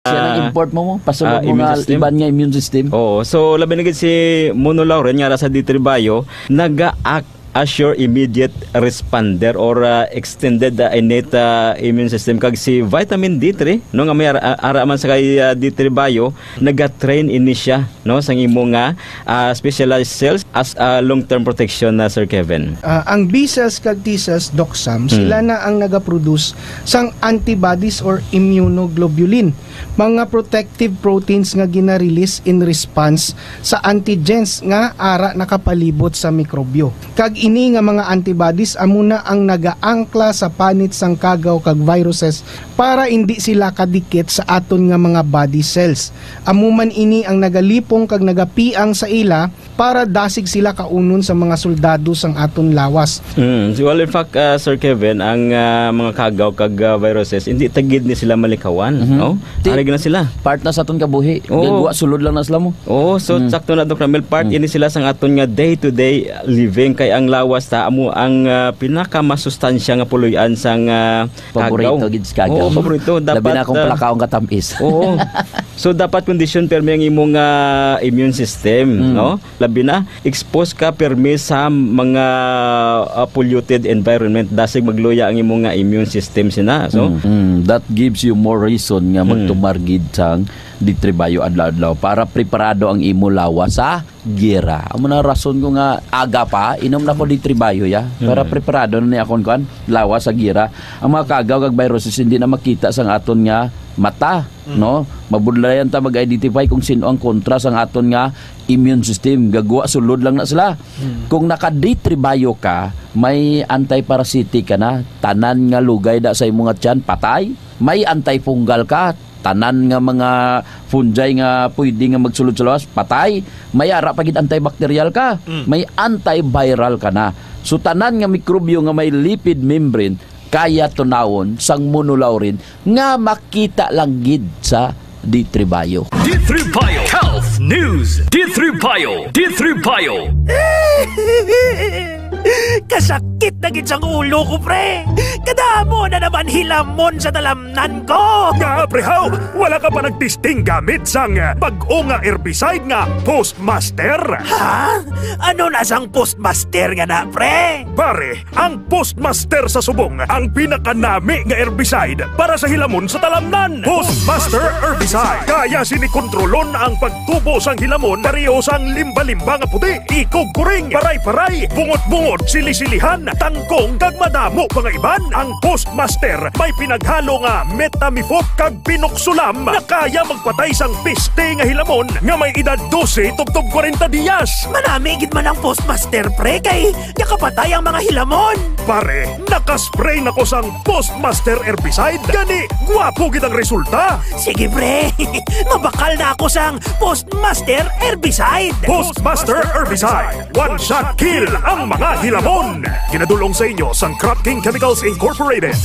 Siya nang import mo pasulod mo nga system. iban nga immune system. Oo, so labi na gid si Monolauren nga sa D3 Bio naga-act as your immediate responder or extended innate immune system kag si vitamin D3 no nga may ara man sa kay D3 Bio naga-train ini siya no sang imo nga specialized cells as long-term protection na Sir Kevin. Ang B cells kag T cells Doc Sam, sila na ang naga-produce sang antibodies or immunoglobulin, mga protective proteins nga gina-release in response sa antigens nga ara nakapalibot sa mikrobyo. Kag ini nga mga antibodies amuna ang nagaangkla sa panit sang kagaw kag viruses para hindi sila kadikit sa aton nga mga body cells. Amuman ini ang nagalipong kag nagapiang sa ila para dasig sila kaunon sa mga soldado sang aton lawas. Well, in fact, Sir Kevin, ang mga kagaw kag viruses hindi tagid ni sila malikawan, no? Arig na sila. Part na sa aton kabuhi. Gagwa sulod lang na sila mo. So sakto na Dr. Ramil, part ini sila sang aton nga day-to-day living kay ang lawas ta amo ang pinakamasustansya nga puloy-an sang paborito kagaw. gid sa kagaw. Paborito dapat. Labi na akong palakaong katamis. Oo. So dapat condition permi ang imong immune system, no? Labi na expose ka permi sa mga polluted environment dasig magluya ang imong immune system sina. So that gives you more reason nga magtumargid sang D3 Bio adlaw-adlaw para preparado ang imo lawas sa gira. Amo na rason ko nga aga pa inom na ko D3 Bio ya para preparado na ni akon kan lawas sa gira. Ang mga kagaw kag viruses hindi na makita sang aton nga mata, no? Mabudlayan ta mag-identify kung sino ang kontra sang aton nga immune system. Gagwa sulod lang na sila. Kung naka D3 Bio ka, may anti-parasitic ka na, tanan nga lugay da sa imong tiyan patay. May antifungal ka, tanan nga mga fungi nga pwede nga magsulod sa lawas, patay. May ara pagid antibacterial ka, may antiviral ka na. So tanan nga mikrobyo nga may lipid membrane kaya tunawon sang Monolauren nga makita lang gid sa D3 Bio. D3 Bio Health News. D3 Bio. D3 Bio. Kasakit na gid sang ulo ko, pre. Kadamo na naman hilamon sa dalamnan ko. Nga, prehaw, wala ka pa nagtisting gamit sang bag-o nga herbicide nga Postmaster? Ha? Ano na sang Postmaster nga na, pre? Pare, ang Postmaster sa subong ang pinakanami nga herbicide para sa hilamon sa talamnan. Postmaster Herbicide. Kaya sinikontrolon ang pagtubo sang hilamon pareho sang limba-limba nga puti, ikog kuring, paray-paray, bungot-bungot, sili-silihan, tangkong, kag madamo mga iban. Ang Postmaster may pinaghalo nga metamifok kag pinoksulam na kaya magpatay sang piste nga hilamon nga may edad 12 tubtob 40 diyas. Manami gid man ang Postmaster, pre, kay nakapatay ang mga hilamon. Pare, nakaspray na ko sang Postmaster Herbicide. Gani, gwapo gid ang resulta. Sige, pre. Mabakal na ako sang Postmaster Herbicide. Postmaster Herbicide. One shot kill ang mga hilamon. Ginadulong sa inyo sang Crop King Chemicals Incorporated.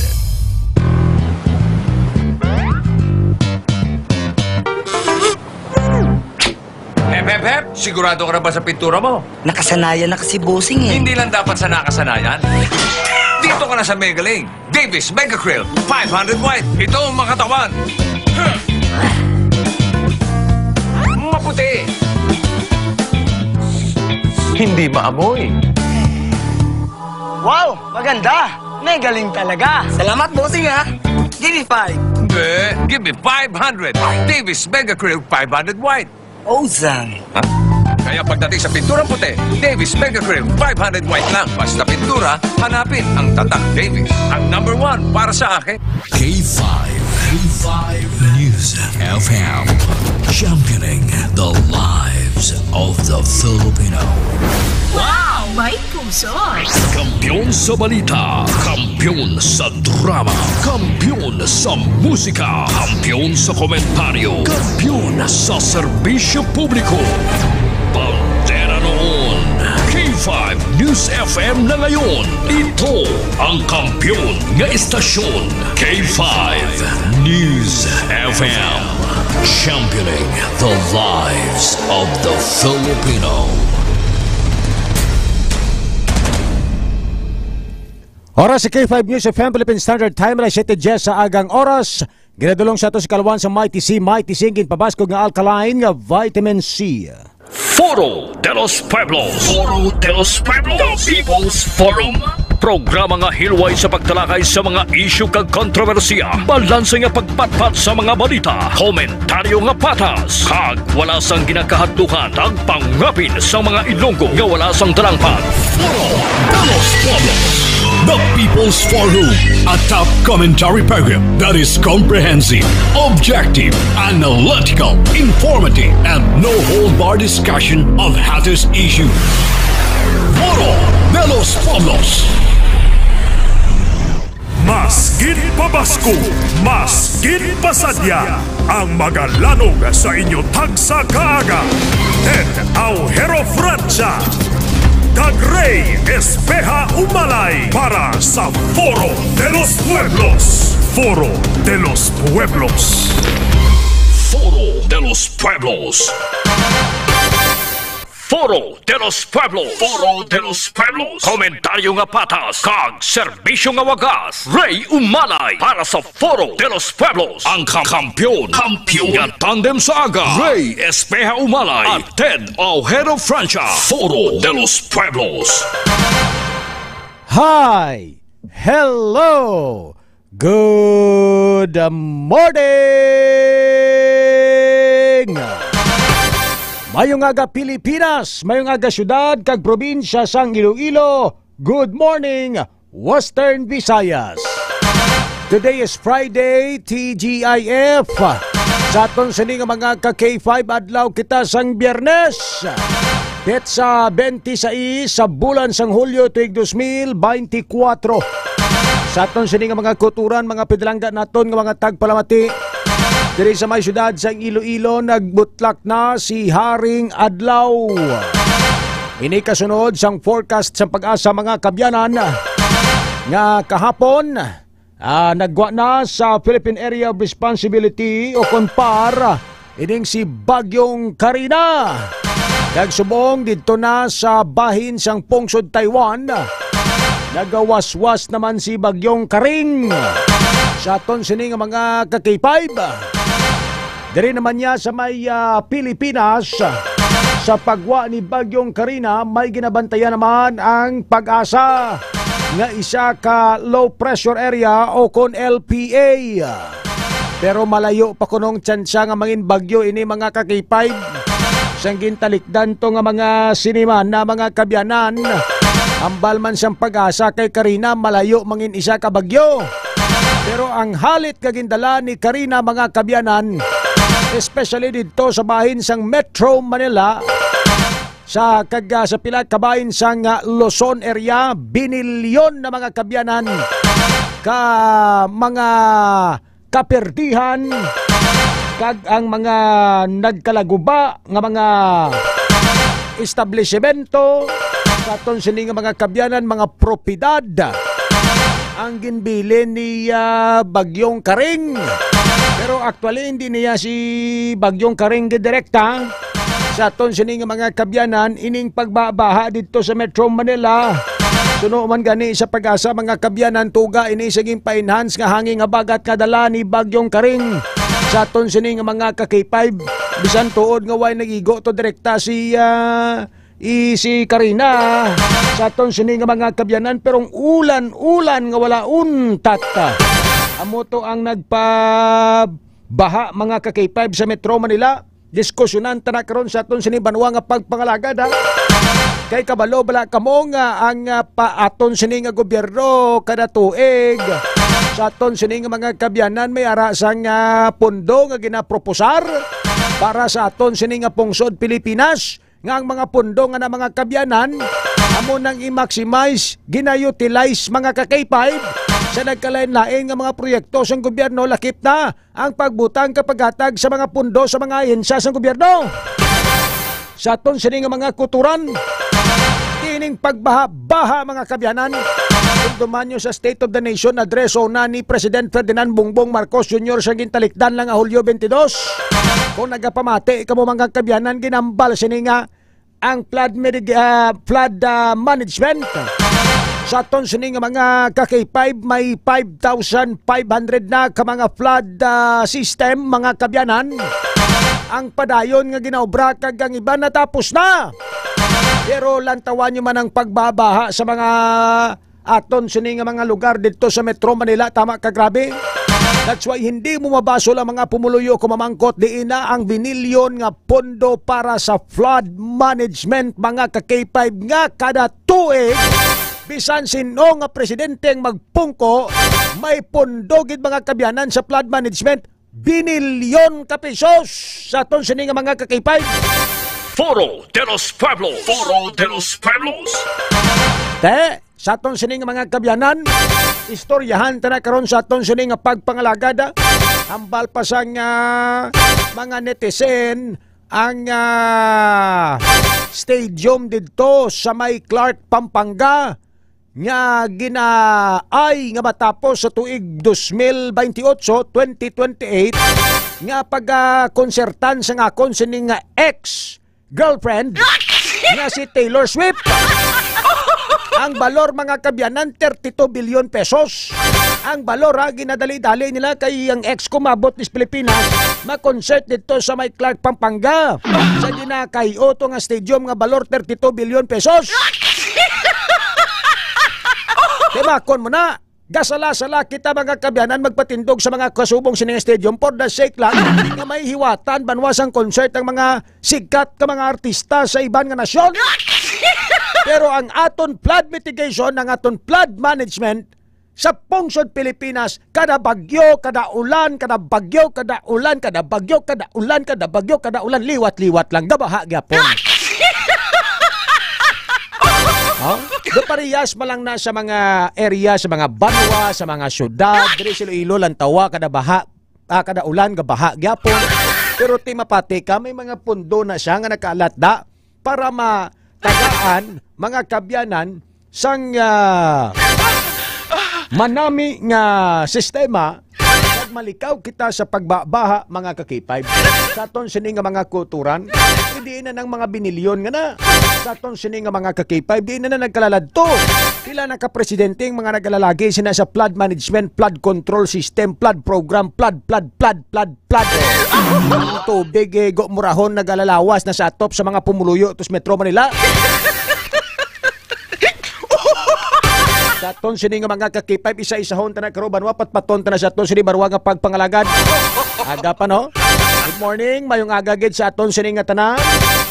Hep, sigurado ka na ba sa pintura mo? Nakasanayan na kasi bossing eh. Hindi lang dapat sa nakasanayan. Dito ka na sa Megaling. Davis Megacryl 500 white. Ito ang makatawan. Maputi. Hindi maamoy. Wow, maganda. May galing talaga. Salamat bossing ha. Give me 5. Give me 500. Davis Megacryl 500 white. Ozang. Ha? Kaya pagdating sa pinturang puti, Davis Megacryl 500 white lang. Basta pintura, hanapin ang tatak Davis. Ang number 1 para sa akin. K5 News FM, championing the lives of the Filipino. Wow! May puso! Kampiyon sa balita, kampiyon sa drama, kampiyon sa musika, kampiyon sa komentaryo, kampiyon sa serbisyo publiko. Pantera noon, K5 News FM na ngayon. Ito ang kampiyon nga estasyon, K5 News FM, championing the lives of the Filipino. Oras sa K5 News FM Philippine Standard Time, alas 7:10 sa agang oras. Ginadulong sa to si Kalwan sa Mighty C, pabaskog nga alkaline nga vitamin C. Foro de los Pueblos. Foro de los Pueblos. The People's Forum. Programa nga hilway sa pagtalakay sa mga isyu kag kontrobersiya. Balanse nga pagpatpat sa mga balita. Komentaryo nga patas. Kag wala sang ginakahadlukan. Tag pangapin sa mga Ilonggo nga wala sang talangpan. Foro de los Pueblos. The People's Forum, a top commentary program that is comprehensive, objective, analytical, informative, and no-hold-bar discussion of hottest issues. Foro de los Pueblos. Mas gid pabasko, mas gid pasadya ang magalanog sa inyo tagsa kaaga. Ted Aujero Francia, Ray Espeha Umalay para sa Foro de los Pueblos. Foro de los Pueblos. Foro de los Pueblos. Foro de los Pueblos. Foro de los Pueblos. Komentaryo nga patas. Kag serbisyo nga wagas. Ray Umalay para sa Foro de los Pueblos. Ang kampiyon. Nga tandem sa aga. Ray Espeha Umalay at Ted Aujero Francia. Foro de los Pueblos. Hi! Hello! Good morning! Mayong aga Pilipinas, mayong aga syudad kag probinsya sang Iloilo. Good morning, Western Visayas. Today is Friday, TGIF. Sa aton sini nga mga ka-K5 adlaw kita sang Biyernes. Petsa 26 sa bulan sang Hulyo tuig 2024. Sa aton sini nga mga kuturan, mga pidalangga naton nga mga tagpalamati. Diri sa may syudad sa Iloilo, nagbutlak na si Haring Adlaw. Ini kasunod sang forecast sa pag-asa mga kabyanan nga kahapon nagwa na sa Philippine Area of Responsibility o KONPAR ining si Bagyong Karina. Nagsubong dito na sa bahin sang pungsod Taiwan. Nagawaswas naman si Bagyong Karing sa aton sini nga mga ka-K5. Diri naman niya sa may Pilipinas, sa pagwa ni Bagyong Karina, may ginabantayan naman ang pag-asa nga isa ka low pressure area o kon LPA. Pero malayo pa kunong tsansa nga mangin bagyo ini mga ka-K5. Sang gintalikdan to nga mga siniman na mga kabyanan. Ambal man siyang pag-asa kay Karina, malayo mangin isa ka bagyo. Pero ang halit kagindala ni Karina mga kabyanan, especially dito sa bahin sang Metro Manila, sa pila kabahin sang Luzon area, binilyon na mga kabyanan ka mga kaperdihan kag ang mga nagkalaguba nga mga establishmento sa aton sini nga mga kabyanan, mga propiedad ang ginbilin ni Bagyong Karing. Pero actually hindi niya si Bagyong Karing direkta sa aton sini nga mga kabyanan ining pagbabaha dito sa Metro Manila. Suno man gani sa pag-asa mga kabyanan, tuga ini saging pa-enhance nga hangin nga bagat kadala ni Bagyong Karing sa aton sini nga mga ka-K5. Bisan tuod nga way nagigo to direkta si Karina sa aton sini nga mga kabyanan, pero ulan nga wala untat. Amo to ang nagpabaha mga ka-K5 sa Metro Manila. Diskusyonan ta na karon sa aton sini banwa nga pagpangalagad kay kabalo bala kamo nga ang paaton sini nga gobyerno kada tuig sa aton sini nga mga kabyanan may ara sang pondo nga ginaproposar para sa aton sini nga pungsod Pilipinas, nga ang mga pondo nga na mga kabyanan amo nang i-maximize, gina-utilize mga ka-K5 sa nagkalain-lain nga mga proyekto sa gobyerno. Lakip na ang pagbutang kapaghatag sa mga pondo sa mga ahensya sa gobyerno. Sa aton sini nga mga kuturan, kining pagbaha mga kabyanan, duman nyo sa State of the Nation adreso na ni President Ferdinand Bongbong Marcos Jr. sa gintalikdan lang Hulyo 22. Kung nagapamati kamo mga kabyanan, ginambal sini nga ang flood management Sa aton sining mga ka-K5 may 5,500 na ka mga flood system mga kabyanan. Ang padayon nga ginaobra kag ang iba natapos na. Pero lantawan nyo man ang pagbabaha sa mga aton sining mga lugar dito sa Metro Manila, tama ka grabe. That's why hindi mo mabasol ang mga pumuluyo kumamangkot diin na ang binilyon nga pondo para sa flood management mga ka-K5 nga kada tuig. Bisan sino nga presidente ang magpungko, may pondo gid mga kabyanan sa flood management, binilyon ka pesos sa aton sining mga ka-K5. Foro de los Pueblos. Foro de los Pueblos. Sa aton sining mga kabyanan, istoryahan ta na karon sa aton sining pagpangalagad. Hambal pa sang mga netizen ang stadium dito sa may Clark, Pampanga nga ginaay nga matapos sa tuig 2028 nga pagkonsertan sa ngakon sining ex-girlfriend nga si Taylor Swift. Ang balor mga kabyanan 32 billion pesos. Ang balor ginadali-dali nila kay ang ex kumabot ni Pilipinas ma-concert dito sa may Clark, Pampanga. Sa ginakayo to nga stadium nga balor 32 billion pesos. Timakon mo na, gasala-sala kita mga kabyanan magpatindog sa mga kasubong sining stadium for the sake lang nga may hiwatan banwasang concert ang mga sikat ka mga artista sa iban nga nasyon. Pero ang aton flood mitigation, ang aton flood management sa pungsod Pilipinas, kada bagyo, kada ulan, kada bagyo, kada ulan, kada bagyo, kada ulan, kada bagyo, kada ulan, liwat-liwat lang, gabaha gyapon. Parehas malang na sa mga area, sa mga banwa, sa mga syudad, diri sa Iloilo, Lantawa, kada baha, kada ulan, gabaha gyapon. Pero ti mapati ka, may mga pundo na siya nga nakaalatda para matagaan mga kabyanan sang manami nga sistema kag malikaw kita sa pagbabaha mga ka-K5. Sa aton sini nga mga kulturan, hindi na ng mga binilyon nga na. Sa aton sini nga mga ka-K5, di na nagkalaladto. Pila na ka-presidente mga nagalalagi sina sa flood management, flood control system, flood program, flood. Ang tubig go murahon nagalalawas na sa atop sa mga pumuluyo tos Metro Manila. Sa aton sini nga mga ka-K5, isa-isahon ta na karuban wapat paton ta na sa aton sini barwa nga pagpangalagad. Aga pa no? Good morning, mayong aga gid sa aton sini nga tanan.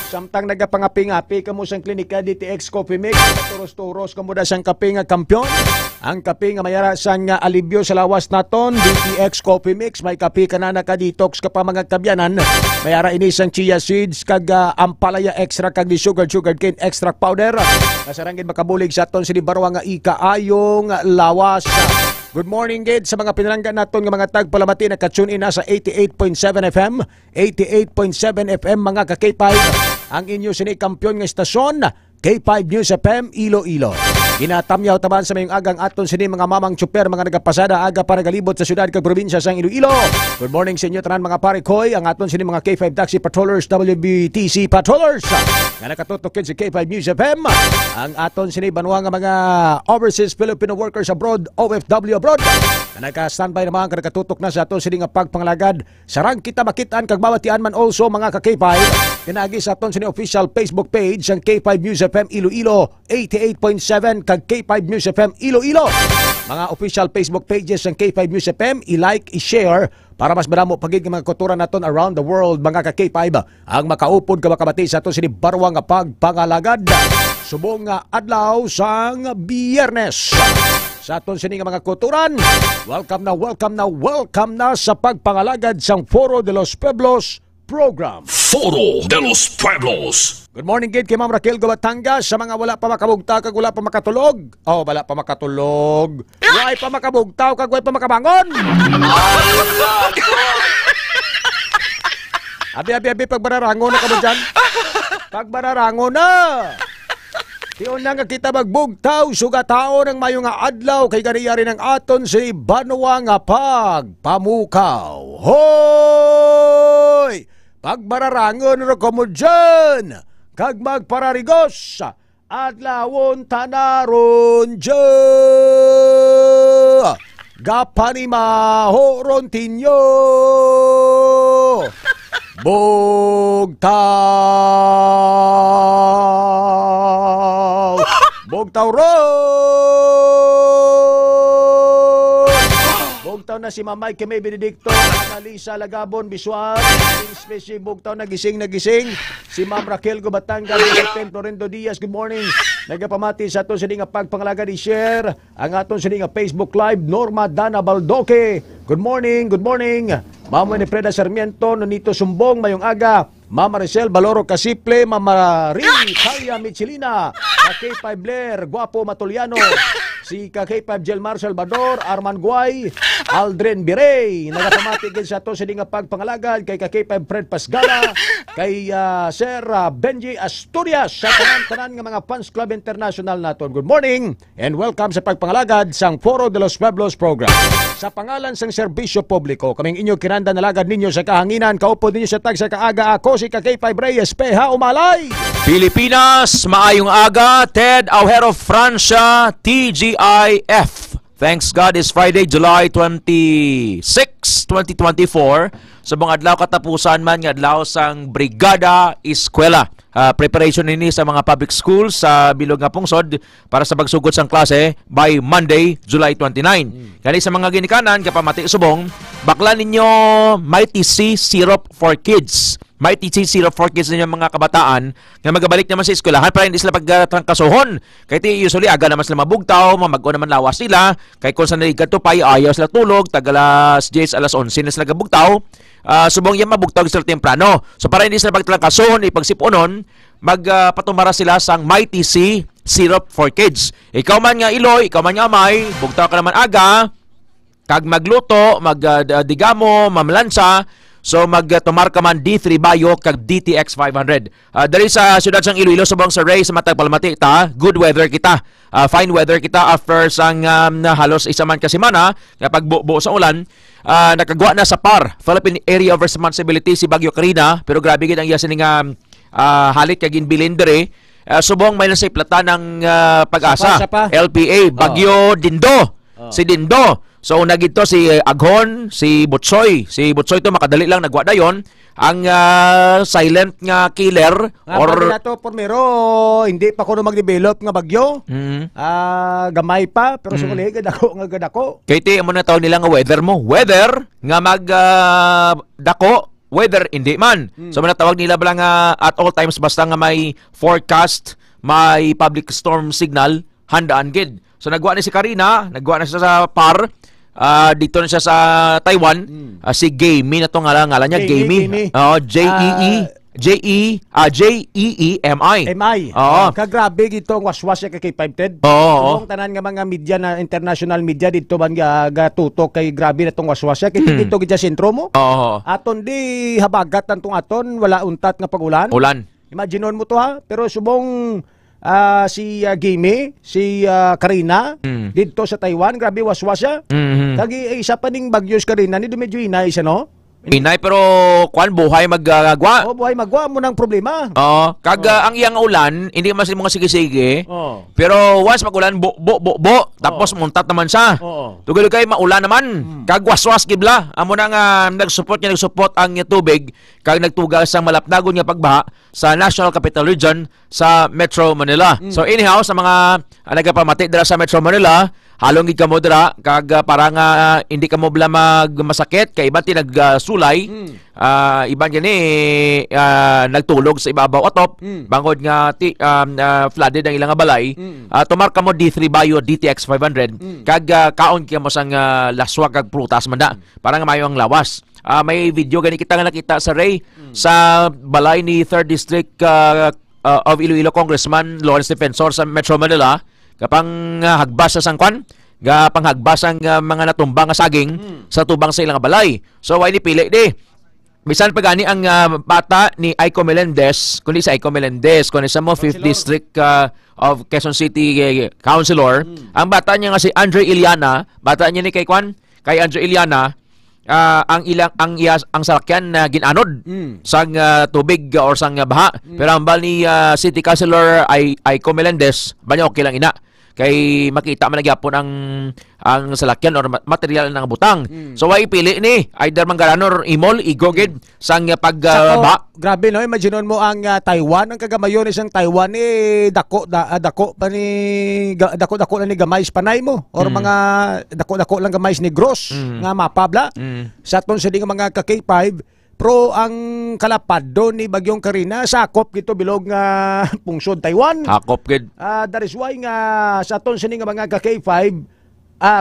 Samtang nagapangapi-ngapi kamo sang klinika DTX Coffee Mix, turos-turos kamo da sang kape nga kampyon. Ang kape nga mayara sang alibyo sa lawas naton, DTX Coffee Mix, may kape kanana ka detox ka pa mga kabyanan. Mayara ini sang chia seeds kag ampalaya extra kag di sugar cane extract powder. Kasarangin makabulig sa aton sini barwa nga ikaayong lawas. Good morning, gid sa mga pinalanggan naton nga mga tagpalamati na ka-tune in na sa 88.7 FM, 88.7 FM mga ka-K5. Ang inyo sini kampiyon nga estasyon, K5 News FM Iloilo. Ginatamyaw taban sa mayong agang aton sini mga mamang tsuper, mga nagapasada aga para galibot sa syudad kag probinsya sang Iloilo. Good morning sa inyo tanan mga parikoy, ang aton sini mga K5 Taxi Patrollers, WBTC Patrollers. Nga nakatutok sa K5 News FM. Ang aton sini banwa nga mga overseas Filipino workers abroad, OFW abroad. Na naka-standby naman ka nakatutok na sa aton sini nga pagpangalagad. Sarang kita makitaan kag mawatian man also mga ka-K5. Tinagi sa aton sini official Facebook page ang K5 News FM Iloilo 88.7 kag K5 News FM Iloilo. Mga official Facebook pages ng K5 News FM, i-like, i-share para mas madamo pagid nga mga kultura naton around the world mga ka-K5. Ang makaupod ka makabati sa aton sini barwa nga pagpangalagad. Subong nga adlaw sang Biyernes. Sa aton sini nga mga kulturan, welcome na sa pagpangalagad sang Foro de los Pueblos program. Foro de los Pueblos. Good morning, kid, kay Ma'am Raquel Gubatanga. Sa mga wala pa makabugtaw kag wala pa makatulog. Oh, wala pa makatulog. Wala pa makabugtaw kag wala pa makabangon. Abi, pagbararango na ka mo dyan. Pagbararango na. Tiyon na nga kita magbugtaw, sugatao ng mayo nga adlaw kay ganiyari ng aton si Banwa nga pagpamukaw. Hoy! Pagbararangon ro ko mo dyan, kag magpararigos, adlawon tanaron dya gapanima tinyo Bogtaw Bogtaw na si Mamay Keme Benedicto, Analisa Lagabon, Visual, Specie Bogtaw nagising. Si Ma'am Raquel Gubatanga, Captain Florendo Diaz, good morning. Nagapamati sa aton sining pagpangalaga ni share ang aton sining Facebook Live, Norma Dana Baldoque. Good morning. Mama ni Freda Sarmiento, Nonito Sumbong, mayong aga. Mama Maricel Baloro Casiple, Mama Rin Kaya Michelina, K5 Blair, Guapo Matuliano, si K5 Jelmar Salvador, Arman Guay, Aldrin Birey, nagapamatigil sa ito sa nga pagpangalagad, kay K5 Fred Pasgala, kay Sir Benji Asturias, sa tanan nga mga Fans Club International naton. Good morning and welcome sa pagpangalagad sang Foro de los Pueblos program. Sa pangalan sang serbisyo publiko, kaming inyo kinanda nalagad ninyo sa kahanginan, kaupo ninyo sa tag sa kaaga ako, si K5 Reyes Peha Umalay. Pilipinas, maayong aga. Ted Aujero Francia, TGIF. Thanks God, it's Friday, July 26, 2024. Sa mga adlaw katapusan man nga adlaw sang Brigada Eskwela. Preparation nini sa mga public schools sa bilog nga pungsod para sa pagsugod sang klase by Monday, July 29. Kani sa mga ginikanan kapamati subong, bakla ninyo Mighty C Syrup for Kids. Mighty C Syrup for Kids ninyo mga kabataan nga magabalik naman sa eskwelahan para hindi sila pagtrangkasohon. Kaya usually aga naman sila mabugtaw, mamag-o naman lawas sila. Kaya kung sa naligat to pay, ayaw sila tulog, tagalas 10, alas 11 na sila gabugtaw. Subong yan mabugtaw sila temprano. So para hindi sila pagtrangkasohon, ipagsiponon, magpatumara sila sang Mighty C Syrup for Kids. Ikaw man nga Iloy, ikaw man nga Amay, bugtaw ka naman aga, kag magluto, magdigamo, mamlansa. So magtumar ka man D3 Bayo kag DTX 500. Dali sa siyudad sang Iloilo subong sa Ray sa matag Palmati ta, good weather kita. Fine weather kita after sang halos isa man ka semana nga pagbuo sa ulan. Nakagwa na sa PAR, Philippine Area of Responsibility si Bagyo Karina, pero grabe gid ang iya sining halit kag inbilin dere. Subong may nasa plata ng pag-asa, LPA, Bagyo Dindo. Si Dindo. So nagito si Aghon, si Butsoy. Si Butsoy to makadali lang nagwa dayon ang silent nga killer or to pormero hindi pa kuno mag-develop nga bagyo. Gamay pa pero sumuli gad ako. Kay amo na tawag nila nga weather mo. Weather nga mag dako, weather hindi man. So manatawag nila bala nga at all times basta nga may forecast, may public storm signal, handaan gid. So nagwa ni si Karina, nagwa na siya sa PAR. Dito na siya sa Taiwan. Si Gamey na to ngalan niya, Gamey. J-E-E-M-I. Kagrabe gito ang waswas siya kay 5 Ted. Kung tanan nga mga media na international media dito man gatutok kay grabe na tong waswas siya. Kaya dito gid sa sentro mo. Aton di habagat tantong aton, wala untat nga pagulan. Imagineon mo to ha. Pero subong si Gamey, si Karina, dito sa Taiwan, grabe waswas siya. Kagi isa pa ning bagyos Karina, ni medyo inay siya no? Inay pero kuan buhay maggagwa. Buhay magwa mo nang problema. Kag ang iyang ulan, hindi man sila mga sige-sige. Pero once magulan bo tapos muntat naman siya. Tugol kay maulan naman. Kag waswas gibla. Amo na nga nagsupport ang tubig kag nagtugal sang malapdagon nga pagbaha sa National Capital Region sa Metro Manila. So anyhow sa mga nagapamati dira sa Metro Manila, halong gid kamo dira kag para nga hindi kamo bla magmasakit kay iban ti nagsulay. Iban gani nagtulog sa ibabaw atop bangod nga flooded ang ilang balay. Tumar kamo D3 Bayo DTX 500 kag kaon kamo sang laswa kag prutas man da para nga mayo ang lawas. May video gani kita nga nakita sa Ray sa balay ni 3rd District of Iloilo Congressman Lawrence Defensor sa Metro Manila. Kapang hagbas sa sangkwan, kapang hagbas ang mga natumbang nga saging sa tubang sa ilang balay. So why ni pili di? Bisan pa gani ang bata ni Aiko Melendez, kundi sa Aiko Melendez, kundi sa mo 5th District of Quezon City Councilor. Ang bata niya nga si Andre Iliana, bata niya ni kay Andre Iliana, ang salakyan na ginanod sang tubig or sang baha. Pero ang bal ni City Councilor Aiko Melendez, banyo okay lang ina. Kay makita man nagyapon ang salakyan or material ng butang. So why pili ni either manggaran or imol igogid sang pagba. Grabe no, imagine mo ang Taiwan, ang kagamayon isang Taiwan dako pa ni dako lang ni gamay panay mo or mga dako lang gamay ni gross nga mapabla. Sa ton sa mga ka K5 pro ang kalapad doon ni Bagyong Karina sakop gito bilog nga pungsod Taiwan. Sakop gid. That is why nga sa aton sini nga mga ka-K5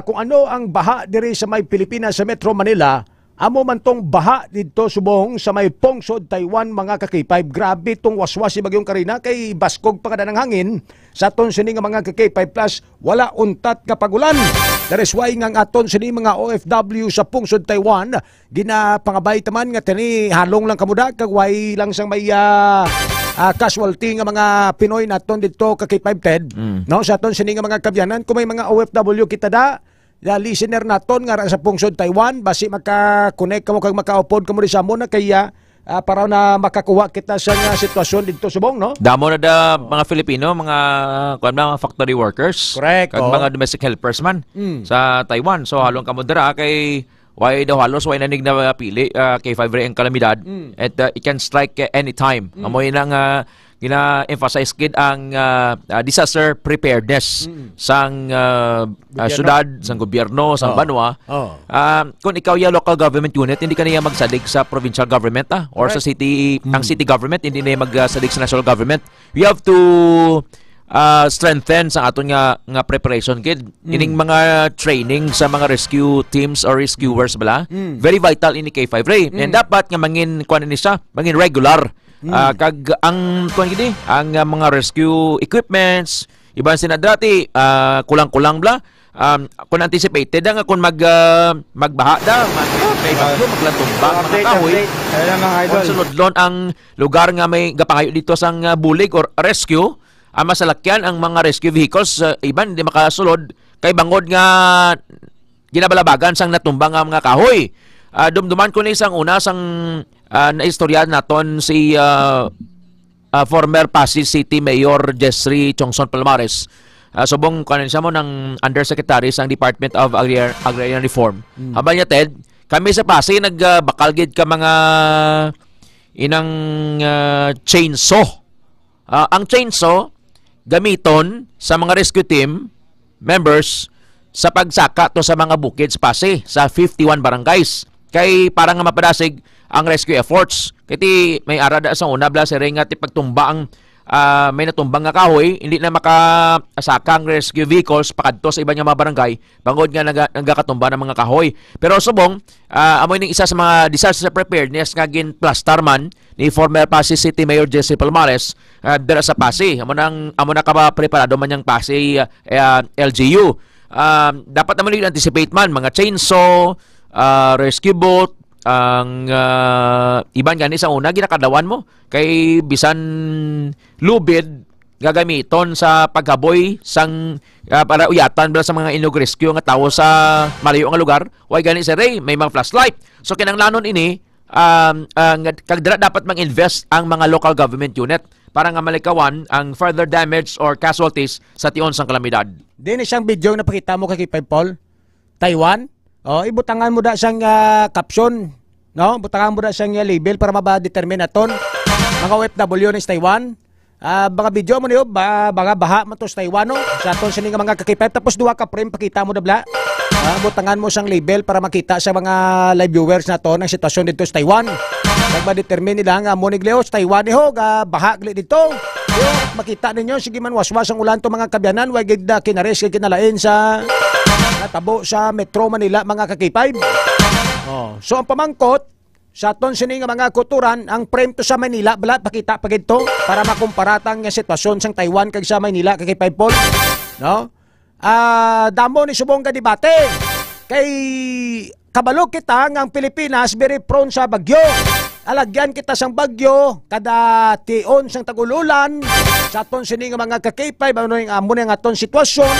kung ano ang baha diri sa may Pilipinas sa Metro Manila, amo man tong baha dito subong sa may pungsod Taiwan mga ka-K5. Grabe tong waswas si Bagyong Karina kay baskog pa kada ng hangin sa aton sini nga mga ka-K5 plus wala untat ka pagulan. That is why nga aton sini mga OFW sa pungsod Taiwan ginapangabay taman nga tani halong lang kamuda kag way lang sang may casualty nga mga Pinoy naton dito ka K5 Ted. No sa aton sini nga mga kabyanan kung may mga OFW kita da listener naton nga sa pungsod Taiwan basi maka-connect kamo kag makaupod kamo sa mo na kaya para na makakuha kita sa sitwasyon dito subong no. Damo na da mga Filipino, mga factory workers. Correct. Kag mga domestic helpers man sa Taiwan. So halong kamo dira kay why daw halos why nanig na pili kay K5 ang kalamidad at it can strike anytime. Amoy nang gina-emphasize kid ang disaster preparedness sang syudad, sang gobyerno, sang banwa. Kung ikaw ya local government unit, hindi ka niya magsadig sa provincial government or sa city, ang city government, hindi niya magsadig sa national government. We have to strengthen sa aton nga preparation kid. Ining mga training sa mga rescue teams or rescuers bala. Very vital ini K5 Ray. And dapat nga mangin kuan ni siya, mangin regular. Kag ang kuan gidi, ang mga rescue equipments, iban sina dati kulang-kulang bla. Kung anticipated nga kung magbaha da, maglatumba, magkahoy. Kung sunodlon ang lugar nga may gapangayo dito sang bulig or rescue, ang masalakyan ang mga rescue vehicles iban hindi makasulod kay bangod nga ginabalabagan sang natumbang nga mga kahoy. Dumduman ko ni isang una sang naistorya naton si former Pasig City Mayor Jessry Chongson Palmares. Subong kanin siya mo ng Undersecretary sa Department of Agrarian Reform. Habang niya Ted, kami sa Pasig nagbakal gid ka mga inang chainsaw. Ang chainsaw gamiton sa mga rescue team members sa pagsaka to sa mga bukid sa Pasig sa 51 barangays. Kay parang nga mapadasig ang rescue efforts. Kiti may arada sa una bla si nga ti pagtumba ang may natumbang nga kahoy, hindi na makasaka ang rescue vehicles pakadto sa iba nga mga barangay bangod nga nagakatumba ng mga kahoy. Pero subong amoy ning isa sa mga disaster preparedness nga gin plastar man ni former Pasig City Mayor Jesse Palmares dira sa Pasig. Amo na ka preparado man yang Pasig LGU. Dapat naman i-anticipate man mga chainsaw, rescue boat, ang iban gani sa una ginakadawan mo kay bisan lubid gagamiton sa paghaboy sang para uyatan bala sa mga inog rescue nga tawo sa malayo nga lugar. Way gani sa Ray may mga flashlight. So kinanglanon ini kagdira dapat mag-invest ang mga local government unit para nga malikawan ang further damage or casualties sa tion sang kalamidad. Din isang video na pakita mo kay Paul Taiwan. Ibutangan mo da siyang caption, no? Butangan mo da siyang label para mabadetermine naton mga OFW ni Taiwan. Mga video mo niyo, baga baha man to sa Taiwan, no? Sa aton sini nga mga kakipay tapos duha ka frame pakita mo da bla. Butangan mo siyang label para makita sa mga live viewers naton ang sitwasyon dito sa Taiwan. Nagba-determine nila nga mo nigleo sa Taiwan ho, baha gali dito. Yo, makita ninyo sige man waswas ang ulan to mga kabyanan, way gid kinares kay kinalain sa natabo sa Metro Manila mga kakipay. So ang pamangkot sa aton sini nga mga kuturan ang frame to sa Manila bala pakita pa gidto para makumparatang nga sitwasyon sang Taiwan kag sa Manila kakipay Paul. No? Damo ni subong ka debate kay kabalo kita nga ang Pilipinas very prone sa bagyo. Alagyan kita sang bagyo kada tion sang tagululan sa aton sini nga mga kakipay ano yung amo nga aton sitwasyon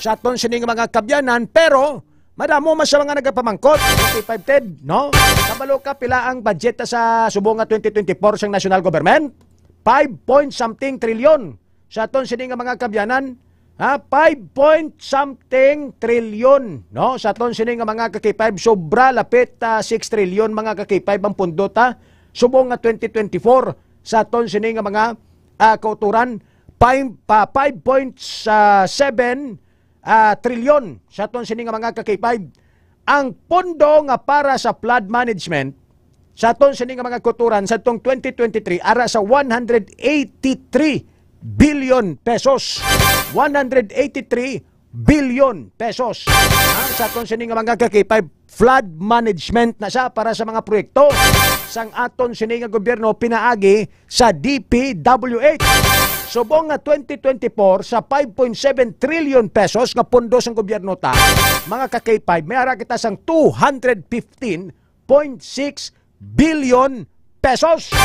sa aton sini nga mga kabyanan pero Madamo man sa mga nagapamangkot, K5 TED, no? Kabalo ka pila ang budget sa subong nga 2024 sang national government? 5 point something trilyon. Sa aton sini nga mga kabyanan, 5 point something trilyon, no? Sa aton sini nga mga ka-K5 sobra lapit 6 trilyon mga ka-K5 ang pundo ta subong nga 2024 sa aton sini nga mga kauturan 5.7 trilyon sa aton sini nga mga ka-K5. Ang pondo nga para sa flood management sa aton sini nga mga kauturan sa atong 2023 ara sa 183 billion pesos. 183 billion pesos. Sa aton sini nga mga ka-K5 flood management na siya para sa mga proyekto sang aton sini nga gobyerno pinaagi sa DPWH. Subong nga 2024 sa 5.7 trillion pesos nga pondo sang gobyerno ta, mga ka-K5, may ara kita sang 215.6 billion pesos.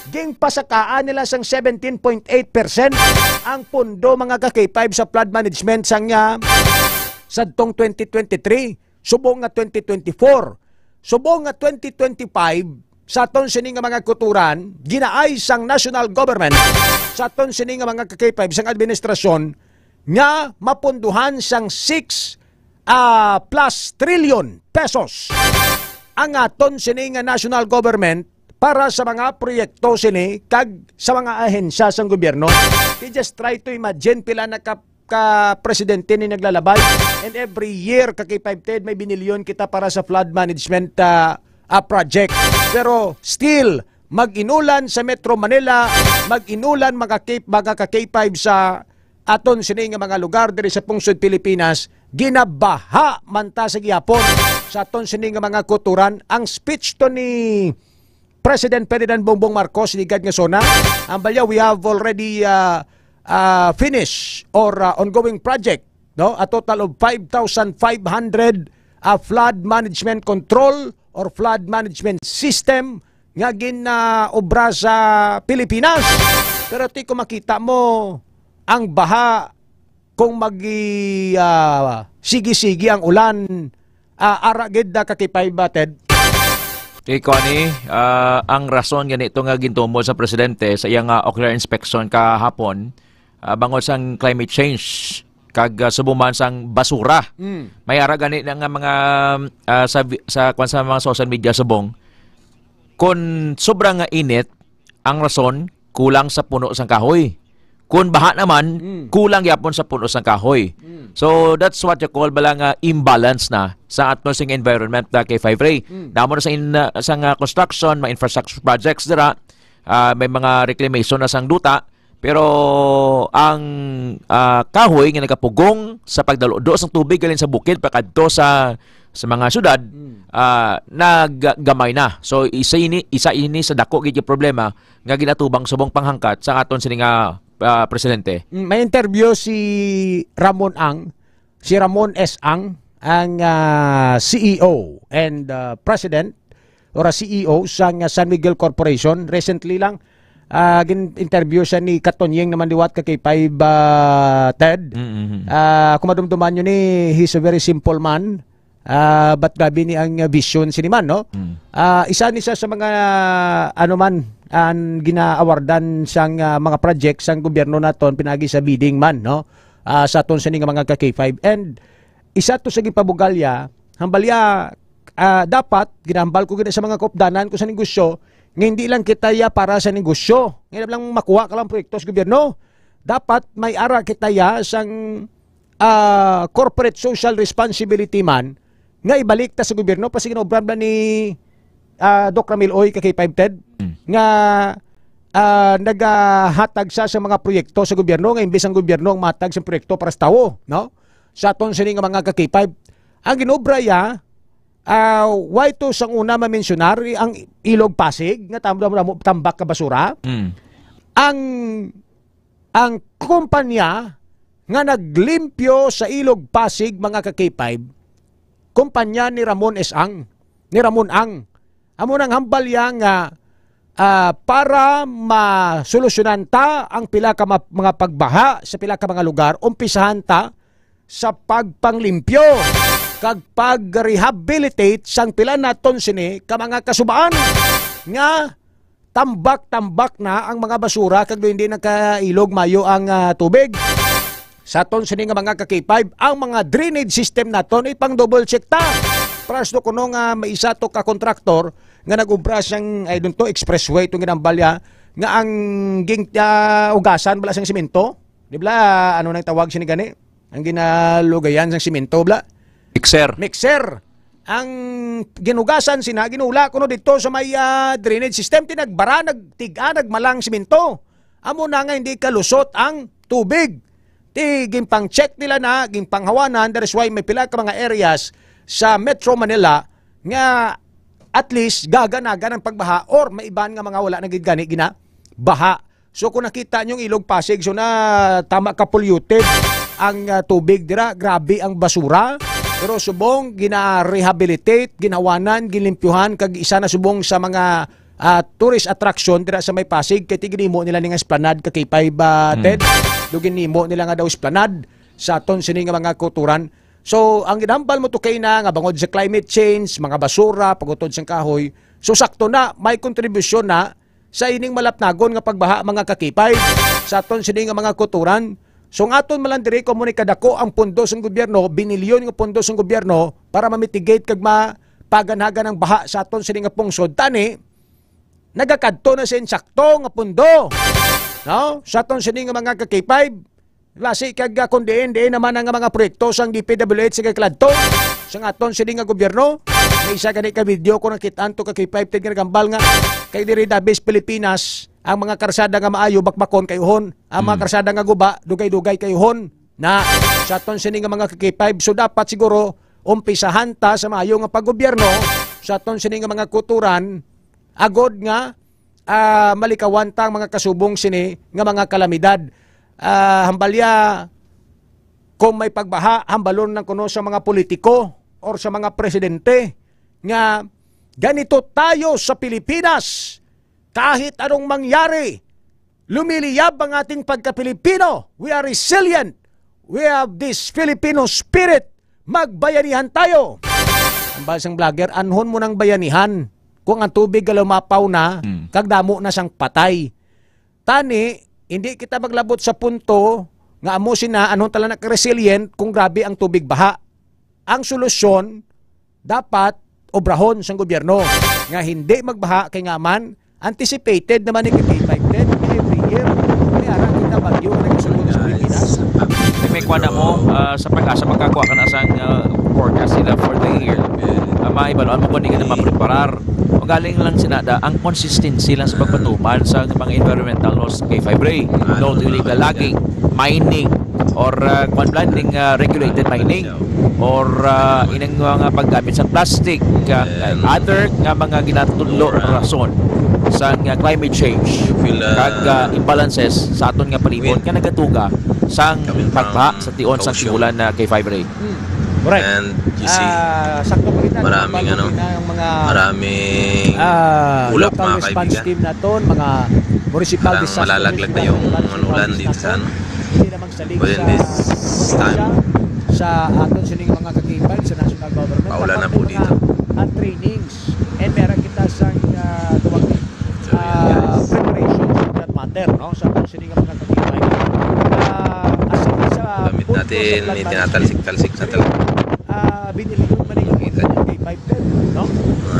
Ging pasakaan nila sang 17.8% ang pondo mga ka-K5 sa flood management sang sadtong 2023, subong nga 2024. Subong nga 2025 sa aton sini nga mga kuturan, ginaay sang national government sa aton sini nga mga ka-K5 sang administrasyon nga mapunduhan sang 6 plus trillion pesos ang aton sini nga national government para sa mga proyekto sini kag sa mga ahensya sang gobyerno. You just try to imagine pila na ka-presidente ni naglalabay, and every year ka-K5 may binilyon kita para sa flood management project. Pero still, mag-inulan sa Metro Manila, mag-inulan mga ka-K5 sa aton sini nga mga lugar diri sa pungsod Pilipinas, ginabaha man ta sa gihapon sa aton sini nga mga kuturan. Ang speech to ni President Ferdinand Bongbong Marcos ligad nga sona, ang balya, we have already finished or ongoing project, no? A total of 5,500 flood management control or flood management system nga ginaobra sa Pilipinas. Pero ti ko makita mo ang baha kung sigi-sigi ang ulan, aragid na kakipaybated. Ikaw ni, ang rason ganito nga gintumo sa presidente sa iyang ocular inspection kahapon, bangod sang climate change kag subuman sang basura. May ara gani nga mga sa mga social media subong kun sobrang nga init ang rason kulang sa puno sang kahoy. Kun baha naman kulang gyapon sa puno sang kahoy. So that's what you call balang imbalance na sa atong sing environment na kay 5-ray. Damo na sa construction, mga infrastructure projects dira, may mga reclamation na sang duta. Pero ang kahoy nga nagapugong sa pagdaludo sang tubig galing sa bukid pakadto sa mga syudad, naggamay na. So isa ini sa dako gid problema nga ginatubang subong panghangkat sa aton sini nga presidente. May interview si Ramon S. Ang CEO and President or CEO sa San Miguel Corporation. Recently lang gin-interview siya ni Katonyeng naman diwat kay 5 Ted. Kung madumduman nyo ni, he's a very simple man. But gabi ni ang vision siniman, no? Isa ni siya sa mga ang gina-awardan sang mga project sang gobyerno naton pinagi sa bidding man, no? Sa aton sa mga ka-K5. And isa to sa gipabugalya, hambalya dapat ginambal ko gina sa mga kopdanan ko sa negosyo. Nga hindi lang kita para sa negosyo. Ngayon lang makuha ka lang proyekto sa gobyerno. Dapat may ara kita sang corporate social responsibility man nga ibalik ta sa gobyerno. Kasi ginobran ba ni Doc Ramil Oy kay 5 Ted nga naghatag sa mga proyekto sa gobyerno. Nga imbis ang gobyerno ang matag sa proyekto para sa tao, no? Sa aton sini nga mga ka-K5. Ang ginobra why to sang una ma-mentionar ang Ilog Pasig nga tambak ka basura. Ang kumpanya nga naglimpyo sa Ilog Pasig mga ka-K5, kumpanya ni Ramon Ang. Amo nang hambalya nga para masolusyonan ta ang pila ka mga pagbaha sa pila ka mga lugar, umpisahan ta sa pagpanglimpyo kag pag-rehabilitate sang pila naton sini ka mga kasubaan nga tambak-tambak na ang mga basura kag hindi nakailog mayo ang tubig. Sa aton sini nga mga ka-K5, ang mga drainage system naton ipang double check ta. Prasto kuno nga may isa to ka kontraktor nga nag-ubra siyang ay to expressway tong ginambalya nga ang ging ugasan bala sang semento. Di bla ano nang tawag sini gani? Ang ginalugayan sang semento bla. Mixer. Ang ginugasan sina ginula kuno dito sa may drainage system tinagbara nagtiga nagmalang semento. Amo na nga hindi kalusot ang tubig. Gimpang check nila na gimpanghawanan, that is why may pila ka mga areas sa Metro Manila nga at least gaganagan ang pagbaha or may iban nga mga wala nang gani gina baha. So kung nakita nyo yung ilog Pasig, so na tama ka polluted ang tubig dira, grabe ang basura. Pero subong gina-rehabilitate, ginawanan, gilimpyuhan kag isa na subong sa mga tourist attraction dira sa may Pasig kay ginimo nila ning esplanade ka K5 Ted. Ginimo nila nga daw esplanade sa aton sini nga mga kulturan. So ang ginambal mo to kay na nga bangod sa climate change, mga basura, pagutod sang kahoy. So sakto na may kontribusyon na sa ining malapnagon nga pagbaha mga ka-K5 sa aton sini nga mga kulturan. So ang aton malandiri komunikadako ang pondo sang gobyerno, binilyon nga pondo sang gobyerno para ma-mitigate kag mapaganagan ng baha sa aton sini nga pungsod. Tani nagakadto na sa insakto nga pondo. No? Sa aton sini nga mga ka-K5, basi kag kundiin naman ang mga proyekto sang DPWH sa kakladto sang aton sini nga gobyerno. May isa gani ka video ko nakitaan to ka K5 ted nga gambal nga kay diri Dabis Pilipinas ang mga karsada nga maayo bakbakon kayuhon, ang mga karsada nga guba dugay-dugay kayuhon na sa aton sini nga mga ka-K5. So dapat siguro umpisahan ta sa maayo nga paggobyerno sa aton sini nga mga kulturan agod nga malikawan tang mga kasubong sini nga mga kalamidad. Hambalya kung may pagbaha, hambalon ng kuno sa mga politiko or sa mga presidente nga ganito tayo sa Pilipinas. Kahit anong mangyari, lumiliyab ang ating pagka-Pilipino. We are resilient. We have this Filipino spirit. Magbayanihan tayo. Ang basang vlogger, anhon mo ng bayanihan. Kung ang tubig lumapaw na, kagdamo na sang patay. Tani, hindi kita maglabot sa punto nga amo sina anong tala na resilient kung grabe ang tubig baha. Ang solusyon, dapat obrahon sang gobyerno nga hindi magbaha kay nga man anticipated naman ni K5 every year may arang kita bagyo na nagsulod sa Pilipinas. May kuha mo sa pag-asa magkakuha ka na sang forecast nila for the year. Maibaluan mo kung hindi ka na mapreparar. Galing lang sinada ang consistency lang sa pagpatuman sa mga environmental laws K5 Ray. No to illegal logging, mining, or blending regulated mining, or inang mga paggamit sa plastic, other nga mga ginatudlo rason sa climate change kag imbalances sa aton nga palibot nga nagatuga sang pagbaha sa tion sang simulan na K5 Ray. Correct. And you see, maraming ulap local mga response kaibigan. team naton, mga municipal Parang disaster malalaglag na yung ulan dito sa ano. Hindi namang salig Within this time. sa aton sining mga kakipal sa national government. Paulan na po dito. At trainings and meron kita sa preparations for that matter, no? Sa aton sining mga kakipal. Gamit natin, may tinatalsik-talsik na talaga. Biniligon man yung kita nyo. No?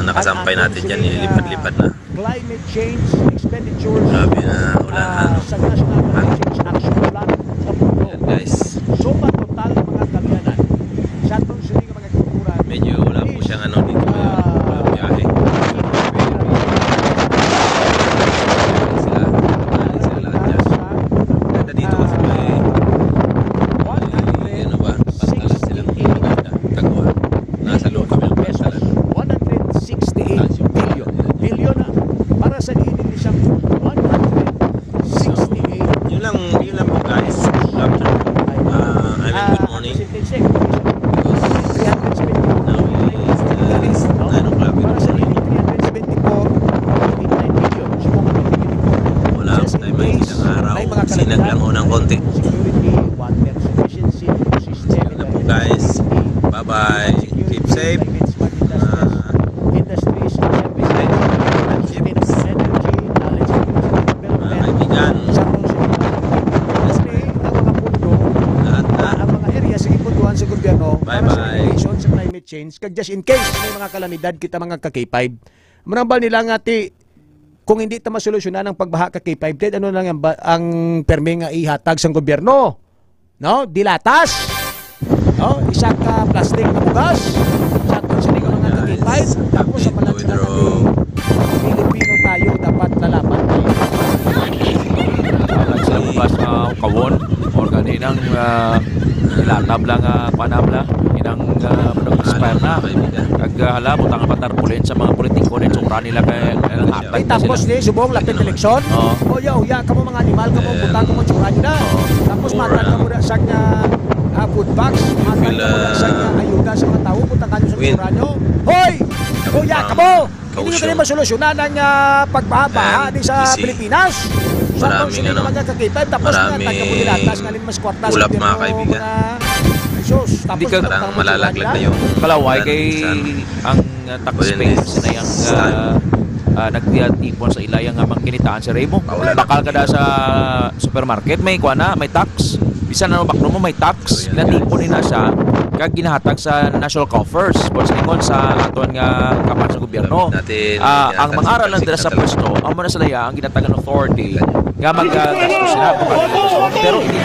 Nakasampay natin dyan, nililipad-lipad na. Climate change expenditures. Grabe na ulan. Sa National Climate Change Action Plan sa mundo. Yan guys. So total ng mga kalyanan sa atong sining mga kultura. Medyo wala po siyang ano dito. Biyahe. Sila lahat dyan. Ganda dito kasi may ano ba? Pantalan silang kagawa. Nasa loob kami ng pantalan. 168 billion na para sa diinin isang 168. Yun lang po guys. Good afternoon. I mean good morning. Because now is 9 o'clock in the morning. Wala akong tayo makikita ng araw. Sinag lang ho ng konti. Security, water sufficiency, system. Yan na po guys. Bye bye. change kag just in case may mga kalamidad kita mga ka K5. Manambal nila nga ti kung hindi ta masolusyonan ang pagbaha ka K5 Ted, ano lang ang permi nga ihatag sa gobyerno? No, dilatas. No, isa ka plastic na bugas. Sa to sini ka mga ka K5 tapos sa palat sila Pilipino tayo dapat lalaban tayo. Alam sila bukas kawon or kaninang ilatab lang panabla inang expire na kag hala butang patarpulin sa mga politiko rin sura nila kay ay tapos ni subong lapit eleksyon uya kamo mga animal kamo butang kamo sura nila tapos matan kamo na sa food box matan kamo na sa ayuda sa mga tao butang kanyo sa sura nyo hoy uya kamo hindi nyo kayo masolusyonan ang pagbaha di sa Pilipinas. Maraming ulap mga kaibigan. Parang malalaglag na yung kalaway kay ang taxpayers na yung nagtipon sa ilayang amang kinitaan si Remo. Bakal kada sa supermarket may kuana, may tax. Bisan na baklo mo may tax, natipon na siya kag ginahatag sa national coffers pagsingon sa aton nga kapan sa gobyerno. Ang mga aral lang dira sa pwesto, amo na sila ang ginatagan authority nga maggastos sila pero hindi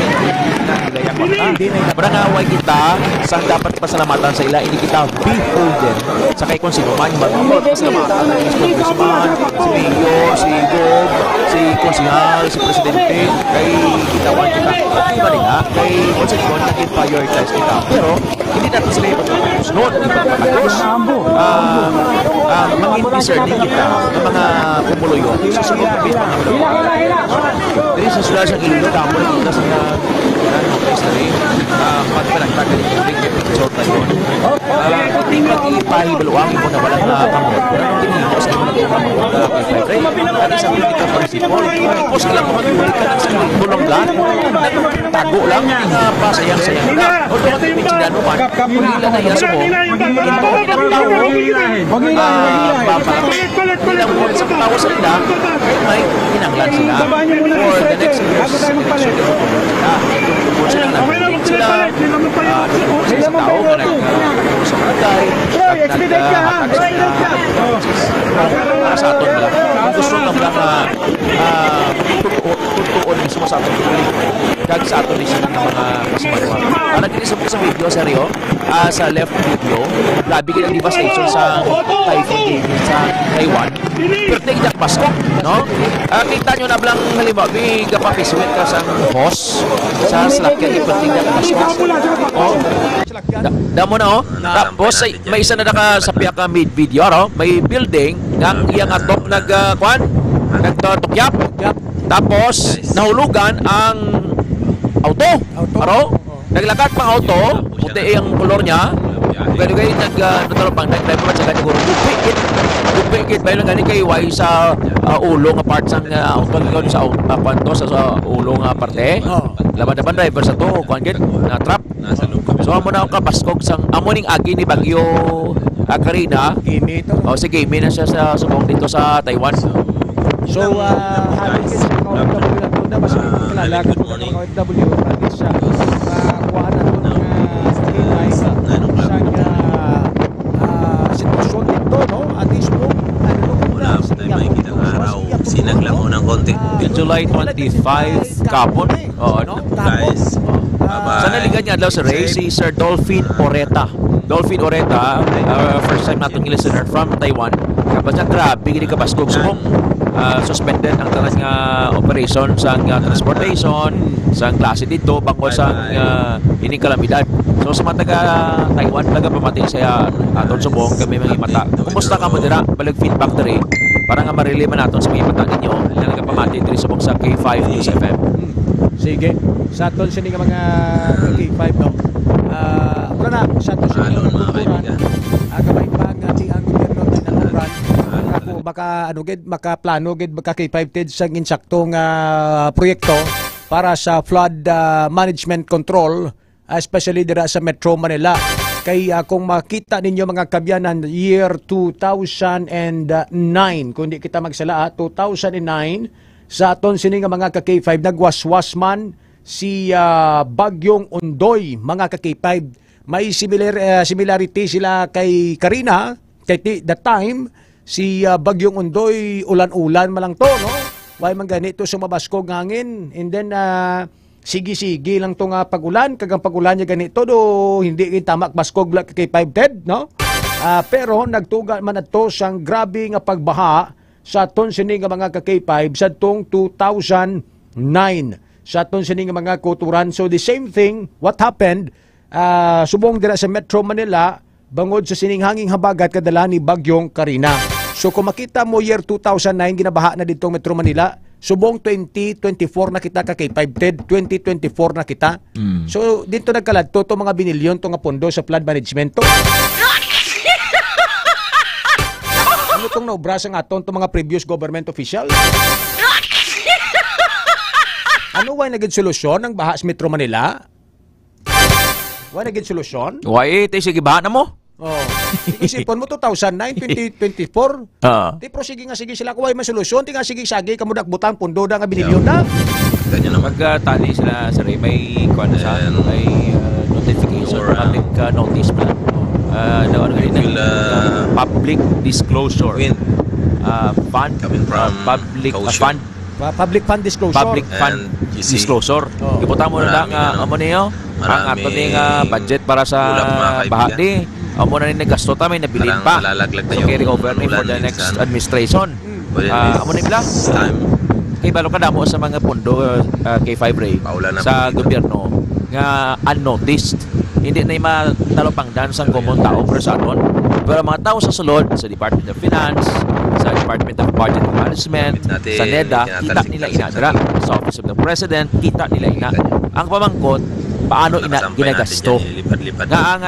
na ilaya ko na para nga way kita sa dapat pasalamatan sa ila hindi kita beholden sa kay kung sino man pasalamatan si congressman, si mayor, si gob, si konsehal, si presidente kay kitawan kita iba rin nga kay konsehal nag-prioritize kita pero hindi natin sila ipagpapasunod ipagpapatakos mangin discerning kita ng mga pumuluyo sa sunod na mga diri sa sila sa Iloilo damo na kita sa place na rin magpalagtagan yung picture tayo hindi mag-ipahibaluang mo na walang kamot hindi mo sa imo na kamot kaya sa political principle tapos lang kung mag-ulit ka sa tulong lang tago lang pasayang-sayang ka o doon natin may sinano man pagila na iya mo ilang tao sa ila may hinanglan sila for the next years election kung sila nag-ulit sila sa tao na nag-usap na tayo para sa aton lang gusto lang tutuon yung sumasatong kag sa aton isa ng mga kasamawa para ginisap ko sa video seryo sa left video labi ka ng devastation sa typhoon damage sa Taiwan pero tingnan Pasko no kita nyo na blang halimbawa may kapapiswit ka sa host sa slakyan ipatingnan Pasko damo na tapos may isa na nakasapiak ka mid video may building ng iyang atop nagtukyap tapos nahulugan ang auto naglakad pang auto puti ang kolor niya kaya kayo nagtalapang nag-drive naman sa ganyan gupikit ba yung ganyan kayo way sa ulo nga part sa auto sa panto sa ulo nga parte laban driver sa to kuhan na trap so amo na ang kapaskog sang amoning agi ni Bagyo Karina sige imi na siya sa subong dito sa Taiwan so halos sa mga OFW na to na mas kilala ka po ng OFW at sa kuhaan na to ng sitwasyon dito no at least po wala may kitang araw sinaglamon ng konti July 25 kapon guys sa naligan niya daw sa race si Sir Dolphin Oreta first time natong listener from Taiwan kapag siya grabe gini kapaskog subong suspended ang talas nga operation sa transportation sa klase dito bangko sa ining kalamidad so sa mga taga Taiwan talaga pamatay sa aton subong kami mga mata kumusta ka mo dira balag feedback diri para nga marelieve naton sa mga mata ninyo na nagapamatay diri subong sa K5 News FM sige sa aton sini nga mga K5 no wala na sa aton sini nga mga kaibigan gamay pa ang ang gobyerno tinanungran makaplano gid baka K5 TED sa insaktong proyekto para sa flood management control especially dira sa Metro Manila kay kung makita ninyo mga kabyanan year 2009 kundi kita magsala 2009 sa aton sini nga mga ka-K5 nagwaswas man si Bagyong Ondoy mga ka-K5 may similarity sila kay Karina, kay that time, si Bagyong Undoy, ulan-ulan malang to, no? Why man ganito sumabaskog hangin, and then sige-sige lang to nga pag-ulan, kagang pag-ulan niya ganito, do hindi tamak baskog kay 5 no? Pero nagtuga man ato sang grabe nga pagbaha sa aton sini nga mga ka-K5 sa tong 2009 sa aton sini nga mga kuturan. So the same thing, what happened, subong dira sa Metro Manila, bangod sa sining hanging habagat kadala ni Bagyong Karina. So kung makita mo year 2009 ginabaha na dito Metro Manila, subong 2024 na kita ka kay 5 2024 na kita. So dito nagkaladto to mga binilyon to nga pondo sa flood management to. Ano tong naubra sa aton to mga previous government official? Ano why naging solusyon ng baha sa Metro Manila? Why naging solusyon? Why sige baha na mo? Oh. Isipon mo 2009, 2024. Di pro sige sila kuway masolusyon, tinga sige kamudak butang pundo da nga binilyon na. Ganyan naman. Magtali sila sa may kuan sa may notification or public notice pa. Public disclosure. Fund coming from public fund disclosure. Public fund disclosure. Ibutan mo na nga amo niyo ang ato ning budget para sa baha di. Amo na ni gasto ta may nabilin pa. So carry over ni for the next administration. Amo ni bla. Kay balo kadamo sa mga pondo kay 5 Ray sa gobyerno nga unnoticed. Hindi na matalopangdan sa common tao pero sa aton. Pero mga tao sa sulod, sa Department of Finance, sa Department of Budget Management, sa NEDA, kita nila inadra. Sa Office of the President, kita nila ina. Ang pamangkot, paano ginagasto. Nga ang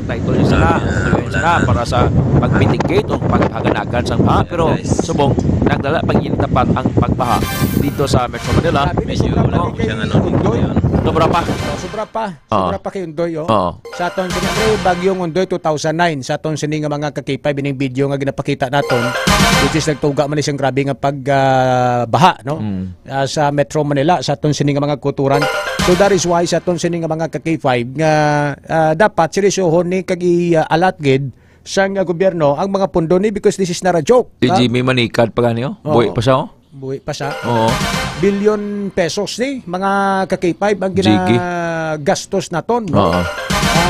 title niya sana para sa pag-mitigate o pag-aganagan sa baha. Pero subong, nagdala pag-intapat ang pagbaha dito sa Metro Manila. Sobra pa kay Undoy. Sa aton sinigre Bagyong Undoy 2009 sa aton sini nga mga ka-K5 ining video nga ginapakita naton, which is nagtuga man siyang grabe nga pagbaha no sa Metro Manila sa aton sini nga mga kuturan. So that is why sa aton sini nga mga ka-K5 nga dapat seryosohon ni kag alatgid sa gobyerno ang mga pondo ni because this is not a joke. Jimmy Manikad pa ganyo? Buhay pa siya? Buhay pa siya. Billion pesos ni mga ka-K5 ang ginagastos naton no?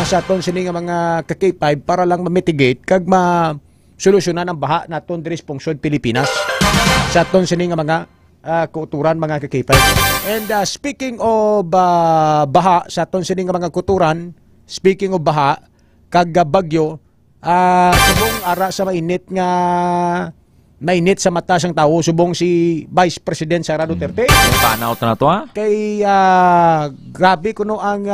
Sa aton sini nga mga ka-K5 para lang ma-mitigate kag ma-solusyonan ang baha naton diri sa pungsod Pilipinas sa aton sini nga mga kuturan mga ka-K5. And speaking of baha sa aton sini nga mga kuturan, speaking of baha kag bagyo, subong ara sa mainit sa mata sang tao subong si Vice President Sara Duterte. Panaw na to Kay grabe kuno ang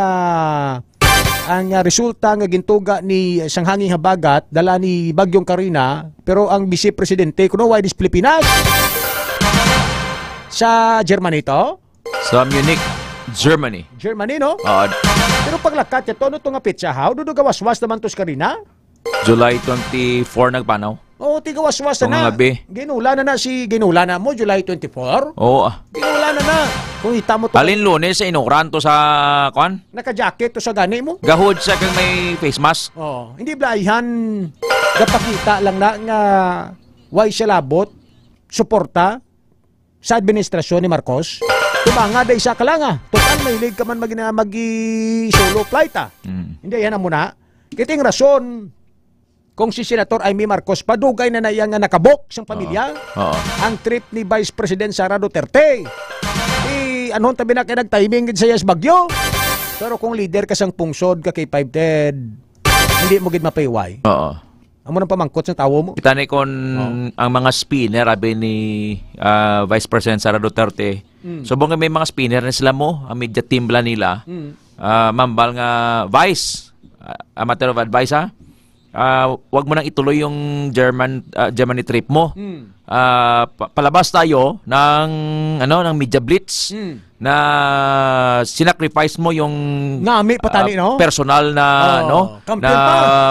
resulta nga gintuga ni sang hanging habagat dala ni Bagyong Karina, pero ang Vice Presidente kuno why dis Pilipinas? Sa Germany to? Sa Munich, Germany. Germany no? Pero paglakat ito no to nga petsa how do gawas-was naman tos Karina? July 24 nagpanaw. Tigawas-was na. Ginula na mo July 24? Oo. Ginula na. Kung hita mo to. Alin Lunes sa inokran to sa kwan? Naka-jacket to sa gani mo? Gahod sa kang may face mask. Hindi blayhan. Gapakita lang na nga why siya labot suporta sa administrasyon ni Marcos. Tumanga day sa kalanga. Total mahilig ka man magi-solo flight Hindi yan mo na. Kiting rason kung si Senator Amy Marcos padugay na nga nakabok sang pamilya. Ang trip ni Vice President Sara Duterte. Anong tabi na kaya nag-timing sa yes bagyo. Pero kung leader ka sang pungsod ka kay 5 Ted, hindi mo gid mapayway. Amo nang pamangkot sa tawo mo. Kita ni kon ang mga spinner abi ni Vice President Sara Duterte. Subong may mga spinner na sila mo, ang media team bala nila. Mambal nga Vice, a matter of advice wag mo nang ituloy yung Germany trip mo. palabas tayo ng ng Media Blitz na sinacrifice mo yung ngami patali no personal na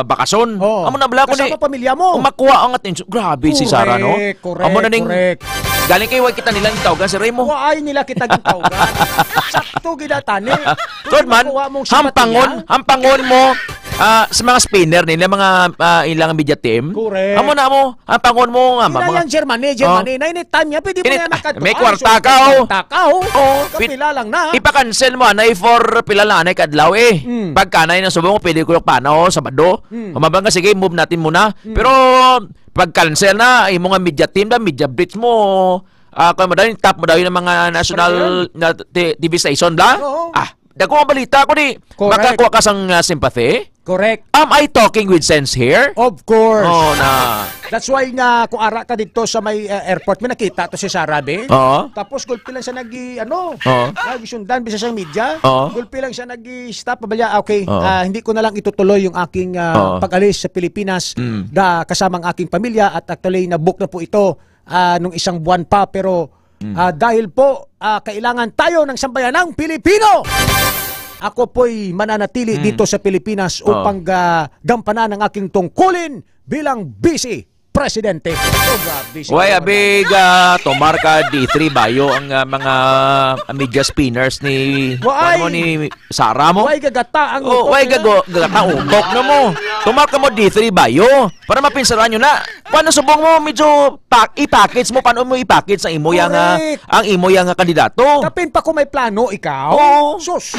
bakasyon. Amo na bala ko ni kasama pamilya mo. Makuha ang atensyon. Grabe si Sara no. Amo na ning galing kay wa kita nilang tawgan si Remo. Wa ay nila kita gitawgan. Sakto gid tani. Good man. Hampangon mo sa mga spinner nila, mga ilang media team. Correct. Amo na mo, ang pangon mo nga. Mga Germany, na anytime niya, pwede mo na makatuan. May kwarta ka, kapila lang na. Ipa-cancel mo, anay for pila lang, anay kadlaw Pagkanay na subong mo, pwede ko yung panaw, Sabado. Kumabang ka, sige, move natin muna. Pero, pag-cancel na, mo nga media team, media blitz mo, kung mo dahil, top mo dahil ng mga national TV station lang. Dako ang balita ko ni makakuha ka sang sympathy. Correct. Am I talking with sense here? Of course. Na. That's why nga kung ara ka dito sa may airport, may nakita to si Sarabe. Tapos gulpi lang siya nag-sundan bisa sa media. Gulpi lang siya nag-stop. Okay, hindi ko na lang itutuloy yung aking pag-alis sa Pilipinas kasama ang aking pamilya at actually na-book na po ito nung isang buwan pa pero dahil po kailangan tayo ng sambayanang Pilipino. Ako po'y mananatili dito sa Pilipinas upang gampanan ang aking tungkulin bilang vice presidente. Why abig tomar ka D3 bayo ang mga media spinners ni ni Sara mo? Why gagata ang gagata utok na mo. Tomar ka mo D3 bayo para mapinsaran nyo na. Paano subong mo medyo i-package mo, paano mo i-package ang imo yang kandidato? Kapin pa ko may plano ikaw. Sus.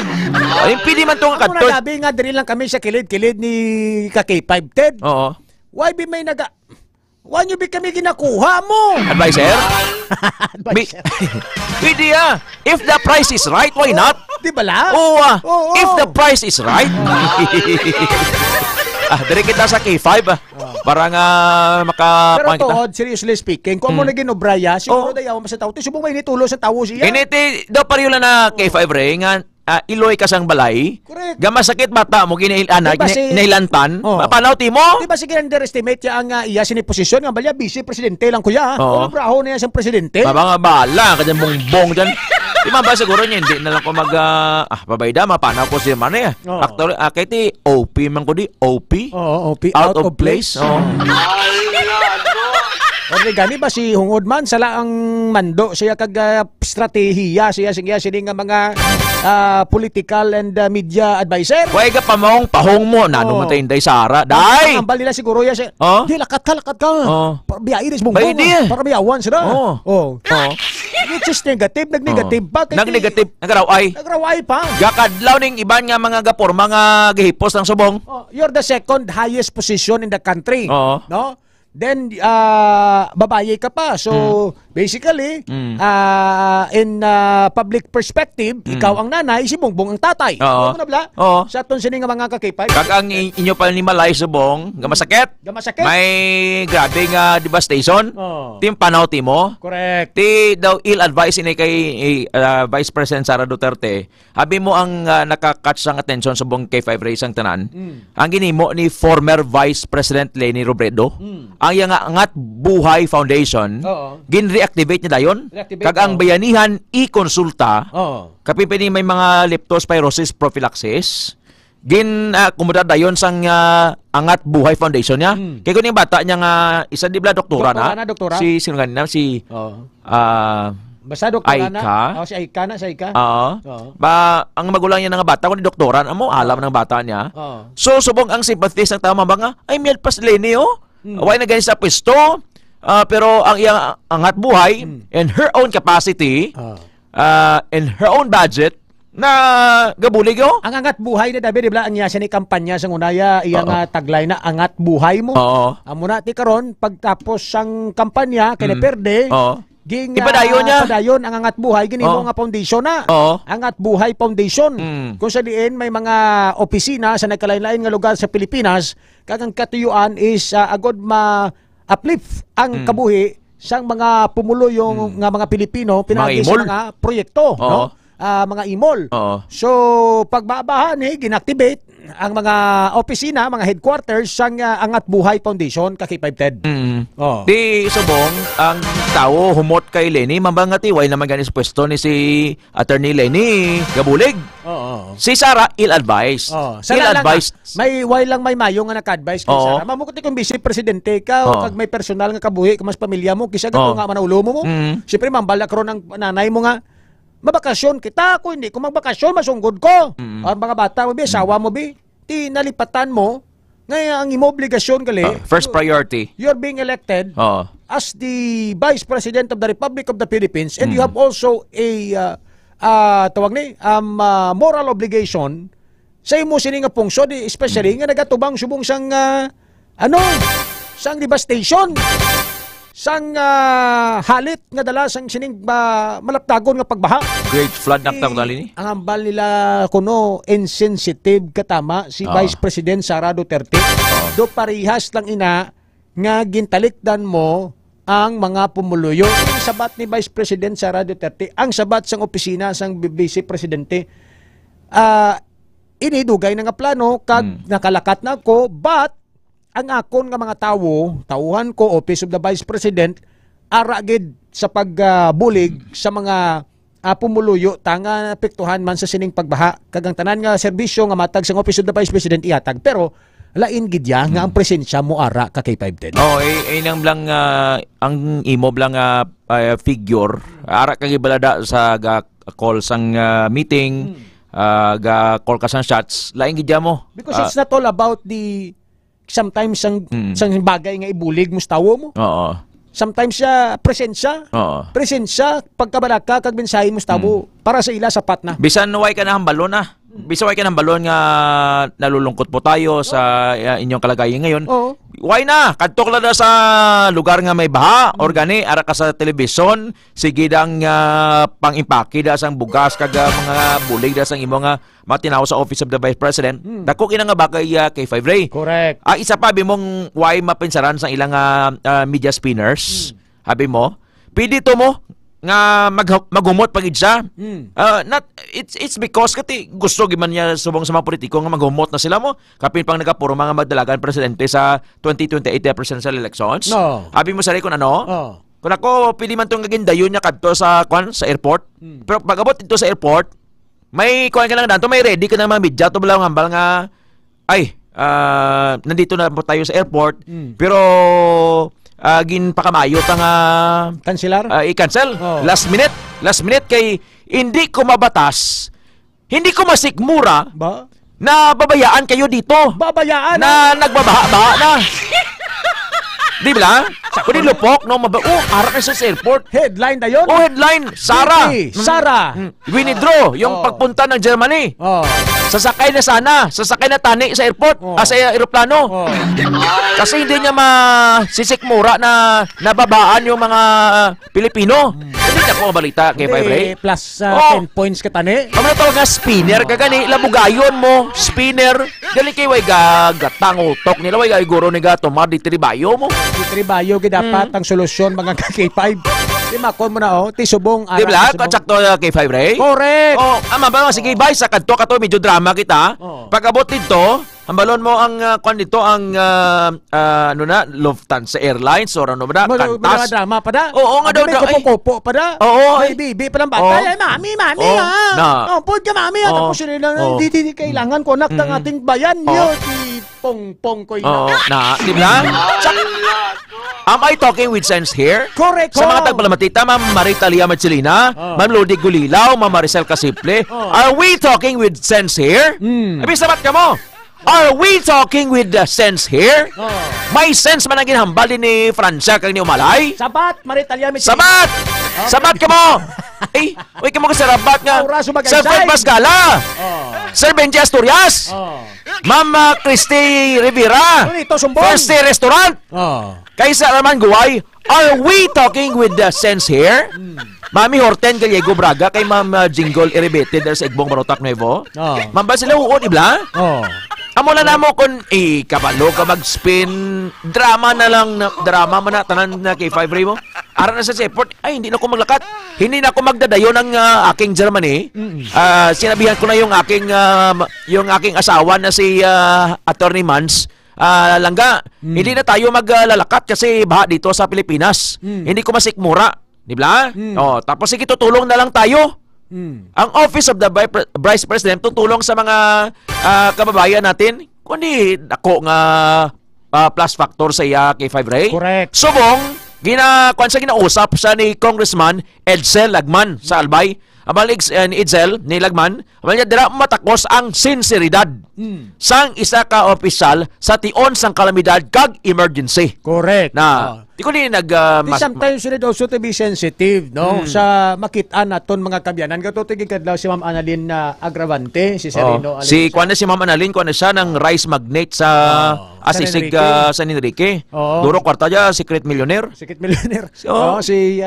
Ay pili man tong kadto. Ano nabi nga diri lang kami sa kilid-kilid ni K5 Ted. Why be may Why nyo kami ginakuha mo? Advisor? Pwede If the price is right, why not? Di ba la? If the price is right. Dari kita sa K5 para nga Pero tood, seriously speaking, kung mo na ginobraya, siguro dayaw mo sa tao, subong may nitulo sa tao siya. Initi, daw pariyo lang na K5 nga, iloy ka sang balay. Correct. Masakit mata mo ginahilantan. Panaw ti mo? Di ba sige underestimate ya ang iya siniposisyon nga balya vice presidente lang kuya. Braho na yan sang presidente. Nga bala ka dyan bongbong dyan. Di ba siguro niya hindi na lang ko pabayda mapanaw ko siya man Actually, kaya ti OP man ko di OP. OP out of place. Gani ba si Hungod man sala ang mando siya kag strategiya siya nga mga political and media advisor. Way ka pamong pahong mo nano mo tayo day Sara. Day. Ang bali na siguro ya siya. Di lakat ka. Para biyain is bongbong. Para biyawan sila. Which is negative, nag-negative pa. Nag-negative, nagraway. Nagraway pa. Gakadlaw ning iban nga mga gapor, mga gihipos ng subong. You're the second highest position in the country. No? Then babaye ka pa. So basically in public perspective, ikaw ang nanay, si Bongbong ang tatay. Sa aton sini nga mga kakipay. Kag ang inyo pa ni Malay subong, gamasakit. May grabe nga devastation. Tim panaw ti mo. Correct. Ti daw ill advice ini kay Vice President Sara Duterte. Habi mo ang nakakatch ang attention subong kay Five Rays ang tanan. Ang ginimo ni former Vice President Leni Robredo. Ang yang Angat Buhay Foundation, gin-reactivate niya dayon. Kag ang bayanihan i-konsulta, kapipini may mga leptospirosis prophylaxis, kumudad dayon sang Angat Buhay Foundation niya. Kaya kung yung bata niya nga, isa di bla doktora na, si sino ganina, si basta doktora na. Si Aika na, si Aika. Ang magulang niya ng bata, kung doktoran, alam ng bata niya. So, subong ang sympathies ng tama ba nga, ay miyad pas Leni, Away na ganyan sa pwesto, pero ang iyang Angat Buhay in her own capacity, in her own budget, na gabulig Ang Angat Buhay na dabi, dibla, ang yasa ni kampanya sa unaya, iyang taglay na Angat Buhay mo. Amo na ti karon pagtapos sang kampanya, kaya perde, ipadayon ang Angat Buhay, ginimo nga foundation na. Angat Buhay Foundation. Kung sa diin may mga opisina sa nagkalain-lain nga lugar sa Pilipinas, kagang katuyuan is agod ma-uplift ang kabuhi sang mga pumulo yung nga mga Pilipino pinagi sa mga proyekto, no? Mga imol. So pagbabahan ginactivate ang mga opisina, mga headquarters sang Angat Buhay Foundation kay K5 Oh. Di subong ang tao humot kay Lenny mambangati way naman ganis pwesto ni si Attorney Lenny Gabulig. Oo. Si Sara ill-advise. Ill-advise. May way lang may mayo nga naka-advise kay Sara. Mamukot kung vice presidente ka o kag may personal nga kabuhi kung mas pamilya mo kisa gato nga manaulo mo. Siyempre mambala karon ang nanay mo nga mabakasyon kita ko hindi ko magbakasyon masunggod ko. Ang mga bata mo bi asawa mo bi tinalipatan mo ngayon ang imo obligasyon gali first priority. You're being elected as the Vice President of the Republic of the Philippines and you have also a tawag ni moral obligation sa imo sini nga pungsod especially nga nagatubang subong sang sang devastation sang halit nga dala sang sining malaptagon nga pagbaha. Great flood na ni. Ang ambal nila kuno insensitive katama si Vice President Sara Duterte. Do parihas lang ina nga gintalikdan mo ang mga pumuluyo. Ang sabat ni Vice President Sara Duterte, ang sabat sang opisina sang Vice Presidente inidugay na nga plano kag nakalakat na ko but ang akon nga mga tauhan ko Office of the Vice President aragid sa pagbulig sa mga pumuluyo tanga apektuhan man sa sining pagbaha kagang tanan nga serbisyo nga matag sa Office of the Vice President ihatag pero lain gidya nga ang presensya mo ara ka kay 510. Inang lang ang imo lang figure ara kag ibalada sa call sang meeting ga call ka sang shots lain gidya mo. Because it's not all about the sometimes sang bagay nga ibulig mo sa tawo mo. Sometimes presensya. Presensya pagkabalaka kag mensahe mo sa tawo para sa ila sapat na. Bisan way ka na hambalo na. Bisan way ka na hambalo nga nalulungkot po tayo sa inyong kalagayan ngayon. Why na? Kadtok lang na sa lugar nga may baha or gani ara ka sa telebisyon sige dang pang-impake da sang bugas kag mga bulig da sang imo nga matinaw sa Office of the Vice President. Dako kina nga bagay kay 5 Ray. Correct. Isa pa bimong why mapinsaran sang ilang media spinners. Habi mo, pili to mo nga maghumot pagid siya. It's because kati gusto giman niya subong sa mga politiko nga maghumot na sila mo. Kapin pang nagapuro mga magdalagan presidente sa 2028 presidential elections. Habi mo sa kung ano? Kung ako pili man tong gagindayon niya kadto sa sa airport. Pero pag-abot dito sa airport, may kuan ka lang danto, may ready ka na mga media to bala hambal nga nandito na po tayo sa airport. Pero ginpakamayot ang kanselar i-cancel last minute kay hindi ko mabatas, hindi ko masikmura na babayaan kayo dito, na nagbabaha na. Di ba? Kung lupok, no, ara ka sa airport. Headline na yun? Headline. Sara. Winidraw yung pagpunta ng Germany. Sasakay na sana. Sasakay na tani sa airport. Sa aeroplano. Kasi hindi niya masisikmura na nababaan yung mga Pilipino. Hindi niya ko mabalita kay 5 Ray. Plus 10 points ka tani. Ang mga tawag nga spinner ka gani. Labugayon mo. Spinner. Dali kay way gatang utok nila. Way guro ni tomar di tribayo mo. Di tribayo dapat ang solusyon mga K5. Di makon mo na ti subong ara. Di ba? Katsakto K5 Ray? Correct. Ama ba sige bye sa kadto kato medyo drama kita. Pag-abot dito, ang balon mo ang kwan dito ang Lufthansa Airlines or ano ba? Kantas. Drama pa da? Oo nga daw. Kupo pa da? Oo. Baby pa lang bata. Mami ha. Pud ka mami ha. Tapos sila hindi kailangan konak ng ating bayan niyo. Pong ko ina. Di ba? Am I talking with sense here? Correct. Sa mga tagpalamatita, Ma'am Marita Lia Marcelina, Ma'am Lodi Gulilaw, Ma'am Maricel Casiple, are we talking with sense here? Abi, sabat ka mo. Are we talking with the sense here? May sense man ang ginhambal din ni Francia kag ni Umalay? Sabat, Marita Lia Marcelina. Sabat! Sabat ka mo! Uy ka mo ka sa rabat nga. Sir Fred Pascala! Sir Benji Asturias! Ma'am Christy Rivera! First Restaurant! Kaysa Arman Guway, are we talking with the sense here? Mami Horten Gallego Braga kay Ma'am Jingle Iribete der sa Igbong Marotac Nuevo. Ma'am ba sila uon ibla? Amo na namo kun kabalo ka mag-spin drama na lang drama man na tanan na kay 5 Ray mo. Ara na sa airport, ay hindi na ako maglakat. Hindi na ako magdadayo ng aking Germany. Sinabihan ko na yung aking asawa na si Attorney Mans. Langga, hindi na tayo maglalakat kasi baha dito sa Pilipinas. Hindi ko masikmura, di ba? Tapos sige, tutulong na lang tayo. Ang Office of the Vice President tutulong sa mga kababayan natin. Kundi ako nga plus factor sa iya kay 5 Ray. Correct. Subong ginausap sa ni Congressman Edsel Lagman sa Albay. Abalig ni Edsel ni Lagman, abalig dira matakos ang sinseridad sang isa ka opisyal sa tion sang kalamidad kag emergency. Correct. Na di ko ni sometimes you need also to be sensitive, no? Sa makitaan naton mga kabyanan. Katutigig kadlaw si Ma'am Annalyn na Agravante, si Serino. Si Ma'am Annalyn, kuan siya ng rice magnate sa Asisig San Enrique. Duro kwarta niya, secret millionaire. Secret millionaire. Si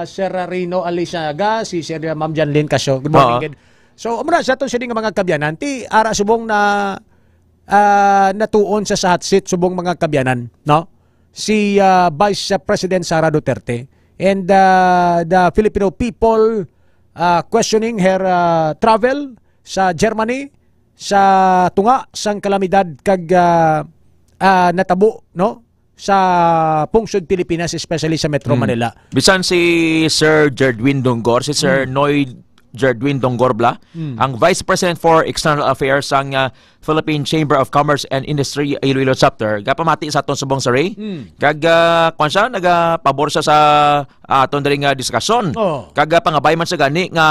Sir Rino Alisaga, si Sir Ma'am Janlyn Casio. Good morning. So, umra sa itong sining mga kabyanan, ti ara subong na natuon sa sahat-sit subong mga kabyanan, no? Si Vice President Sara Duterte and the Filipino people questioning her travel sa Germany sa tunga sang kalamidad kag natabo, no, sa pungsod Pilipinas, especially sa Metro Manila. Bisan si Sir Jerdwin Donggor, si Sir Noy Jerdwin Donggor ang Vice President for External Affairs sang Philippine Chamber of Commerce and Industry Iloilo Chapter. Gapamati sa aton subong sa Ray. Kag kung siya nagapabor siya sa aton diri nga diskusyon. Kag pangabay man sa gani nga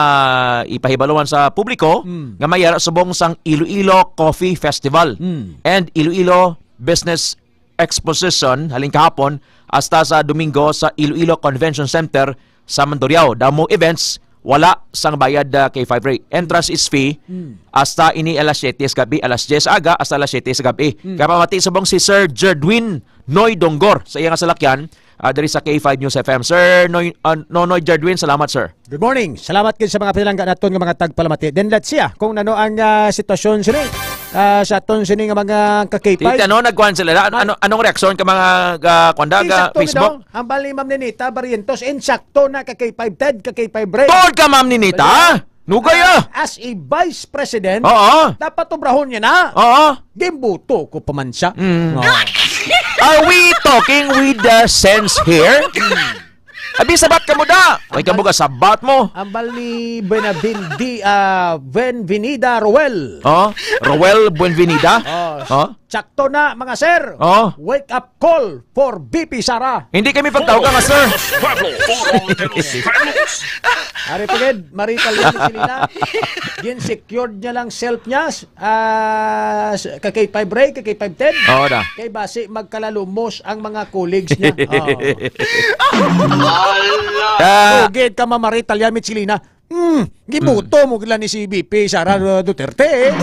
ipahibaluan sa publiko nga mayara subong sang Iloilo Coffee Festival and Iloilo Business Exposition haling kahapon hasta sa Domingo sa Iloilo Convention Center sa Mandurriao. Damo events wala sang bayad kay 5 Ray. Entrance is free hasta ini alas 7 sa gabi, alas 10 aga hasta alas 7 sa gabi. Kapamati subong si Sir Jerdwin Noy Donggor sa iyang salakyan dari sa K5 News FM. Sir Noy Jerdwin, salamat sir. Good morning. Salamat kayo sa mga pinalangga naton nga mga tagpalamati. Then let's see kung nano ang sitwasyon sini sa aton sini nga mga kakipay. Tita no nagkuan sila. Anong reaksyon ka mga kwandaga Facebook? Ang bali Ma'am Ninita Barrientos insakto na K5 Ted, K5 Ray. Tol ka Ma'am Ninita? Nugay as a Vice President, dapat obrahon niya na. Gimbuto ko pa man siya. Are we talking with the sense here? Abi sabat ka mo da. May kabuga sabat mo. Ambal ni Buenvenida Roel. Roel Buenvenida. Sakto na mga sir. Wake up call for BP Sara. Hindi kami pagtawag nga sir. Ari pagid, marital yun sila. Gin-secured niya lang self niya. Kay 5 Ray, kay 5 Ted. Kay base magkalalumos ang mga colleagues niya. Gid ka mamarital yan, Mitchilina. Gibuto mo gila ni si BP Sara Duterte.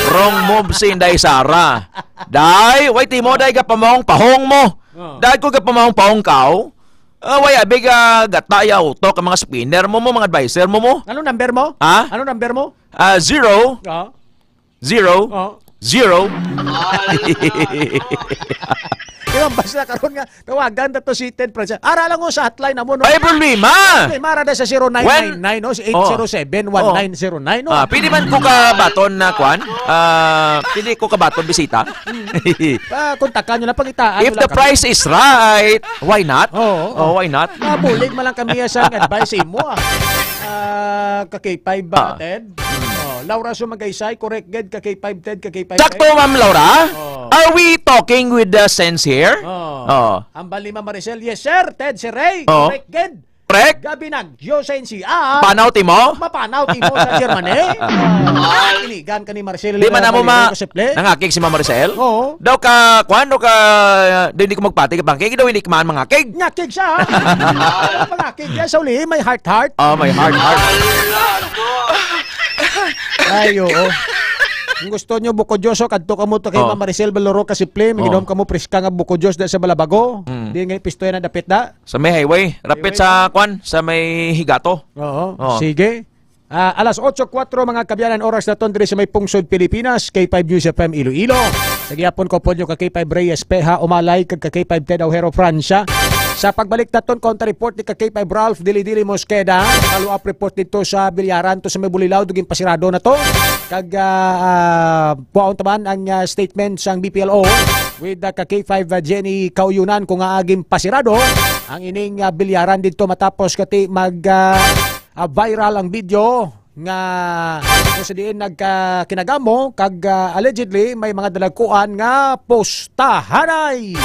Wrong move si Inday Sara. Day, wait mo, day ka pamahong pahong mo. Day ko ka pamahong pahong kao. Waya, biga gataya uto ka mga spinner mo, mga advisor mo. Anong number mo? Anong number mo? 0 0 0 Yung basta karon nga tawagan dato si Ted Pranza. Ara lang mo sa hotline na mo no. Ay problema. Mara da sa 0999 no, 807-1909 no. Pili man ko ka baton na kwan. Pili ko ka baton bisita. Kontakan niyo na pangitaan. If the price is right, why not? Why not? Mabulig man lang kami sa advice mo K5 ba Ted? Laura Sumagaysay, correct ged K5 Ted, K5. Sakto Ma'am Laura. Are we talking with the sense here? Ang bali Ma'am Maricel, yes sir, Ted, si Ray, correct ged. Correct. Gabi nagyo sa NCA. Panaw ti mo? Mapanaw ti mo sa Germany. Inigan ka ni Maricel. Di man na mo nangakig si Ma'am Maricel? Daw ka, kuan, daw ka, daw hindi ko magpati ka bangkig, daw hindi ka man mangakig. Ngakig siya. Mangakig yan sa uli, may heart. May heart. Ay, oo. Kung gusto nyo buko Diyos, kadto ka mo to kay Ma'am Maricel Baloro kasi play, maginom ka mo priska nga buko Diyos da sa Balabago. Di nga pistoy na dapit da. Sa may highway, rapid sa kwan, sa may higato. Sige. Alas 8:04 mga kabyanan oras na ton sa may pungsod Pilipinas, K5 News FM Iloilo. Sa gihapon ko po nyo ka K5 Reyes Peha Umalay kag ka K5 Ted Aujero Francia. Sa pagbalik naton, counter report ni K5 Ralph Dili-Dili Mosqueda, follow-up report dito sa Bilyaran to sa may Bulilaw, duging pasirado na to. Kag puaon taman ang statement sang BPLO with K5 Jenny Kauyunan kung aging pasirado ang ining Bilyaran dito matapos kati viral ang video nga kung sa diin nagkinagamo kag allegedly may mga dalaguan nga postahanay.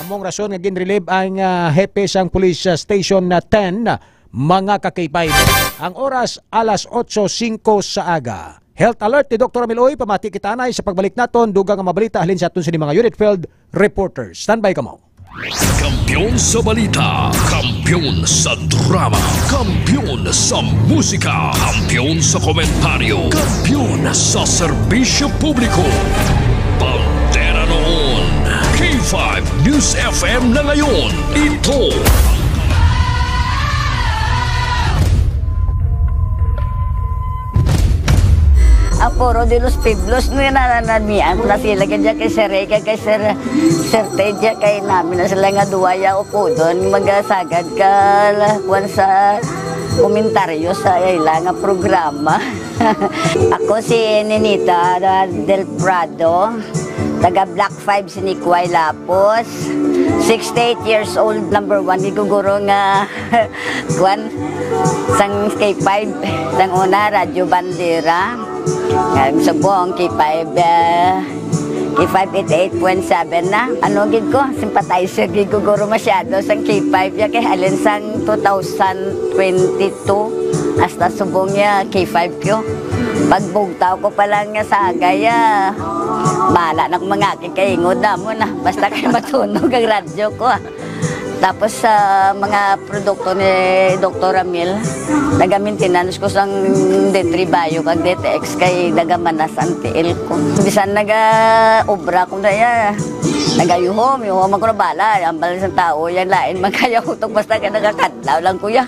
Among rason nga ginrelieve ang hepe sang police station na 10 mga ka-K5. Ang oras alas 8:05 sa aga. Health alert ni Dr. Amiloy, pamati kita na sa pagbalik naton dugang nga mabalita halin sa aton sa mga unit field reporters. Standby ka mo. Kampiyon sa balita, kampiyon sa drama, kampiyon sa musika, kampiyon sa komentaryo, kampiyon sa serbisyo publiko. Pantera noon, K5 News FM na ngayon, ito Aporo de los Pueblos no nananamian na sila kaya kay Sir Reka kay Sir Teja kay namin na sila nga duwaya o po doon magasagad ka kuwan sa komentaryo sa ilang programa. Ako si Ninita del Prado, taga Black 5 si Nikway Lapos, 68 years old, number 1 giguguro nga kuwan sang K5 sang una Radyo Bandera. Sa buong K5 88.7 na. Ano gid ko, sympathizer gid ko guro masyado sa K5 ya kay halin sang 2022 hasta subong ya K5 ko. Pagbugtaw ko pa lang nga sa agaya. Bala na mga kikaingod na mo na. Basta kay matunog ang radyo ko. Tapos sa mga produkto ni Dr. Amil, naga-maintenance ko sang D3 kag DTX kay nagamanas ang TL ko. Bisan naga-obra ko na ya, nagayuhom ako na bala, ang bala ng tao, yan lain, magkayahutok basta ka nagakadlaw lang kuya.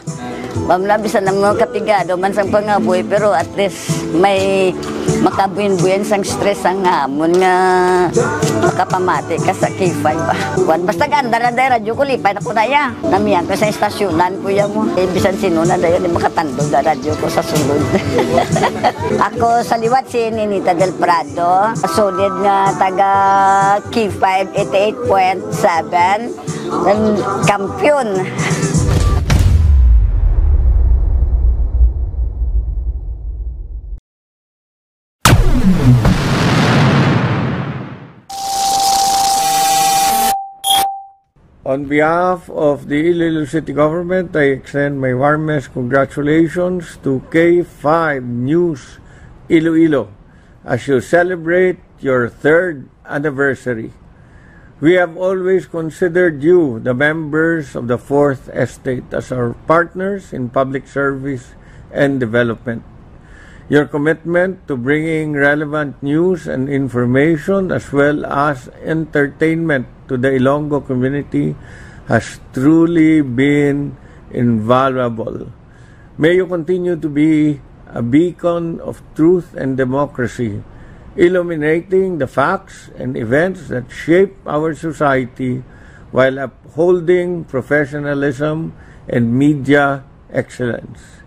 Mamla, bisan ng mga kapigado man sang pangaboy, pero at least may makabuin-buin sang stress ang hamon nga makapamati ka sa K5 ba. Basta ganda na dahil radyo ko, lipay na ko na ya. Namiyan ko sa istasyonan kuya mo. Bisan sino na dahil makatandog na radyo ko sa sulod. Ako sa liwat si Ninita del Prado, solid nga taga K5 88.7, kampiyon. On behalf of the Iloilo City Government, I extend my warmest congratulations to K5 News Iloilo as you celebrate your 3rd anniversary. We have always considered you, the members of the 4th Estate, as our partners in public service and development. Your commitment to bringing relevant news and information as well as entertainment to the Ilonggo community has truly been invaluable. May you continue to be a beacon of truth and democracy, illuminating the facts and events that shape our society while upholding professionalism and media excellence.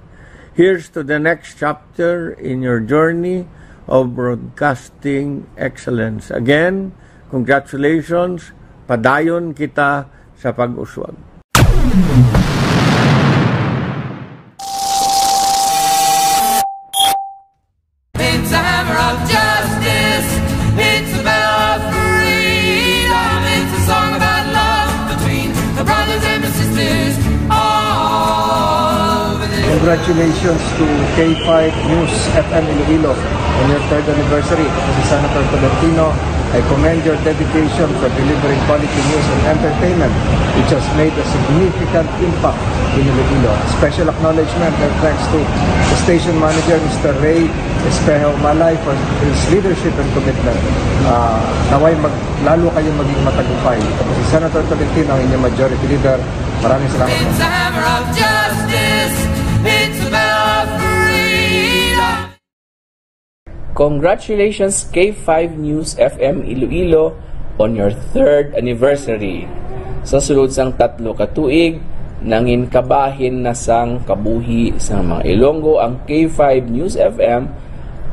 Here's to the next chapter in your journey of broadcasting excellence. Again, congratulations. Padayon kita sa pag-uswag. It's a hammer of justice. It's a bell of freedom. It's a song about love between the brothers and the sisters. Congratulations to K5 News FM Iloilo on your 3rd anniversary. Si Senator Tolentino, I commend your dedication for delivering quality news and entertainment, which has made a significant impact in Iloilo. Special acknowledgement and thanks to the station manager, Mr. Ray Espejo Malay, for his leadership and commitment. Naway lalo kayong maging matagumpay. Si Senator Tolentino, ang inyong majority leader. Maraming salamat. It's a hammer of justice. It's a bell of freedom. Congratulations K5 News FM Iloilo on your 3rd anniversary. sa sulod sang 3 ka tuig, nangin kabahin na sang kabuhi sa mga Ilonggo ang K5 News FM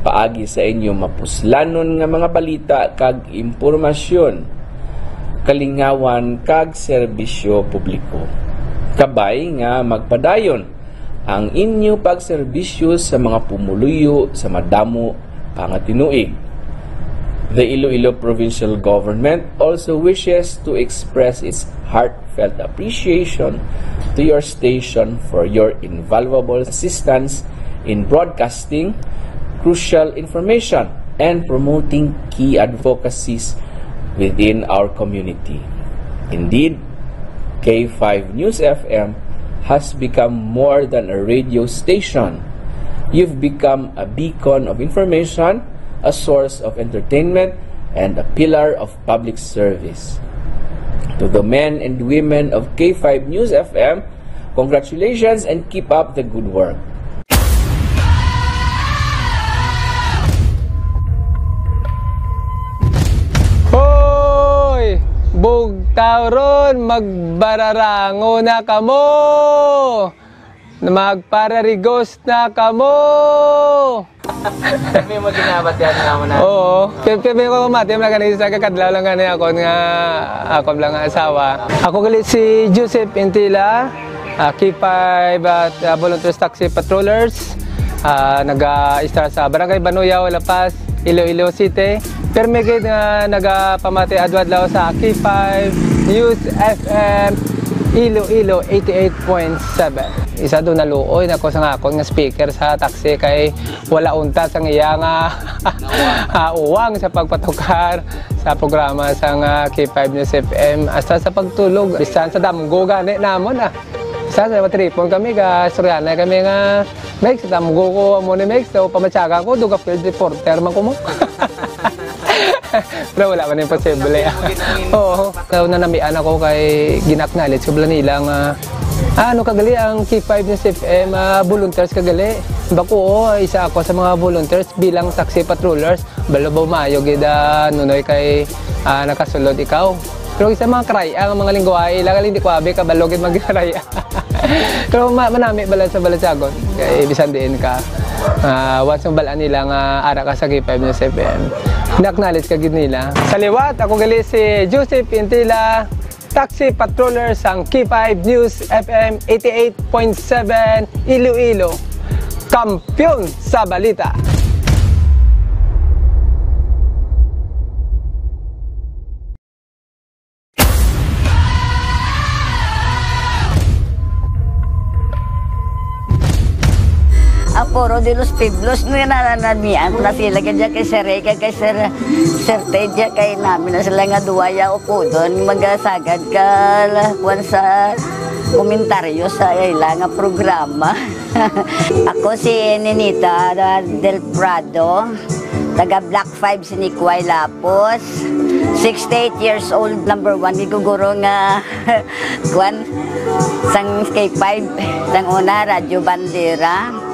paagi sa inyo mapuslanon nga mga balita kag impormasyon, kalingawan kag serbisyo publiko. Kabay nga magpadayon ang inyo pagserbisyo sa mga pumuluyo sa madamo pangatinuig. The Iloilo Provincial Government also wishes to express its heartfelt appreciation to your station for your invaluable assistance in broadcasting crucial information and promoting key advocacies within our community. Indeed, K5 News FM has become more than a radio station. You've become a beacon of information, a source of entertainment, and a pillar of public service. To the men and women of K5 News FM, congratulations and keep up the good work. Hoy! Bugtaw ron, magbararango na kamo! Magpararigos na kamo! Kami mo ginabatian na mo na. Oo. Kaya ko mati, magaling sa kakadlaw lang gani ako nga ako lang nga asawa. Ako galit si Joseph Intila, K5 at Volunteers Taxi Patrollers. Nag-start sa Barangay Banuyaw, La Paz, Iloilo City. Pero may nga nagpamati adwadlaw sa K5 News FM Iloilo 88.7. Isa doon naluoy na ko sa ngakon nga speaker sa taxi kay wala unta sa iya nga uwang sa pagpatukar sa programa sa K5 News FM hasta sa pagtulog bisan sa damgo gani namon sa tripon kami ga Soriana kami nga Mex sa damgo ko mo ni Mex so pamatsaga ko duga field reporter man ko mo. Pero wala man imposible. Oo, so nanamian ako kay ginaknalit sa nila nga ano kagali ang K5 News FM volunteers kagali. Bako isa ako sa mga volunteers bilang taxi patrollers. Balabaw maayo gida nunoy kay nakasulod ikaw. Pero isa mga kraya ang mga lingwahe lang hindi ko abi kabalogin magkraya. Pero manami balan sa balatsagon kay bisan diin ka. Once ang balaan nila nga ara ka sa K5 News FM. Naknalit ka gid nila. Sa liwat ako gali si Joseph Intila, taxi patroller sang K5 News FM 88.7 Iloilo. Kampiyon sa balita. Aporo de los Pueblos na nananamian na sila kaya kay Sir Rey, kay Sir Teja, kay namin na sila nga duwaya o po doon magasagad ka kuwan sa komentaryo sa ilang programa. Ako si Ninita del Prado, taga Black 5 si Nikway Lapos, 68 years old, number 1 giguguro nga kuwan sang K5 sang una Radyo Bandera.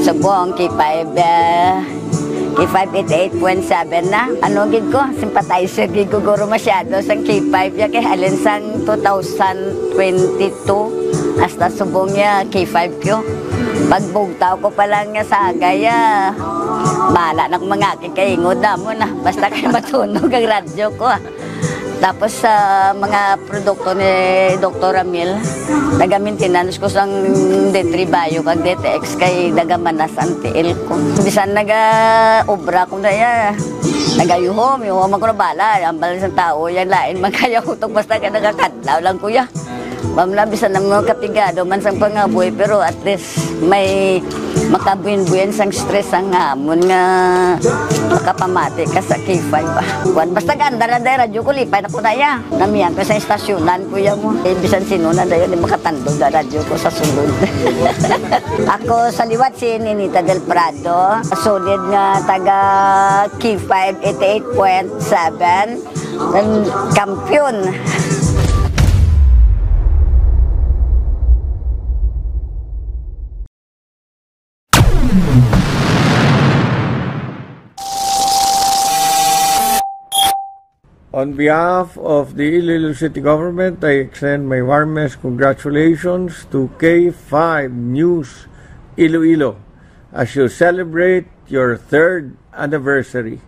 Sa buong K5 88.7 na. Ano gid ko? Sympathizer gid ko guro masyado sa K5 ya kay alin sang 2022 hasta subong ya K5 ko. Pagbugtaw ko pa lang nga sa agaya. Bala na mga kikaingod na mo na. Basta kay matunog ang radyo ko. Tapos sa mga produkto ni Dr. Ramil, nagamintinans ko sang D3 Bio kag DTX kay nagamanas ang TL ko. Bisan naga-obra ko na ya. Nagayuhom, yung mga bala, ang balas ng tao, yan lain, magkayahutok basta ka nagakatlaw lang kuya. Mamla, bisan ng mga kapigado man sang pangaboy, pero at least may makabuin-buin sang stress ang hamon nga makapamati ka sa K5 basta ganda na dahil radyo ko lipay na po daya namiyan ko sa istasyonan kuya mo bisan sino na dahil makatandog na radyo ko sa sulod. Ako sa liwat si Ninita del Prado, solid nga taga K5 88.7 kampiyon. On behalf of the Iloilo City Government, I extend my warmest congratulations to K5 News Iloilo as you celebrate your 3rd anniversary.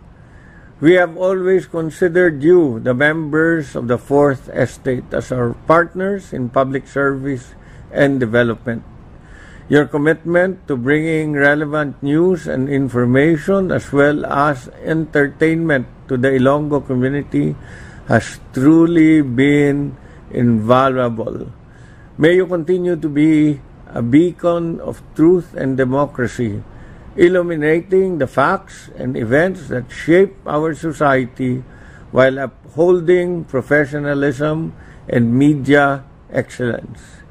We have always considered you, the members of the 4th Estate, as our partners in public service and development. Your commitment to bringing relevant news and information as well as entertainment to the Ilonggo community has truly been invaluable. May you continue to be a beacon of truth and democracy, illuminating the facts and events that shape our society while upholding professionalism and media excellence.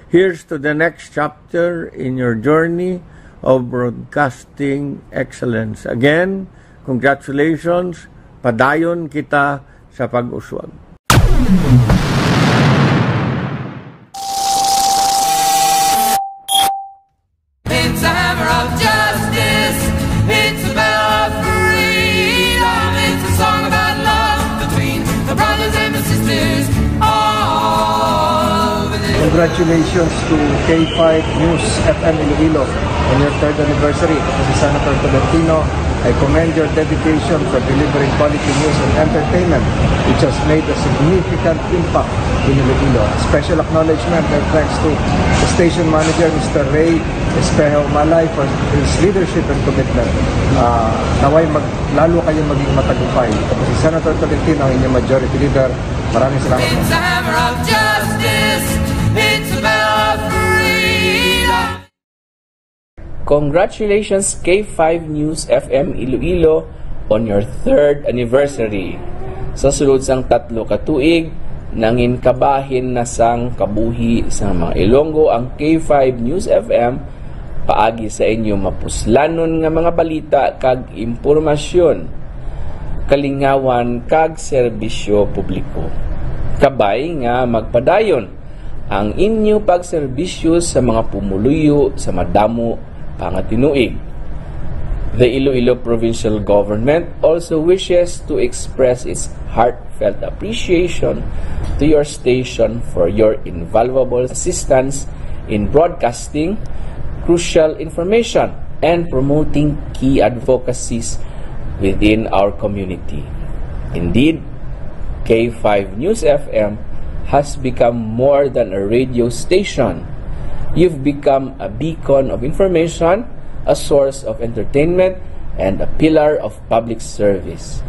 Here's to the next chapter in your journey of broadcasting excellence. Again, congratulations, padayon kita sa pag-uswag. It's a hammer of justice. It's a bell of freedom. It's a song about love between the brothers and the sisters. Congratulations to K5 News FM Iloilo on your 3rd anniversary. As a Senator Tolentino, I commend your dedication for delivering quality news and entertainment, which has made a significant impact in Iloilo. Special acknowledgement and thanks to the station manager, Mr. Ray Espejo Malay, for his leadership and commitment. Naway lalo kayong maging matagumpay. Si Senator Tolentino, ang inyong majority leader. Maraming salamat. It's a hammer of justice. It's a bell of freedom. Congratulations K5 News FM Iloilo on your 3rd anniversary. Sa sulod sang 3 ka tuig, nangin kabahin na sang kabuhi sa mga Ilonggo ang K5 News FM paagi sa inyo mapuslanon nga mga balita kag impormasyon, kalingawan kag serbisyo publiko. Kabay nga magpadayon ang inyo pagserbisyo sa mga pumuluyo sa madamo pangatinuig. The Iloilo Provincial Government also wishes to express its heartfelt appreciation to your station for your invaluable assistance in broadcasting crucial information and promoting key advocacies within our community. Indeed, K5 News FM has become more than a radio station. You've become a beacon of information, a source of entertainment, and a pillar of public service.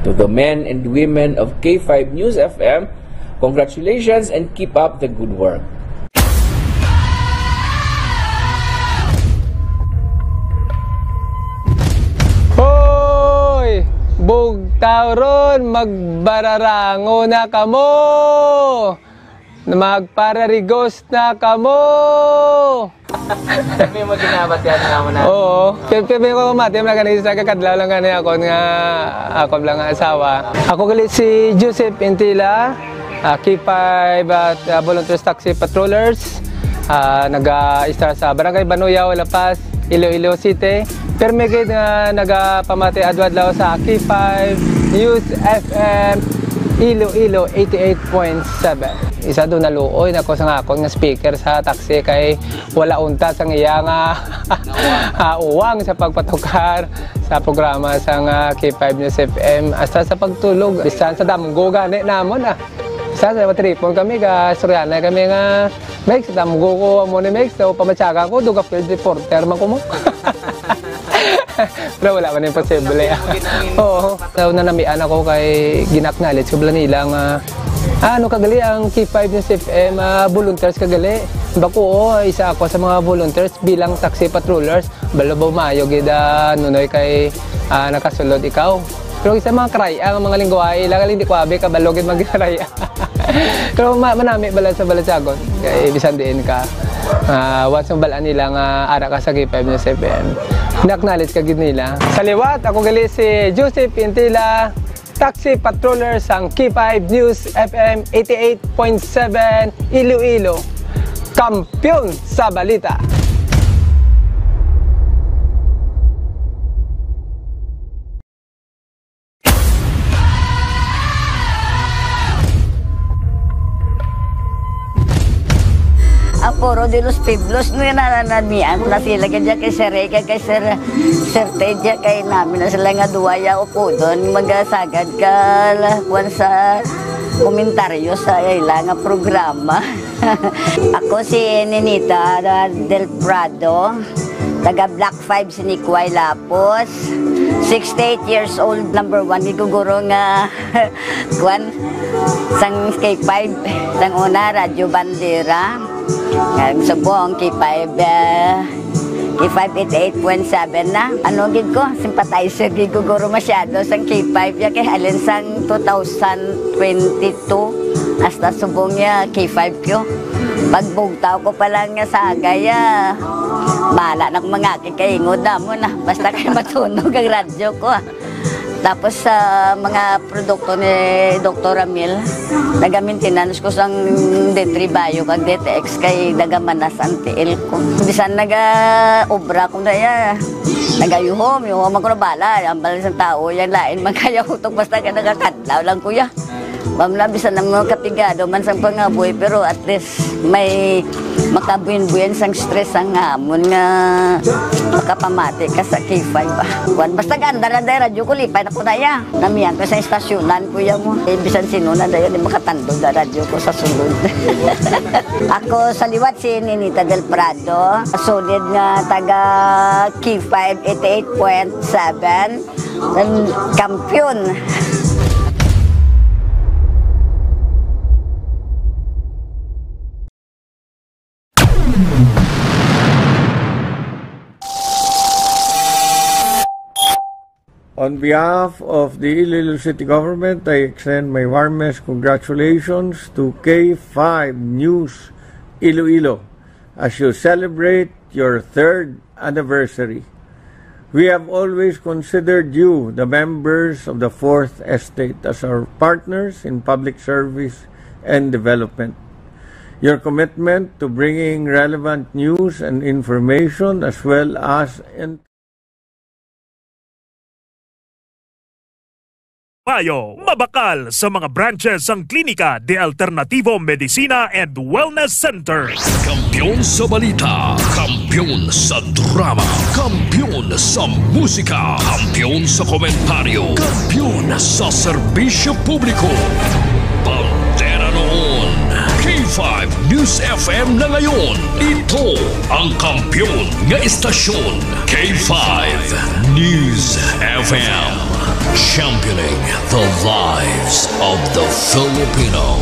To the men and women of K5 News FM, congratulations and keep up the good work. Hoy! Bugtaw ron, magbararango na kamo! Magpararigos na kamo! May mo ginabat yan naman na. Oo. Kaya ko mati, ganito sa kakadlaw lang gani ako nga ako lang nga asawa. Ako galit si Joseph Intila, K5 at Volunteers Taxi Patrollers. Nag-start sa Barangay Banuyaw, La Paz, Iloilo City. Pero may nga nagpamati adwadlaw sa K5 News FM Iloilo 88.7. Isa doon naluoy na ko sa ngakon nga speaker sa taxi kay wala unta sa iya nga uwang sa pagpatukar sa programa sa K5 News FM hasta sa pagtulog. Bisan sa damgo gani namon Sa matripon kami ga Soriana kami nga Mex damgo ko mo ni Mex so pamatsaga ko duga field reporter man ko mo. Pero wala man imposible. Oo. So nanamian ako kay ginaknalit ko bala nila nga ano kagali ang K5 News FM volunteers kagali. Bako isa ako sa mga volunteers bilang taxi patrollers. Balabaw mayo gida nunoy kay nakasulod ikaw. Pero isa mga kraya ang mga lingwahe lang hindi ko abi kabalogid magkraya. Pero manami bala sa Balasagon kay bisan diin ka. Once ang balaan nila nga ara ka sa K5 News FM. Naknalit ka gid nila. Sa liwat ako gali si Joseph Intila, taxi patroller sang K5 News FM 88.7 Iloilo. Kampiyon sa balita. de los Pueblos no nananamian na sila kaya kay Sir Ray, kay Sir Teja, kay namin na sila nga duwaya o po doon magasagad ka kwan sa komentaryo sa ilang programa. Ako si Ninita Del Prado, taga Black 5 si Nikway Lapos, 68 years old, number 1, giguguro nga kwan sang K5, sang una, Radyo Bandera, subong K5, K588.7 na. Ano gid ko, sympathizer gid ko guro masyado sang K5 ya kay alin sang 2022 hasta subong ya K5 ko. Pagbugtaw ko pa lang nga saga ya. Bala na mga kikaingod na mo na basta kay matunog ang radyo ko. Tapos sa mga produkto ni Dr. Ramil, naga-maintenance ko sang D3 Bio kag DTX kay nagamanas ang TL ko. Bisan naga-obra ko na ya. Nagayuhom, yung ako na bala. Ang balas ng tao, yan lain magkayahutok basta ka nagakatlaw lang kuya. Mamla bisan ng mga kapigado man sang pangaboy pero at least may makabuin-buin sang stress ang hamon nga makapamati ka sa K5 ba. Basta ganda na dahil radyo ko lipay na ko na ya. Namiyan ko sa istasyonan kuya mo. Bisan sino na dahil di makatandog na radyo ko sa sulod. Ako sa liwat si Ninita Del Prado. Solid nga taga K5 88.7. Kampiyon. On behalf of the Iloilo City Government, I extend my warmest congratulations to K5 News Iloilo as you celebrate your 3rd anniversary. We have always considered you, the members of the 4th Estate, as our partners in public service and development. Your commitment to bringing relevant news and information as well as Bayo, mabakal sa mga branches ang Klinika de Alternativo Medicina and Wellness Center. Kampiyon sa balita, kampiyon sa drama, kampiyon sa musika, kampiyon sa komentaryo, kampiyon sa serbisyo publiko. Pantera noon, K5 News FM na ngayon. Ito ang kampiyon nga istasyon, K5 News FM. Championing the lives of the Filipino.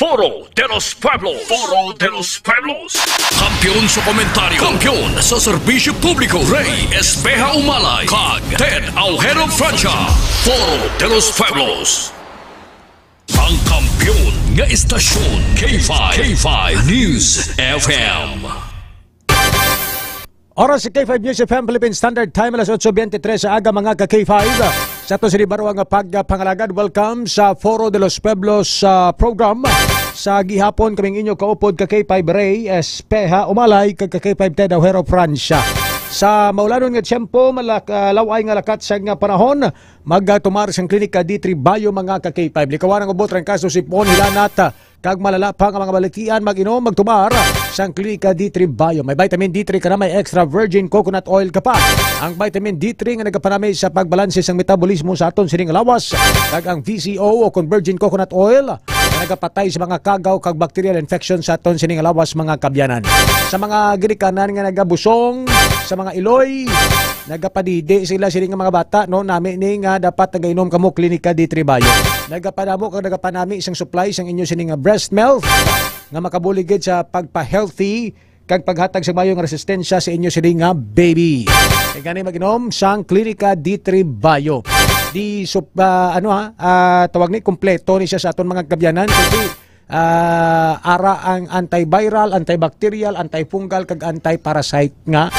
Foro de los Pueblos. Foro de los Pueblos. Kampiyon sa komentaryo. Kampiyon sa serbisyo publiko. Ray Espeja Umalay. Kag Ted Aujero Francia. Foro de los Pueblos. Ang kampiyon nga istasyon, K5 News FM. Oras sa K5 News FM Philippine Standard Time alas 8:23 sa aga mga ka-K5. Sa ito sinibaro ang pagpangalagad. Welcome sa Foro de los Pueblos program. Sa gihapon kaming inyo kaupod ka-K5 Ray Espeja Umalay kag ka-K5 Ted Aujero Francia. Sa maulanon nga tiyempo, laway nga lakat sa nga panahon, magtumar sang klinika D3 Bio mga ka-K5. Likawan ang ubot rin kaso si Pon Hilanat, kag malala pa nga mga balitian mag-inom, magtumar sang klinika D3 Bio. May vitamin D3 ka na, may extra virgin coconut oil ka pa. Ang vitamin D3 nga nagapanamay sa pagbalanse sang metabolismo sa aton sining lawas, kag ang VCO o virgin coconut oil, nagapatay sa mga kagaw kag bacterial infection sa aton sining lawas mga kabyanan. Sa mga girikanan nga nagabusong, sa mga iloy, nagapadide sila sining mga bata no nami ni nga dapat nagainom kamo klinika D3 Bio. Nagapanamo kag nagapanami isang supply sang inyo sining breast milk nga makabuligid sa pagpa-healthy kag paghatag sa mayong resistensya sa inyo sining baby. Kay gani mag-inom sang klinika D3 Bio. Di tawag ni kompleto ni siya sa aton mga kabyanan kasi ara ang antiviral, antibacterial, antifungal kag antiparasite nga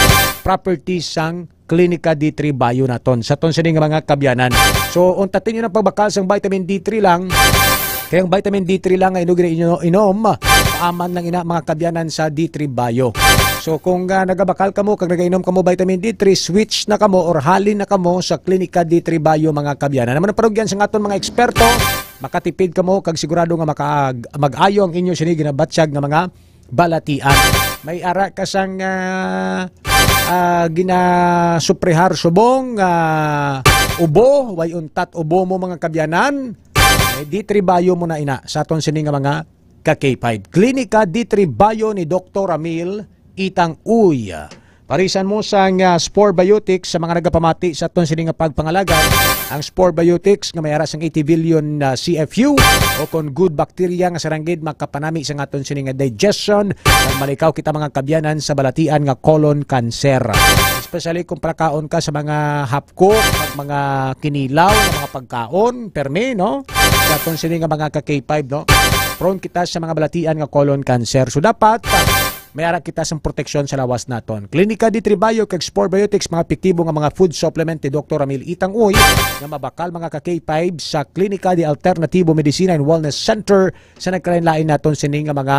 properties sang klinika D3 Bio naton sa ton sining mga kabyanan. So untatin niyo ng pagbakal sang vitamin D3 lang. Kaya ang vitamin D3 lang ay inom paaman lang ina mga kabyanan sa D3 Bio. So kung nagabakal kamo kag nagainom kamo vitamin D3, switch na kamo or halin na kamo sa klinika D3 Bio mga kabyanan. Naman ang parugyan sa aton mga eksperto makatipid ka mo kag sigurado nga mag-ayo ang inyo sini ginabatsyag nga mga balatian. May ara ka sang ginasuprehar subong ubo, way untat ubo mo mga kabyanan. D3 Bio mo na ina sa aton sini nga mga ka-K5. Klinika D3 Bio ni Dr. Ramil Itang Uy. Parisan mo sang Spore Biotics sa mga nagapamati sa aton sini nga pagpangalaga. Ang Spore Biotics nga may aras ang 80 billion CFU o kon good bacteria nga saranggid makapanami sa aton sini nga digestion ag malikaw kita mga kabyanan sa balatian nga colon cancer. Especially kung palakaon ka sa mga hapko at mga kinilaw ng mga pagkaon, perme, no? Sa aton sini nga mga ka-K5, no? Prone kita sa mga balatian nga colon cancer. So dapat may ara kita sa proteksyon sa lawas naton. Klinika D3 Bio kag Spore Biotics mga epektibo nga mga food supplement ni Dr. Ramil Itang Uy nga mabakal mga ka-K5 sa Klinika di Alternativo Medicina and Wellness Center sa nagkalain-lain naton sini nga mga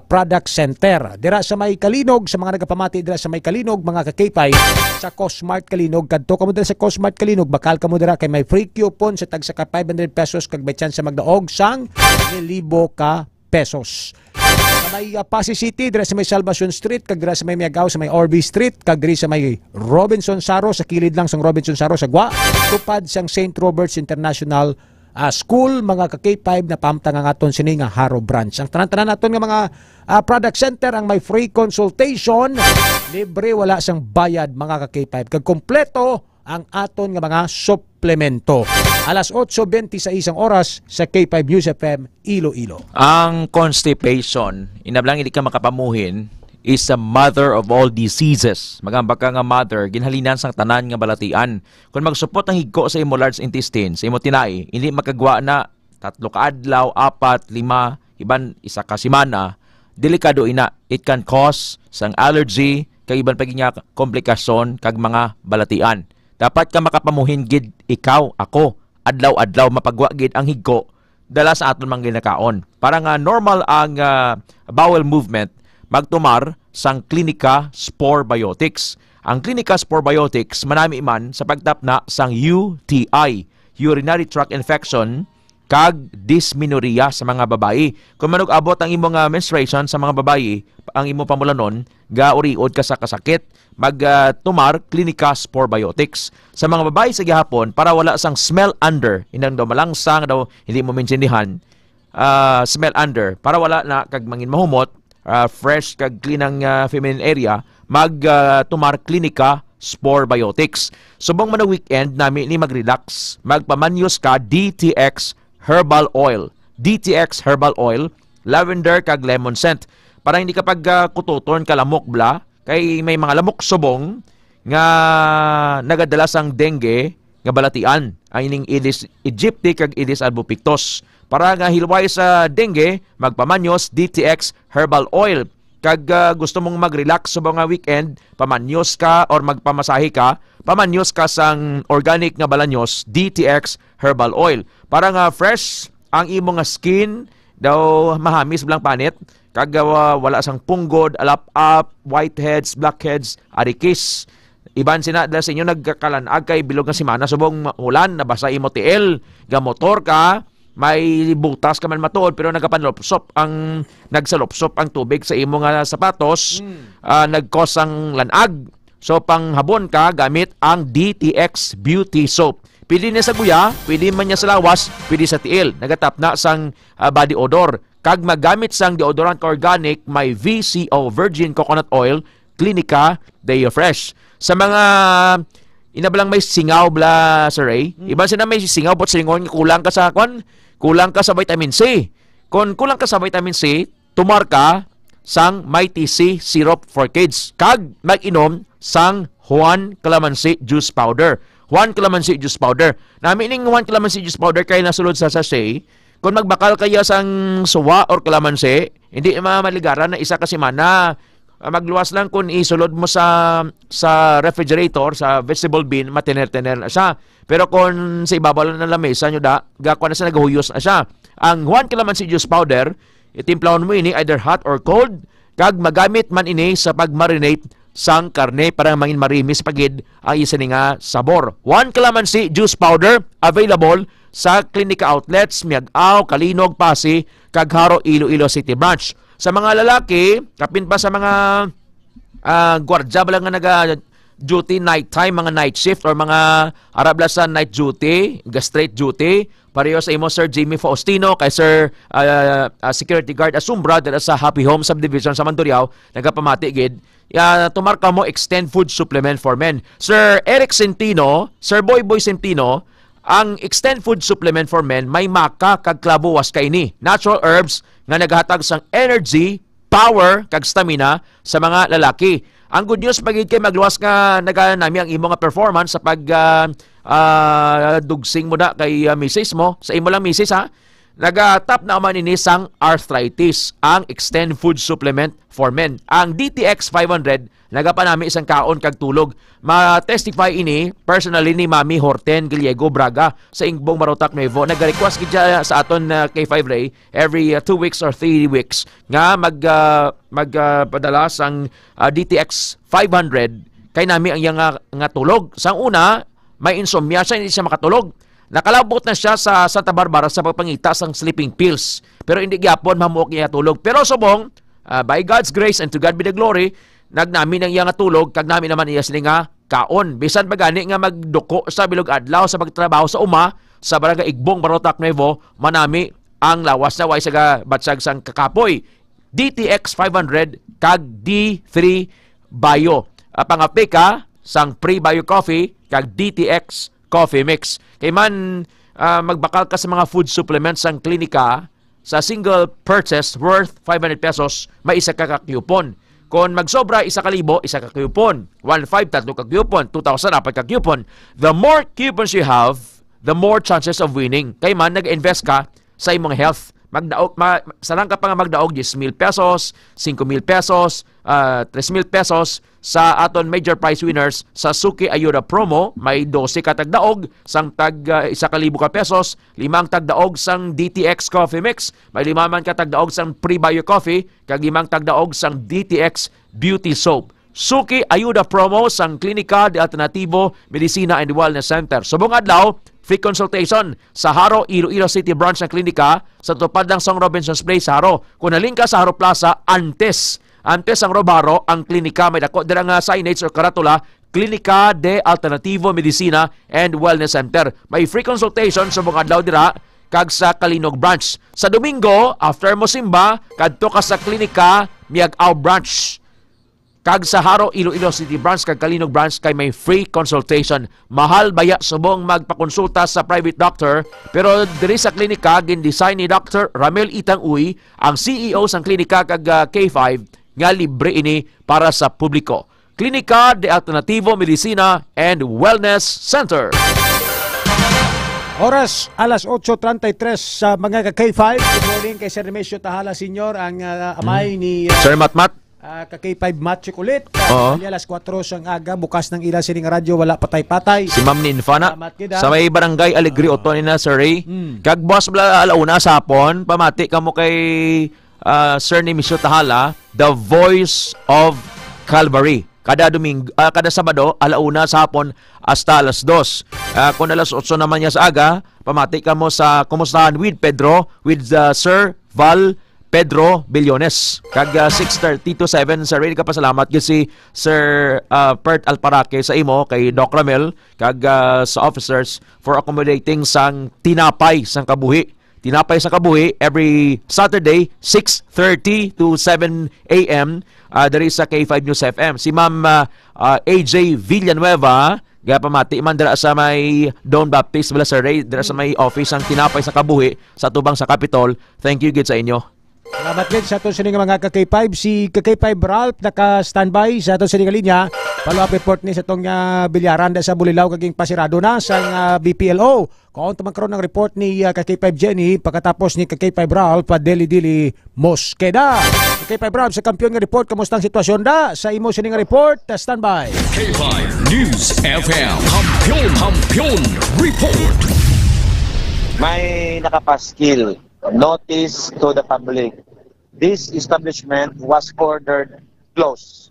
product center. Dira sa may Kalinog, sa mga nagapamati dira sa may Kalinog, mga ka-K5, sa Cosmart Kalinog, kadto ka mo dira sa Cosmart Kalinog, bakal ka mo dira kay may free coupon sa tagsa ka 500 pesos kag may chance sa magdaog sang 1,000 ka pesos. Sa may Pasig City, dira sa may Salvacion Street, kag dira sa may Miagao, sa may Orby Street, kag dira sa may Robinson Saro, sa kilid lang sang Robinson Saro, sa Gwa, tupad sang St. Robert's International School, mga ka-K5 na pamtang ang aton sini nga Haro branch. Ang tanan-tanan naton nga mga product center ang may free consultation, libre, wala sang bayad mga ka-K5. Kag kompleto ang aton nga mga suplemento. Alas 8:26 oras sa K5 News FM Iloilo. Ang constipation, inablang hindi ka makapamuhin, is the mother of all diseases. Magamba ka nga mother, ginhalinan sang tanan nga balatian. Kung magsupot ang higko sa imo large intestine, sa imo tinai, hindi makagwa na 3 ka adlaw, 4, 5, iban isa ka semana, delikado ina. It can cause sang allergy, kag iban pa ginya komplikasyon kag mga balatian. Dapat ka makapamuhin gid ikaw, ako, adlaw-adlaw mapagwa gid ang higko dala sa aton mga ginakaon. Para nga normal ang bowel movement, magtumar sang Klinika Spore Biotics. Ang Klinika Spore Biotics manami man sa pagtapna sang UTI, urinary tract infection, kag dysmenorrhea sa mga babae. Kung manug-abot ang imong menstruation sa mga babae, ang imong pamulanon, gauriod ka sa kasakit, magtumar Klinika Spore Biotics. Sa mga babae sa gihapon, para wala sang smell under, inang daw malangsang daw, hindi mo mensindihan, smell under, para wala na kag mangin mahumot, fresh kag clean ang feminine area, tumar Klinika Spore Biotics. Subong man weekend nami ni mag-relax, magpamanyos ka DTX Herbal Oil. DTX Herbal Oil, lavender kag lemon scent. Para hindi kapag kututon ka lamok bla, kay may mga lamok subong nga nagadala sang dengue nga balatian. Ang ining Aedes aegypti kag Aedes albopictus. Para nga hilway sa dengue, magpamanyos DTX Herbal Oil. Kag gusto mong mag-relax sa mga weekend, pamanyos ka or magpamasahe ka, pamanyos ka sang organic nga balanyos DTX Herbal Oil. Para nga fresh ang imong skin, daw mahamis blang panit, kag wala sang punggod, alap-up, whiteheads, blackheads, arikis. Iban sina dahil sa inyo nagkakalanag kay bilog nga simana subong ulan, nabasa imo tiil, gamotor ka, may butas ka man matuod pero nagsalopsop ang tubig sa imo nga sapatos, nagkos ang lanag. So panghabon ka gamit ang DTX Beauty Soap. Pwede niya sa guya, pwede man niya sa lawas, pwede sa tiil. Nagatap na sang body odor. Kag magamit sang deodorant organic, may VCO Virgin Coconut Oil, Klinika Deo Fresh. Sa mga inabalang may singaw bla Sir Ray, iba sila may singaw but singon kulang ka sa kulang ka sa vitamin C. Kung kulang ka sa vitamin C, tumar ka sang Mighty C Syrup for Kids. Kag mag-inom sang Juan Calamansi Juice Powder. Juan Calamansi Juice Powder. Nami ning Juan Calamansi Juice Powder kay nasulod sa sachet. Kung magbakal kaya sang suwa or kalamansi, hindi mamaligaran na isa ka semana. Magluwas lang kung isulod mo sa refrigerator, sa vegetable bin, matiner-tiner na siya. Pero kung sa ibabaw lang ng lamesa nyo gakuha na siya, naghuyos na siya. Ang Juan Calamansi Juice Powder, itimplahon mo ini either hot or cold, kag magamit man ini sa pag-marinate sang karne para mangin marimis pagid ang isa nga sabor. Juan Calamansi Juice Powder, available sa klinika outlets Miag-Aw, Kalinog, Pasig, kag Haro, Iloilo City Branch. Sa mga lalaki, kapin pa sa mga gwardya ba lang nga naga-duty nighttime, mga night shift or mga arabla sa night duty, straight duty, pareho sa imo Sir Jimmy Faustino, kay Sir Security Guard Asumbra dala sa Happy Home Subdivision sa Mandurriao, nagapamati gid. Tumarka mo extend food supplement for men. Sir Eric Centino, Sir Boy Centino, ang extend food supplement for men may maka kag klabo was kaini. Natural herbs nga naghatag sang energy, power kag stamina sa mga lalaki. Ang good news pagid kay magluwas nga naganami ang imo nga performance sa pag dugsing mo na kay misis mo, sa imo lang misis ha. Nagatap na man ini sang arthritis ang extend food supplement for men. Ang DTX 500 nagapanami isang kaon kag tulog. Ma-testify ini personally ni Mami Horten Gallego Braga sa Ingbong Marotac Nuevo. Nag-request gid sa aton K5 Ray every 2 weeks or 3 weeks nga magpadala sang DTX 500 kay nami ang iyang nga tulog. Sang una, may insomnia siya, hindi siya makatulog. Nakalabot na siya sa Santa Barbara sa pagpangita sang sleeping pills. Pero hindi gyapon mamuok niya tulog. Pero subong, by God's grace and to God be the glory, nagnami ng iya nga tulog, kag nami naman iya sila nga kaon. Bisan pa gani nga magduko sa bilog adlaw sa pagtrabaho sa uma, sa Barangay Igbong, Marotac Nuevo, manami ang lawas na way sa batsag sang kakapoy. DTX 500 kag D3 Bio. Pangapika sang pre-bio coffee kag DTX coffee mix. Kay man magbakal ka sa mga food supplements sang klinika, sa single purchase worth 500 pesos, may isa ka coupon. Kung magsobra, 1,000, isa ka coupon. 1,500, 3 ka coupon. 2,000, 4 ka coupon. The more coupons you have, the more chances of winning. Kay man, nag-invest ka sa imong health. Sarang ka pa nga magdaog 10,000 pesos, 5,000 pesos, 3,000 pesos sa aton major prize winners sa Suki Ayuda promo. May 12 ka tagdaog sang tag 1,000 ka pesos, 5 tagdaog sang DTX coffee mix, may 5 man ka tagdaog sang pre-bio coffee, kag 5 tagdaog sang DTX beauty soap. Suki Ayuda promo sang Klinika de Alternativo Medicina and Wellness Center. Subong adlaw, free consultation sa Haro, Iloilo City Branch ng klinika sa tupad ng Song Robinson's Place, Haro. Kung naling ka sa Haro Plaza, antes ang Robaro, ang klinika may dako dira nga signage or karatula, Klinika de Alternativo Medicina and Wellness Center. May free consultation sa mga adlaw dira kag sa Kalinog Branch. Sa Domingo, after mo simba, kadto ka sa klinika Miag-Aw Branch. Kag sa Haro, Iloilo City Branch, kag Kalinog Branch, kay may free consultation. Mahal baya subong magpakonsulta sa private doctor, pero diri sa klinika, gindesign ni Dr. Ramel Itang Uy, ang CEO sang klinika kag K5, nga libre ini para sa publiko. Klinika de Alternativo Medicina and Wellness Center. Oras, alas 8:33 sa mga K5. Good morning kay Sir Remesio Tahala Sr., ang amay ni Sir Matmat. K5 Matric ulit. Alas 4 siyang aga, bukas ng ila sining radyo, wala patay-patay. Si Ma'am Ninfana sa may Barangay Alegre Oto ni na Sir Ray. Kag boss bala alauna sa hapon, pamati ka mo kay Sir Nemesio Tahala, the voice of Calvary. Kada Domingo, kada Sabado, alauna sa hapon hasta alas 2. Kung alas 8 naman niya sa aga, pamati ka mo sa Kumustahan with Pedro, with Sir Val Pedro Billones. Kag 6:30 to 7 sa radio ka pasalamat gyud si Sir Pert Alparaque sa imo kay Doc Ramel kag sa officers for accommodating sang tinapay sang kabuhi. Tinapay sa kabuhi every Saturday 6:30 to 7 a.m. Dari sa K5 News FM. Si Ma'am AJ Villanueva gapamati man dira sa may Don Baptist wala sa Ray dira sa may office ang tinapay sa kabuhi sa tubang sa Capitol. Thank you gid sa inyo. Salamat din sa aton sining mga ka-K5. Si ka-K5 Ralph naka-standby sa aton sining linya. Follow-up report ni sa itong bilyaran sa Bulilao kaging pasirado na sa BPLO. Kung tumangkaroon ng report ni ka-K5 Jenny pagkatapos ni ka-K5 Ralph Deli Mosqueda. Ka-K5 Ralph sa kampiyon nga report, kamusta ang sitwasyon da? Sa imo sining report, standby. K5 News FM Kampiyon Report. May nakapaskil. Notice to the public. This establishment was ordered closed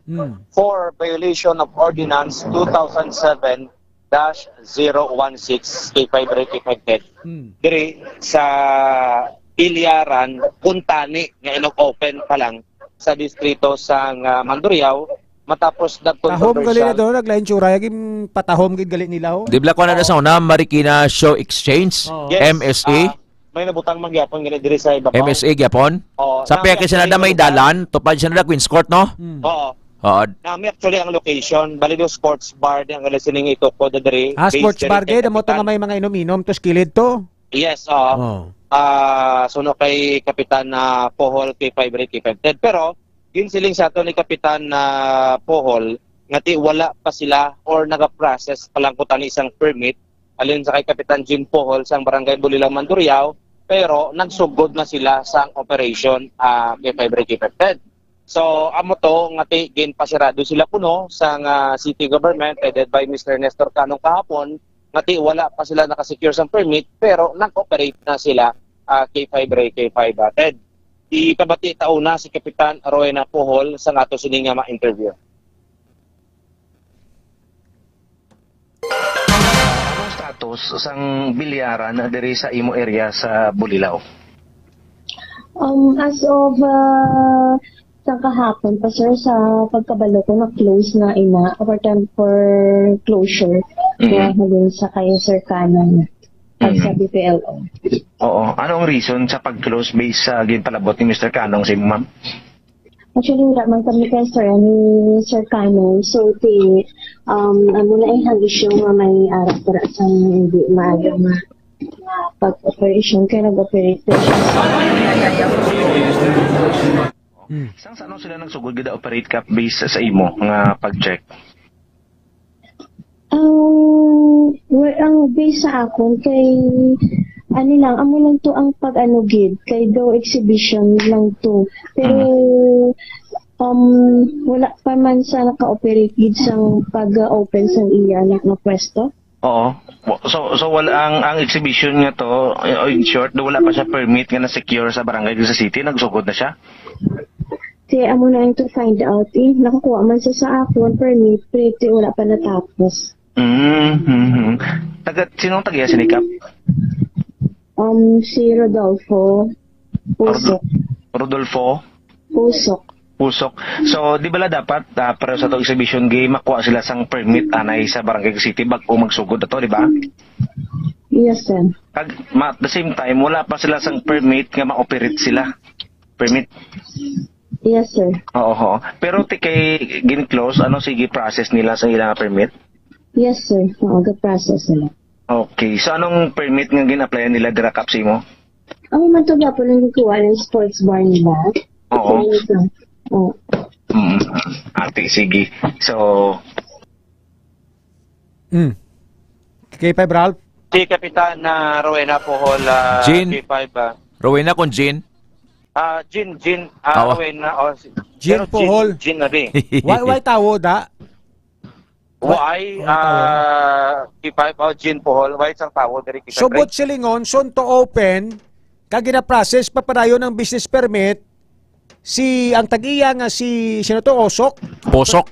for violation of Ordinance 2007-1 K5-016 K5 Ray K5 Ted. Diri sa Iliaran, Kuntani nga open pa lang sa distrito sa Mandurriao matapos Tahom gali na nag-controversial. doon, naglain tsura, yung patahom gid gali nila ho. Di bla ko na sa una, Marikina Show Exchange, Yes, MSA. may nabutang mangyapon gani diri sa ibabaw. MSA gyapon. Oo, Sa peke siya na may dalan, tupad siya na Queen's Court, no? Oo. Oo. Nami actually ang location, balido sports bar di ang listening ito ko diri. Sports bar gid, mo to nga may mga inom-inom, tos kilid to. Yes, suno kay Kapitan na Pohol K5 Ray K5 Ted. Pero ginsiling sa ato ni Kapitan na Pohol ngati wala pa sila or naga-process pa lang kutan isang permit alin sa kay Kapitan Jim Pohol sa Barangay Bulilang Mandurriao, pero nagsugod na sila sa operation K5 Ray K5 Ted. So amo to ngati ginpasirado sila puno sa city government headed by Mr. Nestor Canong kahapon ngati wala pa sila nakasecure sa permit pero nag-operate na sila K5 Ray K5 Ted. Ipabati tauna si Kapitan Rowena Pohol sa ato sini nga ma-interview. Anong status sang bilyaran na diri sa imo area sa Bulilao? As of sa kahapon pa sir, sa pagkabalo ko na close na ina over time for closure kaya hanggang sa kayo sir kanan sa BPLO. Oo. Anong reason sa pag-close base sa ginpalabot ni Mr. Canong si ma'am? Actually, wala man kami kay sir, ni Sir Canong. So, ano na ihang issue nga may aras para sa hindi maaga nga pag-operation kaya nag-operate siya. Sang sa ano sila nagsugod gida operate cap base sa imo nga pag-check? Ang base sa akon kay ano lang, amo lang to ang pag-ano gid kay daw exhibition lang to. Pero wala pa man sa naka-operate gid sang pag-open sang iya na pwesto. Oo. So wala ang exhibition nga to in short, wala pa siya permit nga na secure sa barangay sa city, nagsugod na siya. Kaya amo na to find out nakakuha man siya sa akon permit pero wala pa natapos. Sinong tagiya sinikap? Si Rodolfo Pusok. Rodolfo? Pusok. So, di bala dapat para sa to exhibition game makuha sila sang permit anay sa Barangay City bago magsugod na to, di ba? Yes, sir. At the same time, wala pa sila sang permit nga ma-operate sila. Permit? Yes, sir. Oo. Pero kay gin-close, ano sige process nila sa ilang permit? Yes, sir. Mag-process nila. Okay. So, anong permit nga gin-applyan nila dira kapsi mo? Ang matuga po lang kuha ng sports bar nila. Oo. Oo. Ate, sige. So... K5 Ralph? Si Kapitan na Rowena Pohol Jean. K5 Rowena con Jean? Jean Rowena Jean Pohol. Jean na rin. Why tawo da? Why K5 Jean Pohol, why isang tao dari K5. Subot silingon, soon to open, kag gina-process papadayon ng business permit, ang tag-iya nga sino to, Osok? Pusok.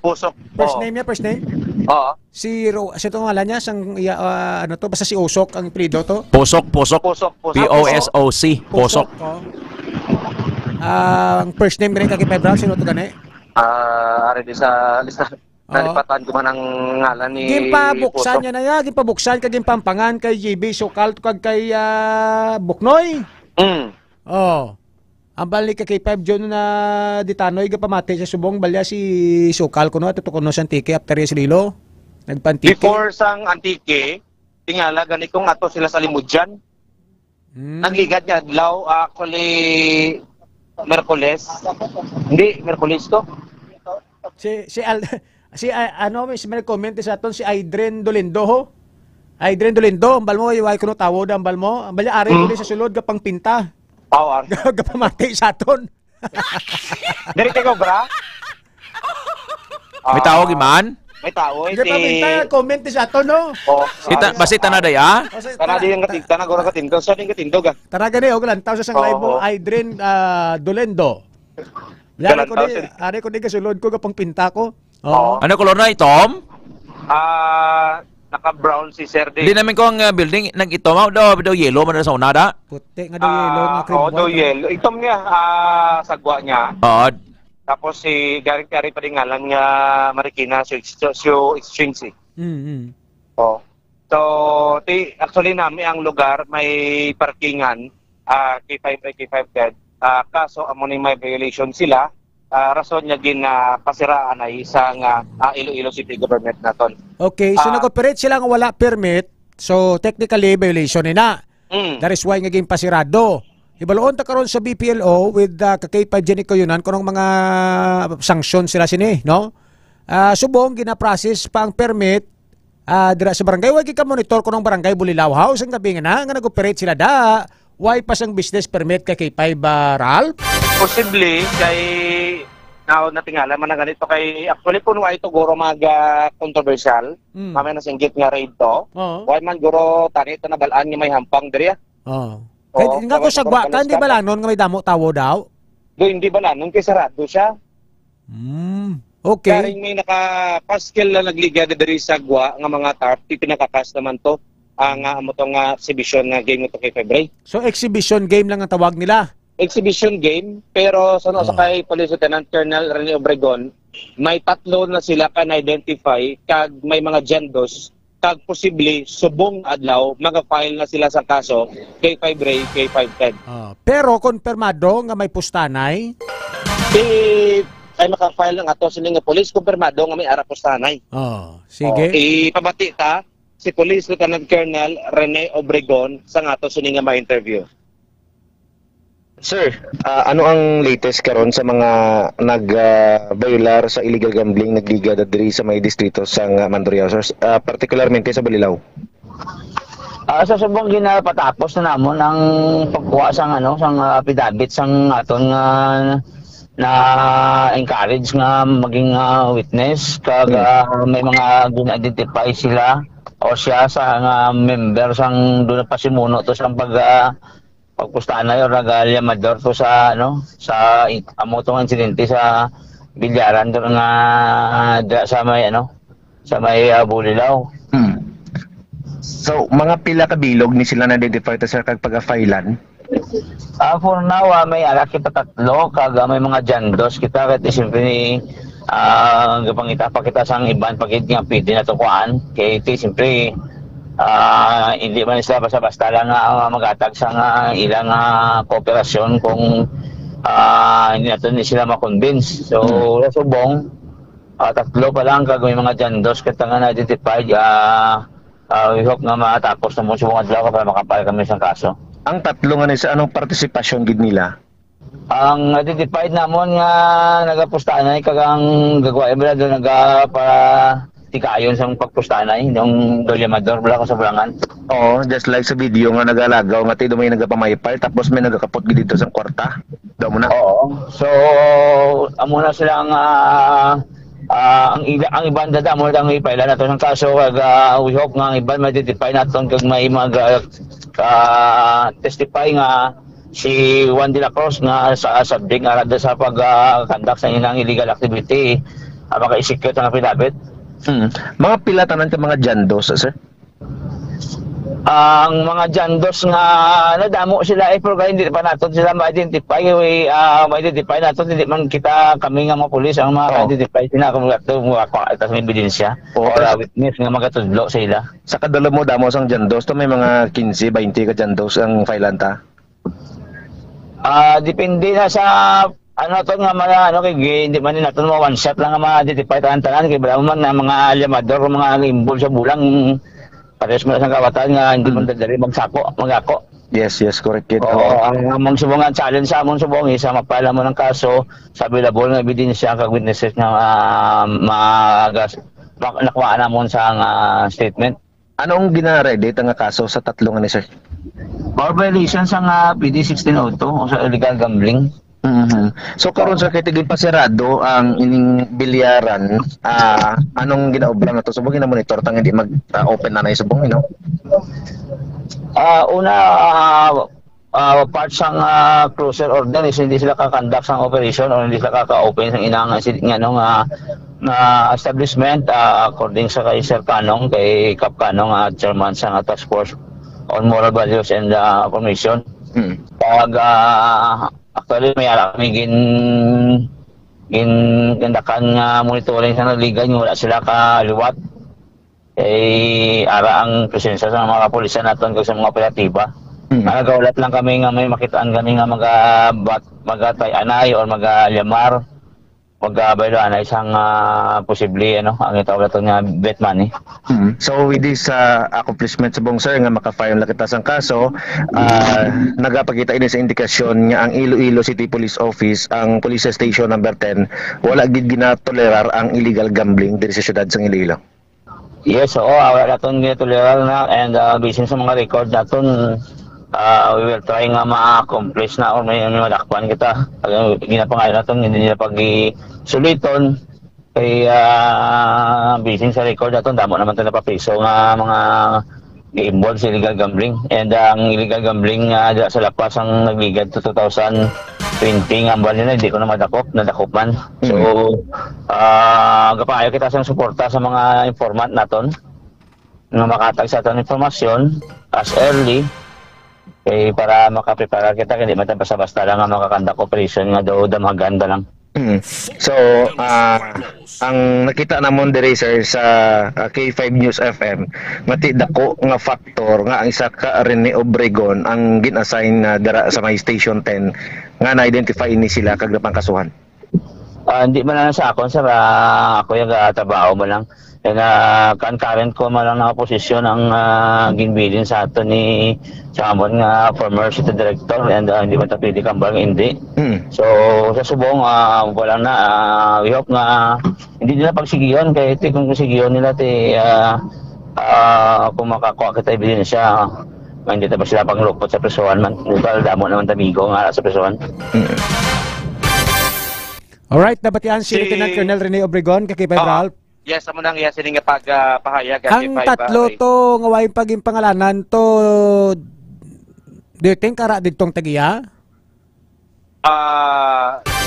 First name niya, first name? Oo. Sino to ngalan niya, ano to, basta si Osok, ang prido to? Posok. P-O-S-O-C. Posok. Ang first name rin kag Pedro, sino to gani? Ari di sa lista. Nalipatan ko man ang ngalan ni Gimpabuksan niya na ya, gimpabuksan kag gimpampangan kay JB Sokal kag kay Buknoy. Ang balik kay 5 John na ditanoy gapamati sa subong balya si Sokal kuno at tukuno sa Antique after yes Lilo. Nagpantike. Before sang Antique, tingala gani kong ato sila sa Limudyan. Nagigad niya adlaw actually Merkules. Hindi, Merkules to. May comment sa aton si Aydren Dolindo ho. Aydren Dolindo, ambal mo iway kuno tawo da ambal mo. Ambal ari ko sa sulod gapang pinta. Power. Gapamati sa aton. Diri ko bra. May tawag iman? May tawag Gapamita comment sa aton no. Basita na daya? Tara di ang katinda na gora katinda sa ding katinda ga. Tara gani og lantaw sa sang live mo Aydren Dolendo. Ari ko di kasulod ko gapang pinta ko. Ano kolor na itom? naka-brown si Sir D. Di namin ko ang building, nag-itomaw daw yellow man na sa unada. Puti nga daw yellow, nga cream daw yellow. Itom niya, sagwa niya. Oo. Tapos si Garing-Gary pa rin ngalan nga Marikina, so exchange eh. Oh. So, actually namin ang lugar may parkingan, K5 K5 kaso among may violation sila. Rason niya pasiraan ay isang Iloilo City Government naton. Okay, so nag-operate sila nga wala permit, so technically violation na. That is why naging pasirado. Ibaloon ta karon sa BPLO with K5 Jenico Yunan kunong mga sanction sila sini, no? Subong gina-process pa ang permit dira sa barangay. Wag ka monitor kunong barangay Bulilaw House ang gabi nga nag-operate sila da. Why pa sang business permit kay K5 Ralph? Possibly kay natingala man na ganito kay actually kung why ito guro controversial mamay na singgit nga raid to why man guro tani ito na balaan niya may hampang diri Kaya nga ko sagwa ka hindi balanon nga may damo tawo daw hindi balanon kay sarado siya okay karing may naka-paskel na nagliga diri sa gwa nga mga tarp pinakakas naman to ang nga exhibition nga game ito kay February. So exhibition game lang ang tawag nila? Exhibition game, pero sa kay Police Lieutenant Colonel Rene Obregon, may tatlo na sila kan-identify kag may mga gendos kag posible subong adlaw maga-file na sila sa kaso kay February kay 510. Pero konfirmado nga may pustanay? Ay maka-file lang ato sila nga police kumpirmado nga may ara pustanay. Sige. Ipabati ta si Police Lieutenant Colonel Rene Obregon sa ato sini nga ma-interview. Sir, ano ang latest karon sa mga nag-bailar sa illegal gambling nagliga diri sa may distrito sa Mandurriaos, particularmente sa Bulilaw? Sa subong ginapatapos na namon ang pagkuha sang affidavit sang aton na encourage nga maging witness kag may mga gina-identify sila o siya sa member sang doon pasimuno to sang pagpustanay o nag-alyamador to sa sa amotong insidente sa Bilyaran doon nga sa may Bulilaw. So mga pila ka bilog ni sila na-identify ta sir kag pag-filean? For now may alaki pa tatlo kag may mga jandos kita ket siyempre gapangita pa kita sang iban pagit nga pwede na to kuan kay siyempre hindi man sila basta-basta lang magatag sa ilang kooperasyon kung hindi natin sila makonvince. So, subong, tatlo pa lang kag may mga jandos kita nga na-identified. We hope nga matapos na mo subong adlaw para makapal kami sa kaso. Ang tatlo nga nisa, anong partisipasyon gid nila? Ang identified namon nga nagapustanay kag ang gagawin bala do para tikayon sa pagpustanay ng Dolyamador wala ko sa bulangan. Oo, just like sa video nga nagalagaw nga tido may nagapamaypal tapos may nagakapot gid dito sa kwarta. Daw mo na. Oo. So amo na sila ang iban dada mo dang ipailan nato ng kaso kag we hope nga ang iban ma-identify naton kag may testify nga si Juan de la Cruz nga sa subject nga sa pag-conduct sa ilang illegal activity maka-execute ang affidavit. Mga pila tanan ka mga jandos, sir? Ang mga jandos nga nadamo sila pero hindi pa naton sila ma-identify ma-identify naton hindi man kita kami nga mga pulis ang ma-identify sila kung ato ita sa ebidensya or witness nga magatudlo sa ila. Sa kadalo mo damo sang jandos to may mga 15, 20 ka jandos ang filanta. Depende na sa to nga kay hindi man naton mo one shot lang nga ma-identify tanan kay bala man na mga alyamador mga imbol sa bulang pares mo sa kawatan nga hindi man dali magako. Yes, correct kid. Ang among subong challenge sa among subong isa mapala mo ng kaso sa available nga ebidensya kag witnesses nga nakuha namon sa statement. Anong gina-ready nga kaso sa tatlo nga ni sir? For violation sa PD 1602 o sa illegal gambling. So karon sa kay tigil pasirado ang ining bilyaran, anong ginaobra na to? Subong gina-monitor tang hindi mag-open na subong part sang closure order is hindi sila kakandak sang operation o hindi sila kaka-open sang inang na establishment according sa kay Sir Kanong, kay Cap Kanong, chairman sa task force on moral values and formation. Pag actually may ara kami gindakan nga monitoring sa naligan, wala sila kaliwat. Ara ang presensya sa mga kapulisan naton kag sa mga operatiba. Nagaulat lang kami nga may makitaan kami nga magatay anay or magalyamar, magbaylo anay isang posible ang itawag nato nga bet money. So with this accomplishment sa bong sir nga makafile na kita sang kaso, nagapakita ini sa indikasyon nga ang Iloilo City Police Office, ang Police Station number 10, wala gid ginatolerar ang illegal gambling diri sa syudad sang Iloilo. Yes, wala naton ginatolerar na, and based sa mga record naton, we will try nga ma-accomplish na or may madakpan kita. Ginapangayon natin, hindi nila pag-suliton. Kaya basing sa record natin, damo naman ito napapiso nga mga i-involve sa illegal gambling. And ang illegal gambling sa lapas ang nagligad to 2020 nga ambal nila, hindi ko na nadakop man. So, kapangayon kita sa suporta sa mga informant natin na makatag sa ating informasyon as early para makaprepara kita, hindi man basta-basta lang ang makakandak operation nga daw maganda lang. So, ang nakita namon diri sir sa K5 News FM, mati dako nga factor nga ang isa ka Rene Obregon ang gin-assign na dara sa may Station 10 nga na-identify ni sila kag napangkasuhan. Hindi man lang sa akon sir, ako yung trabaho mo lang. And concurrent ko man lang na posisyon ang ginbilin sa ato ni Chamon nga former city director, and hindi man tapili kambal hindi. So sa subong wala na, we hope nga hindi nila pagsigiyon, kaya kung sigiyon nila kung makakuha kita ibilin siya, hindi ta ba sila panglupot sa presuhan man, damo naman tamigo nga sa presuhan. Alright, nabatian si Lieutenant Colonel Rene Obregon, kakipay Ralph. Yes, amo nang yes ini nga pagpahayag ang tatlo to nga way paging pangalanan to, do you think kara ditong tagiya?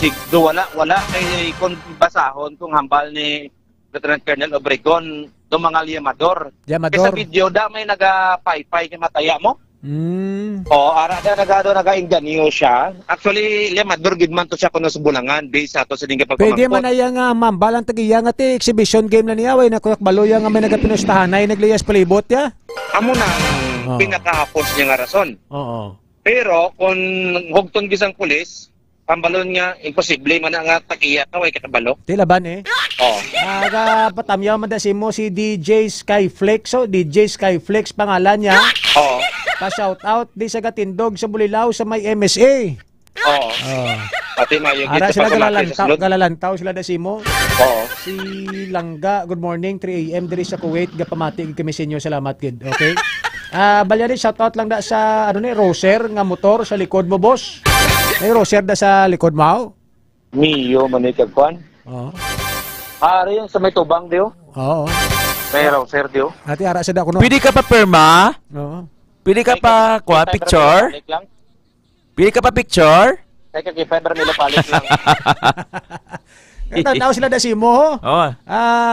Sigdo wala kay kung basahon kung hambal ni Lieutenant Colonel Obregon do mga liamador. Sa video da may naga-pay-pay kay mataya mo. Ara da naga-inganyo siya. Actually, liamador gid man to siya kuno sa Bulangan based sa to sa dinga pagpamangkot. Pwede man aya nga mambalang tagiya nga ti exhibition game na niya way nakuyak baloya nga may nagapinustahan ay nagliyas palibot ya. Amo nang pinakahapos niya nga rason. Pero kung hugton gisang pulis, ang balon nga imposible man nga tagiya ka way katabalo. Ti laban aga patamyaw man da mo si DJ Skyflex. So DJ Skyflex pangalan niya. Pa-shout out di sa Gatindog sa Bulilaw sa may MSA. Pati mayog ara sila galalantaw sila da simo. Si Langga, good morning, 3 AM diri sa Kuwait, gapamati kami sa inyo, salamat gid. Okay. Balyari shout out lang da sa Roser nga motor sa likod mo, boss. May Roser da sa likod mo. Mio manikag kwan. Ari yung sa may tubang dio. May Roser dio. Ati ara sa da kuno. Pili ka pa perma? Pili ka pa picture? Pili ka pa picture? Kaya kay fiber nila palit lang. Tanaw sila da simo.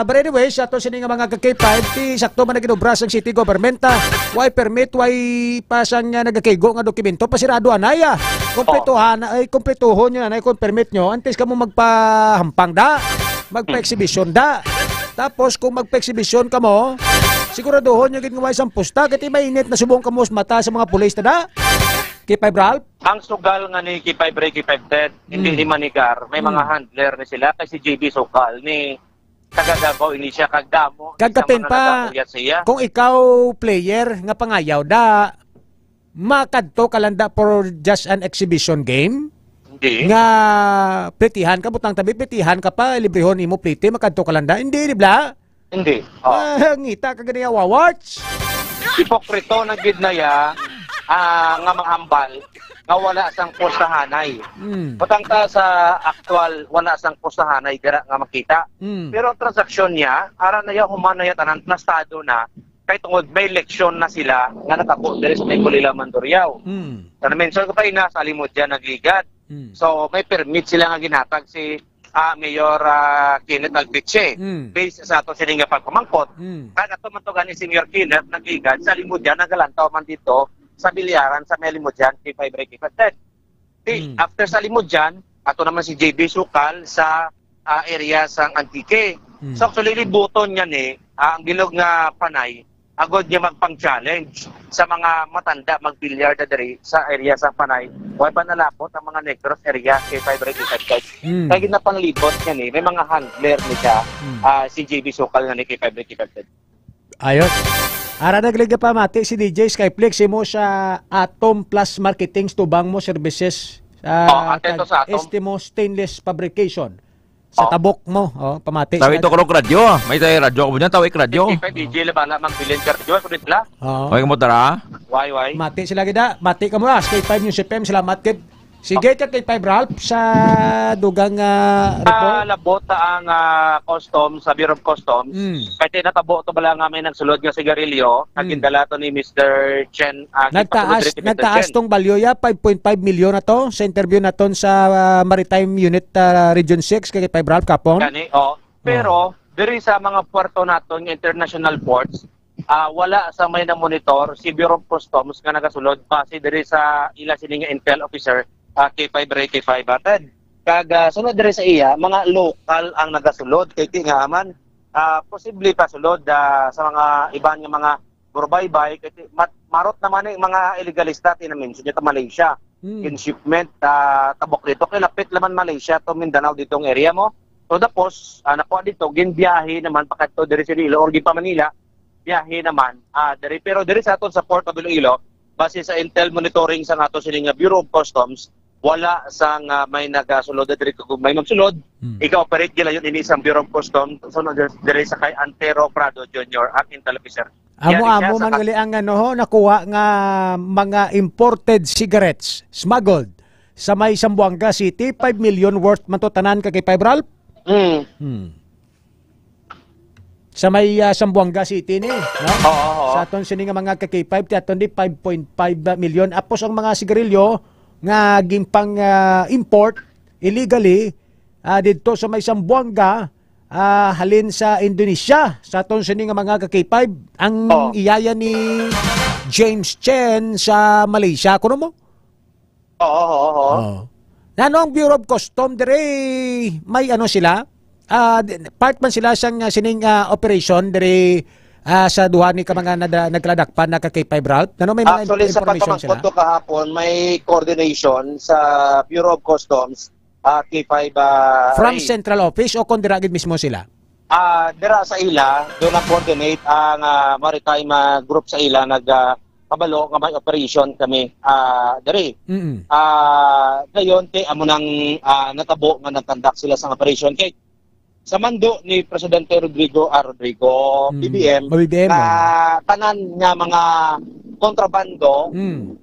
But anyway, sa to sini nga mga K5 ti sakto man naginobras ang city government why permit why pasan nga nagakaygo nga dokumento pasirado anaya. Kompletuhon niyo na kung permit nyo antes ka mo magpahampang da, magpa-exhibition da. Tapos kung magpa-exhibition ka mo, siguraduhon nyo gid nga isang pusta kiti mainit na subong kamo sa mata sa mga pulis tada. K5 Ralph? Ang sugal nga ni K5 Ray, K5 Ted, hindi ni Manigar, may mga handler ni sila kasi JB Sokal ni taga-Davao ini siya kagdamo. Kagkapin pa, kung ikaw player nga pangayaw da, makadto kalanda for just an exhibition game? Hindi. Nga plitihan ka, butang tabi, plitihan ka pa, librehon imo pliti, makadto kalanda? Hindi, di ba? Hindi. Ngita ka ganyan watch. Hipokrito na gid na ya nga manghambal nga wala sang postahanay. Butang ta sa actual wala sang postahanay dira nga makita. Pero ang transaksyon niya ara na ya humana ya tanan na estado na kay tungod may eleksyon na sila nga nakako diri sa Bulila Mandurriao. Sa mention ko pa ina sa limod diyan nagligat. So may permit sila nga ginhatag si Mayor Kenneth Alpiche. Based sa ato sininga pagpamangkot. Kaya tumantugan ni Senior Kenneth nagigad sa limudyan nagalantaw man dito sa bilyaran sa may limudyan K5 Break K5. After sa limudyan, ato naman si JB Sukal sa area sang Antique. So actually libuton niya ang gilog nga panay agod niya magpang-challenge sa mga matanda magbilyar na diri sa area sa panay. Huwag pa nalapot ang mga Negros area K5 Break K5. Kaya ginapanglibot niya may mga handler niya si JB Sukal nga ni K5 Break K5. Ayos. Ara nagliga pa mati si DJ Skyflex mo sa Atom Plus Marketing tubang mo services sa Estimo Stainless Fabrication sa tabok mo pamati. Tawi to krok radyo. May tayo radyo ko niyan tawi radyo. DJ la bala magbilin radyo kunit la. Oy mo tara. Why. Mati sila gida. Mati ka mo Sky5 News FM. Salamat kid. Sige ka kay 5 Ralph sa dugang report. Labot ang customs sa Bureau of Customs. Kaya natabo to bala nga may nagsulod nga sigarilyo. Nagindala to ni Mr. Chen. Nagtaas tong balyo ya 5.5 million na to sa interview naton sa Maritime Unit Region 6 kay 5 Ralph kapon. Pero diri sa mga puerto naton international ports wala sa may na monitor si Bureau of Customs nga nagasulod kasi diri sa ila sini nga intel officer K5 Break K5 batad. Sunod diri sa iya mga local ang nagasulod kay nga man posible pa sulod sa mga iban nga mga burbaybay kay marot naman ang mga illegalista tinamension ta Malaysia. In shipment tabok dito kay lapit laman Malaysia to Mindanao ditong area mo. So tapos nakuha dito ginbiyahe naman pakadto diri sa Iloilo or pa Manila. Biyahe naman diri pero diri sa aton sa Port of Iloilo base sa intel monitoring sa ato sining Bureau of Customs wala sang may nagasulod diri kung may magsulod ika-operate gila yun ini sa Bureau of Customs sunod diri sa kay Antero Prado Jr. ang intel officer. Amo man gali ang nakuha nga mga imported cigarettes smuggled sa may Zamboanga City 5 million worth man to tanan kay 5 Ralph. Sa may Zamboanga City ni, no? Sa aton sini nga mga K5 ti aton di 5.5 million apos ang mga sigarilyo nga gimpang import illegally didto sa may Zamboanga halin sa Indonesia. Sa aton sini nga mga K5 ang iyaya ni James Chen sa Malaysia kuno mo? Ano ang Bureau of Customs dire may sila? Part man sila sang sining operation diri sa duha ni ka mga nagladakpan na ka K5 Ralph. Ano may mga actually information sa pagpamangkot kahapon may coordination sa Bureau of Customs K5 from central office o kung diragid mismo sila? Dira sa ila doon ang coordinate ang maritime group sa ila kabalo nga may operation kami diri. Dayon amo nang natabo nga nagkandak sila sa operation kay sa mando ni Presidente Rodrigo BBM tanan nga mga kontrabando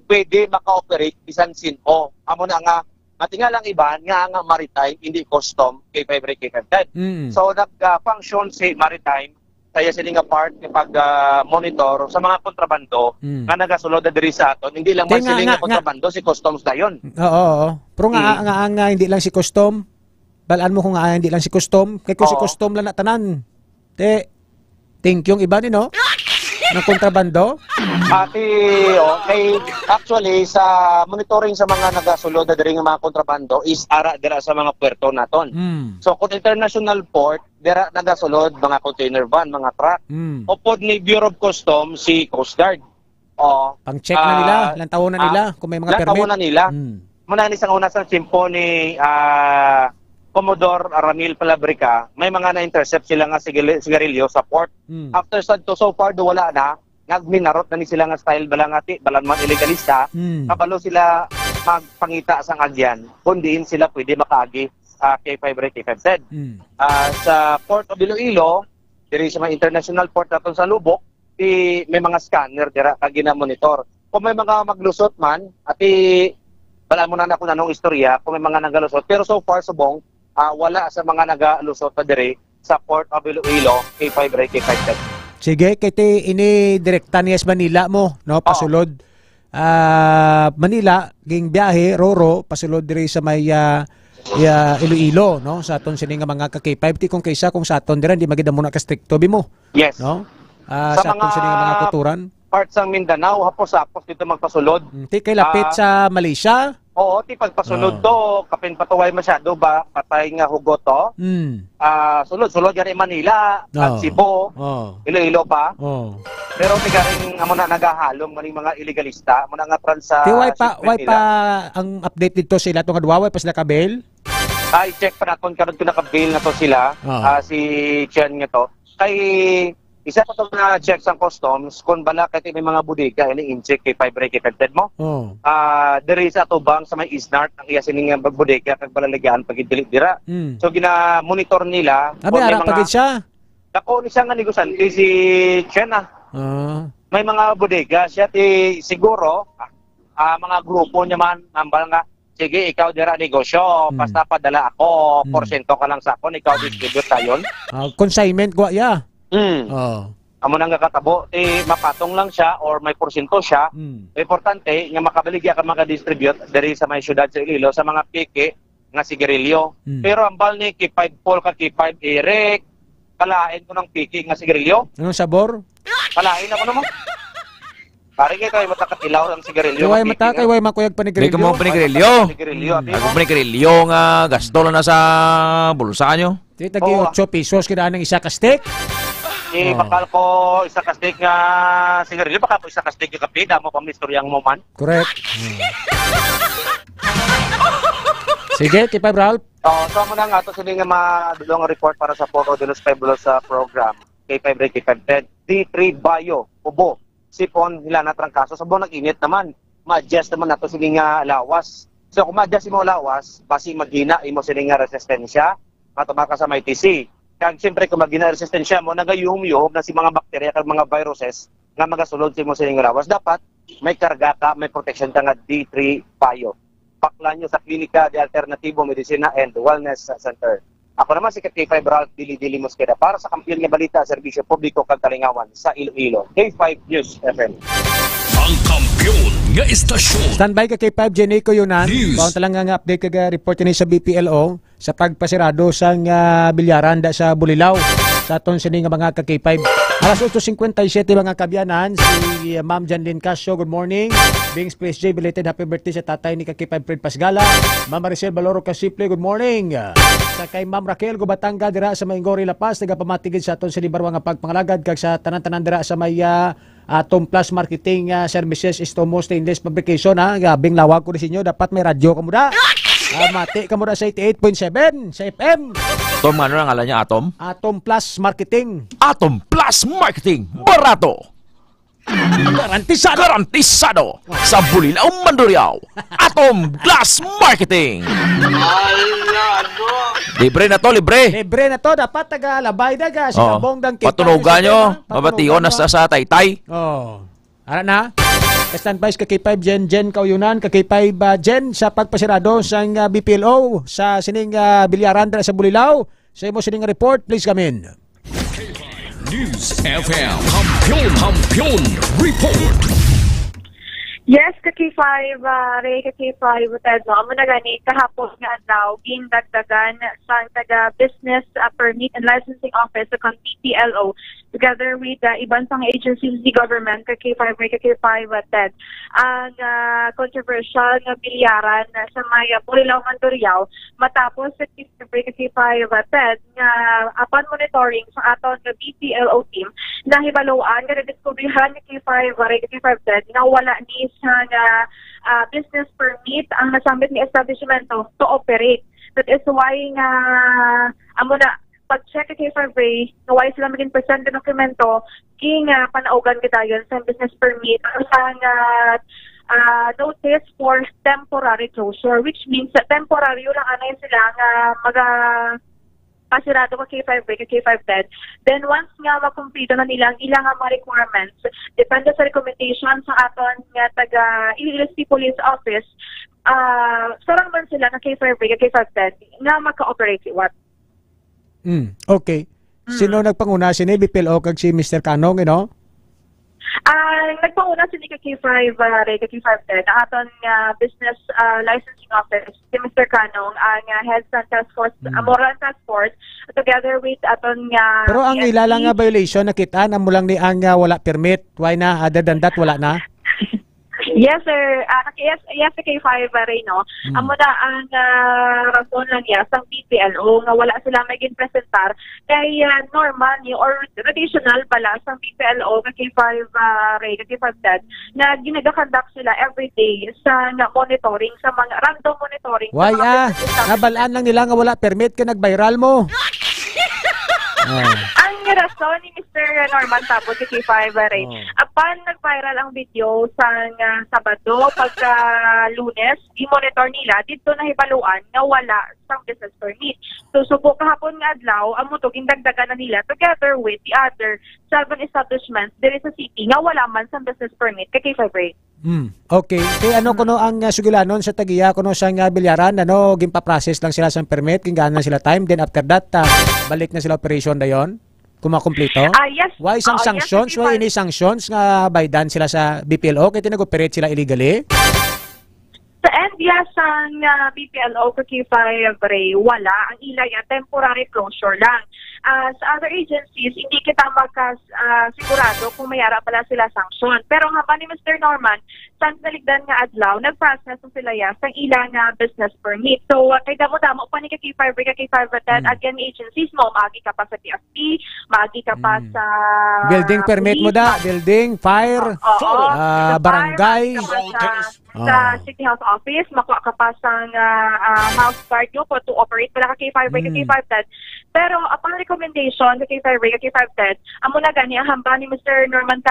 pwede maka-operate bisan sino. Amo na nga matingalang iban nga maritime hindi custom K5 Break K5. So nag-function si maritime kaya sila nga part ni pag-monitor sa mga kontrabando nga nagasulod na diri sa aton. Hindi lang man sila nga kontrabando, si customs dayon. Oo. Pero nga hindi lang si custom. Balaan mo kung hindi lang si custom. Kaya kung si custom lang na tanan. Think yung iba ni no? Ng kontrabando? Actually, sa monitoring sa mga nagasulod na diri nga mga kontrabando is dira sa mga puerto naton. So kung international port, dira nagasulod mga container van, mga truck. Upod ni Bureau of Customs si Coast Guard. Pang-check na nila, lantaw na nila kung may mga permit. Lantaw na nila. Muna ni sang una sa simpo ni Commodore Ramil Palabrica, may mga na-intercept sila nga sigarilyo sa port. After so far do wala na, nagminarot na ni sila nga style balangati, balan man illegalista, kabalo sila magpangita sang agyan, kundiin sila pwede makaagi K5 Break K5 sa Port of Iloilo, diri sa mga international port naton sa Lubok, may mga scanner dira kag gina-monitor. Kung may mga maglusot man, balaan mo na kung anong istorya, kung may mga nagalusot, pero so far subong wala sa mga nagalusot pa diri sa Port of Iloilo K5 Break K5. Sige, kiti ini direkta ni Manila mo, no? Pasulod Manila ging biyahe Roro pasulod diri sa may Iloilo, no? Sa aton sini nga mga ka-K5 ti kung kaysa kung sa aton dira di magida muna ka stricto bimo. Yes. No? Sa sa aton sini nga mga kuturan. Parts ng Mindanao, hapos-hapos dito magpasulod. Ti kay lapit sa Malaysia. Oo, ti pagpasulod to, kapin patuway masyado ba, patay nga hugot to. Sulod gani Manila, at Cebu, Iloilo pa. Pero tiga rin amo na nagahalong maning mga illegalista, mo na nga sa Ti why pa ang update dito sila tong adwa, why pa sila ka-bail? Ay check pa naton karon ko naka-bail na to sila, si Chen nga to. Kay isa pa to na check sa customs kung bala kay may mga bodega ini incheck kay 5 rate affected mo. There is ato bang sa may Isnart ang iya sining bodega kag balalagyan pag dira. So gina-monitor nila kung may mga siya. Dako ni siya nga negosante si Chen may mga bodega siya ti siguro mga grupo niya man nambal nga sige ikaw dira negosyo basta padala ako porsyento ka lang sa akon ikaw distribute tayon. Consignment gwa ya. Amo nang katabo mapatong lang siya or may porsyento siya. Importante nga makabaligya ka maka-distribute diri sa may syudad sa Iloilo sa mga piki nga sigarilyo. Pero ang bal ni K5 Paul ka K5 Eric kalain ko ng piki nga sigarilyo. Anong sabor? Kalain ako naman. Pare kay matakatilaw ang sigarilyo. Way matakay way makuyag panigrilyo. May mo panigrilyo. Ako panigrilyo nga gasto lang na sa bulsa nyo. Tagi 8 pesos kina nang isa ka stick. Bakal ko isa ka stick nga sigarilyo, baka po isa ka stick yung kape, damo pa mistoryang mo man. Correct. Sige, K5 Ralph. So mo na nga ito sila nga madulong report para sa Foro de los Pueblos sa program. K5 Red, K5 Ted, D3 Bayo, Ubo, Sipon, Hilana, Trangkaso. Sa buong nag-init naman, ma-adjust naman nato sila nga lawas. So kung ma-adjust mo lawas, basi magina, imo sila nga resistensya, matumaka sa may TC. Kag siyempre kung magina resistensya mo, nagayuhom-yuhom na si mga bakterya kag mga viruses nga magasulod sa imo sa inyong lawas. Dapat may karga ka, may protection ka nga D3 Bayo. Paklan nyo sa Klinika de Alternativo Medicina and Wellness Center. Ako naman si K5 Ralph Dili Mosqueda para sa kampiyon nga balita, serbisyo publiko kag talingawan sa Iloilo. K5 News FM. Ang kampiyon nga istasyon. Standby ka K5 Jenico Yunan. Baon talang nga update kag report ni sa BPLO sa pagpasirado sa bilyaran da sa Bulilaw. Sa aton sini nga mga ka-K5. Alas 8:57 mga kabyanan, si Ma'am Janlyn Casio, good morning. Bing Space J, belated happy birthday sa tatay ni ka-K5 Fred Pasgala. Ma'am Maricel Baloro Casiple, good morning. Sa kay Ma'am Raquel Gubatanga dira sa Maingori La Paz, nagapamatigid sa aton sini barwa nga pagpangalagad kag sa tanan-tanan dira sa may Tom Plus Marketing Services Istomo Stainless Fabrication gabing lawag ko sa inyo, dapat may radyo ka muda. Mati ka muda sa 88.7 sa FM. Tom, ano ang ngalan niya? Atom? Atom Plus Marketing. Atom Plus Marketing. Barato. Garantisado. Sa Bulilaw, Mandurriao. Atom Plus Marketing. Libre na to, libre. Libre na to. Dapat taga-labay daga. Sinabong dang kita. Patunugan nyo. Mabation na sa Taytay. Ara na. Standby ka K5 Jen Kauyunan, ka K5 Jen sa pagpasirado sa BPLO sa sining bilyaran sa Bulilaw. Sa imo sining report, please come in. News FM Kampiyon Report. Yes, ka-K5, Ray, ka-K5, Tedo. Amo na gani, kahapon nga daw, dagdagan sa taga-business permit and licensing office sa BPLO together with ibang pang agencies of the government, ka-K5, Ray, ka-K5, Ted. Ang controversial na bilyaran sa may Bulilaw, Mandurriao matapos sa K5, Ray, ka-K5, Ted nga upon monitoring sa aton na BPLO team na hibaluan nga na-discoveryhan ni K5, Ray, ka-K5, Ted na wala ni business permit ang nasamit ni establishmento to operate. That is why nga amo na pag-check kay survey na why sila maging present na dokumento king panaugan kita yun sa business permit ang notice for temporary closure, which means temporary lang anay sila nga pasirado ko K5 break, K5 dead. Then once nga makumplito na nila ang ilang mga requirements, depende sa recommendation sa aton nga taga Iloilo City Police Office, sarang man sila nga K5 break, K5 dead nga maka-operate what? Okay. Sino nagpanguna si BPLO kag si Mr. Kanong, you know? Nagpauna si K5 Ray, K5 Ted, ang aton business licensing office, si Mr. Kanong, ang head sa task force, moral task force, together with aton Pero ang ilalang nga violation nakita na mo lang ni ang wala permit, why na other than that wala na? Yes, sir. Yes, K5 Ray, no? Amo na ang rason lang niya sa BPLO nga wala sila may ginpresentar kay normal ni or traditional pala sa BPLO K5 Ray, K5 Ted na ginaga-conduct sila every day sa monitoring, sa mga random monitoring. Why nabalaan lang nila nga wala permit ka nag-viral mo. Ang rason ni Mr. Norman Tabot kay K5 Ray, upon nag-viral ang video sa Sabado, pagka Lunes, i-monitor nila, dito nahibaluan na wala sang business permit. So, subok kahapon nga adlaw, ang mutog, indagdagan na nila together with the other 7 establishments there is a city nga wala man sang business permit kay K5 Ray. Okay. Kaya ano kuno ang sugilanon sa tagiya kuno sa bilyaran, ano, gimpa-process lang sila sa permit, gingana na sila time, then after that, balik na sila operation dayon? Kumakumpleto? Yes. Why isang sanctions? Yes, Why ini sanctions nga baydan sila sa BPLO? Kaya tinag-operate sila illegally? Sa NDS ang BPLO for K5 Ray, wala. Ang ilay temporary closure lang. Sa other agencies, hindi kita sigurado kung mayara pala sila sanction. Pero nga ba ni Mr. Norman, sa naligdan nga adlaw, nag-process sila sang ilang business permit. So, kay damo-damo pa ni K5 Ray, K5 Ted, again agencies mo, maagi ka pa sa TFP, maagi ka pa sa building permit mo da, building, fire, barangay, sa City Health Office, makuha ka pa sa house guard nyo to operate pala ka K5 Ray, K5 Ted. Pero upon recommendation sa K5 Ray, K5 Ted, amo na gani ang hamba ni Mr. Norman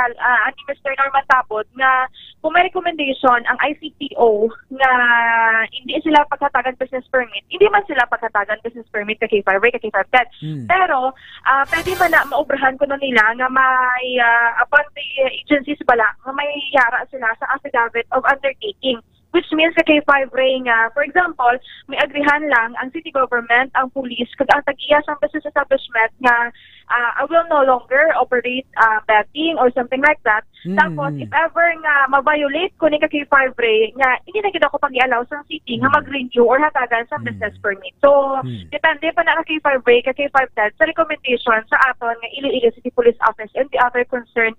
Tabot nga kung may recommendation ang ICPO na hindi sila pagkatagan business permit, hindi man sila pagkatagan business permit kay K5 Ray, kay K5 Ted. Pero pwede man na maubrahan ko na nila nga may upon the agencies pala nga may yara sila sa affidavit of undertaking. Which means sa K5 Ray nga, for example, may agrihan lang ang city government, ang police, kag ang tag-iya sa business establishment nga will no longer operate betting or something like that. Tapos, if ever nga ma-violate ko ni K5 Ray, nga hindi na kita ko pag-i-allow sa city nga mag-renew or hatagan sa business permit. So, depende pa na K5 Ray, K5 Ted, sa recommendation sa aton nga Iloilo City Police Office and the other concerned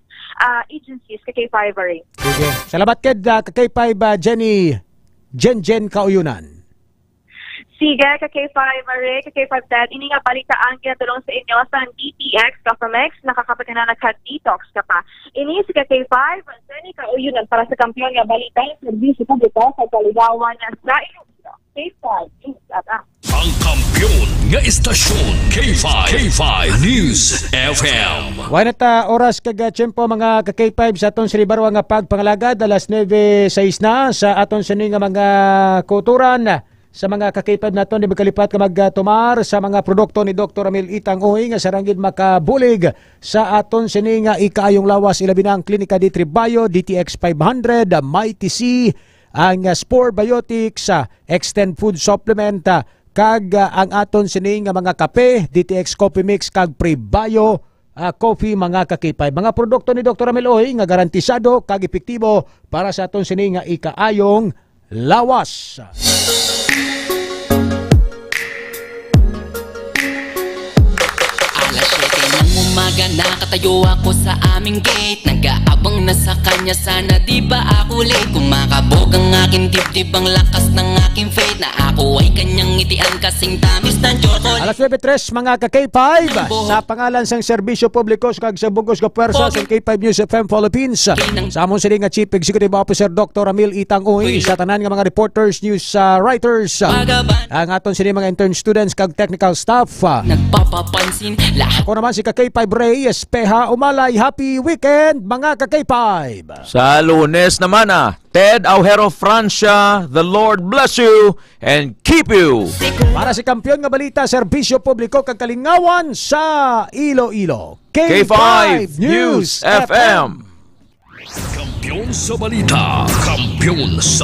agencies K5 Ray. Sige. Salamat ked K5 Jenny Jen Kauyunan. Sige, K5 Ray, K5 Ted, ini nga balitaan kinatulong sa inyo sa DTX, Kafamex, nakakapit na nagka-detox ka pa. Ini si K5, Jenny Kauyunan para sa kampiyon nga balita ng serbisyo publiko sa kaligawan sa Iloilo. K5 News at ang kampiyon nga istasyon K5 News FM. Why nata oras kaga tiyempo mga ka-K5 sa aton silibarwa nga pagpangalagad alas 9:06 na sa aton sini nga mga kulturan sa mga ka-K5 naton di magkalipat ka magtumar sa mga produkto ni Dr. Amil Itang Uy nga sarangid makabulig sa aton sini nga ikaayong lawas ilabi na ang Klinika D3 Bio, DTX 500, Mighty C, ang Spore Biotics, Extend Food Supplement, kag ang aton sini nga mga kape, DTX Coffee Mix, kag Pre-Bio Coffee mga ka-K5. Mga produkto ni Dr. Amil Uy nga garantisado kag epektibo para sa aton sini nga ikaayong lawas. Umaga nakatayo ako sa aming gate, nag-aabang na sa kanya, sana di ba ako late. Kumakabog ang aking dibdib, ang lakas ng aking faith, na ako ay kanyang ngitian kasing tamis ng chocolate. Alas 9:03 mga ka-K5 sa pangalan sang serbisyo publiko kag sa bugos ka pwersa sa K5 News FM Philippines. Sa amon sini nga Chief Executive Officer Dr. Amil Itang Uy, sa tanan nga mga reporters, news writers, ang aton sini mga intern students kag technical staff. Nagpapapansin lahat. Ako naman si K5 Ray Espeha Umalay. Happy weekend mga ka-K5. Sa Lunes naman Ted Aujero Francia, the Lord bless you and keep you. Para si kampiyon nga balita, serbisyo publiko kag kalingawan sa Iloilo. K5 News FM. Kampiyon sa balita, kampiyon sa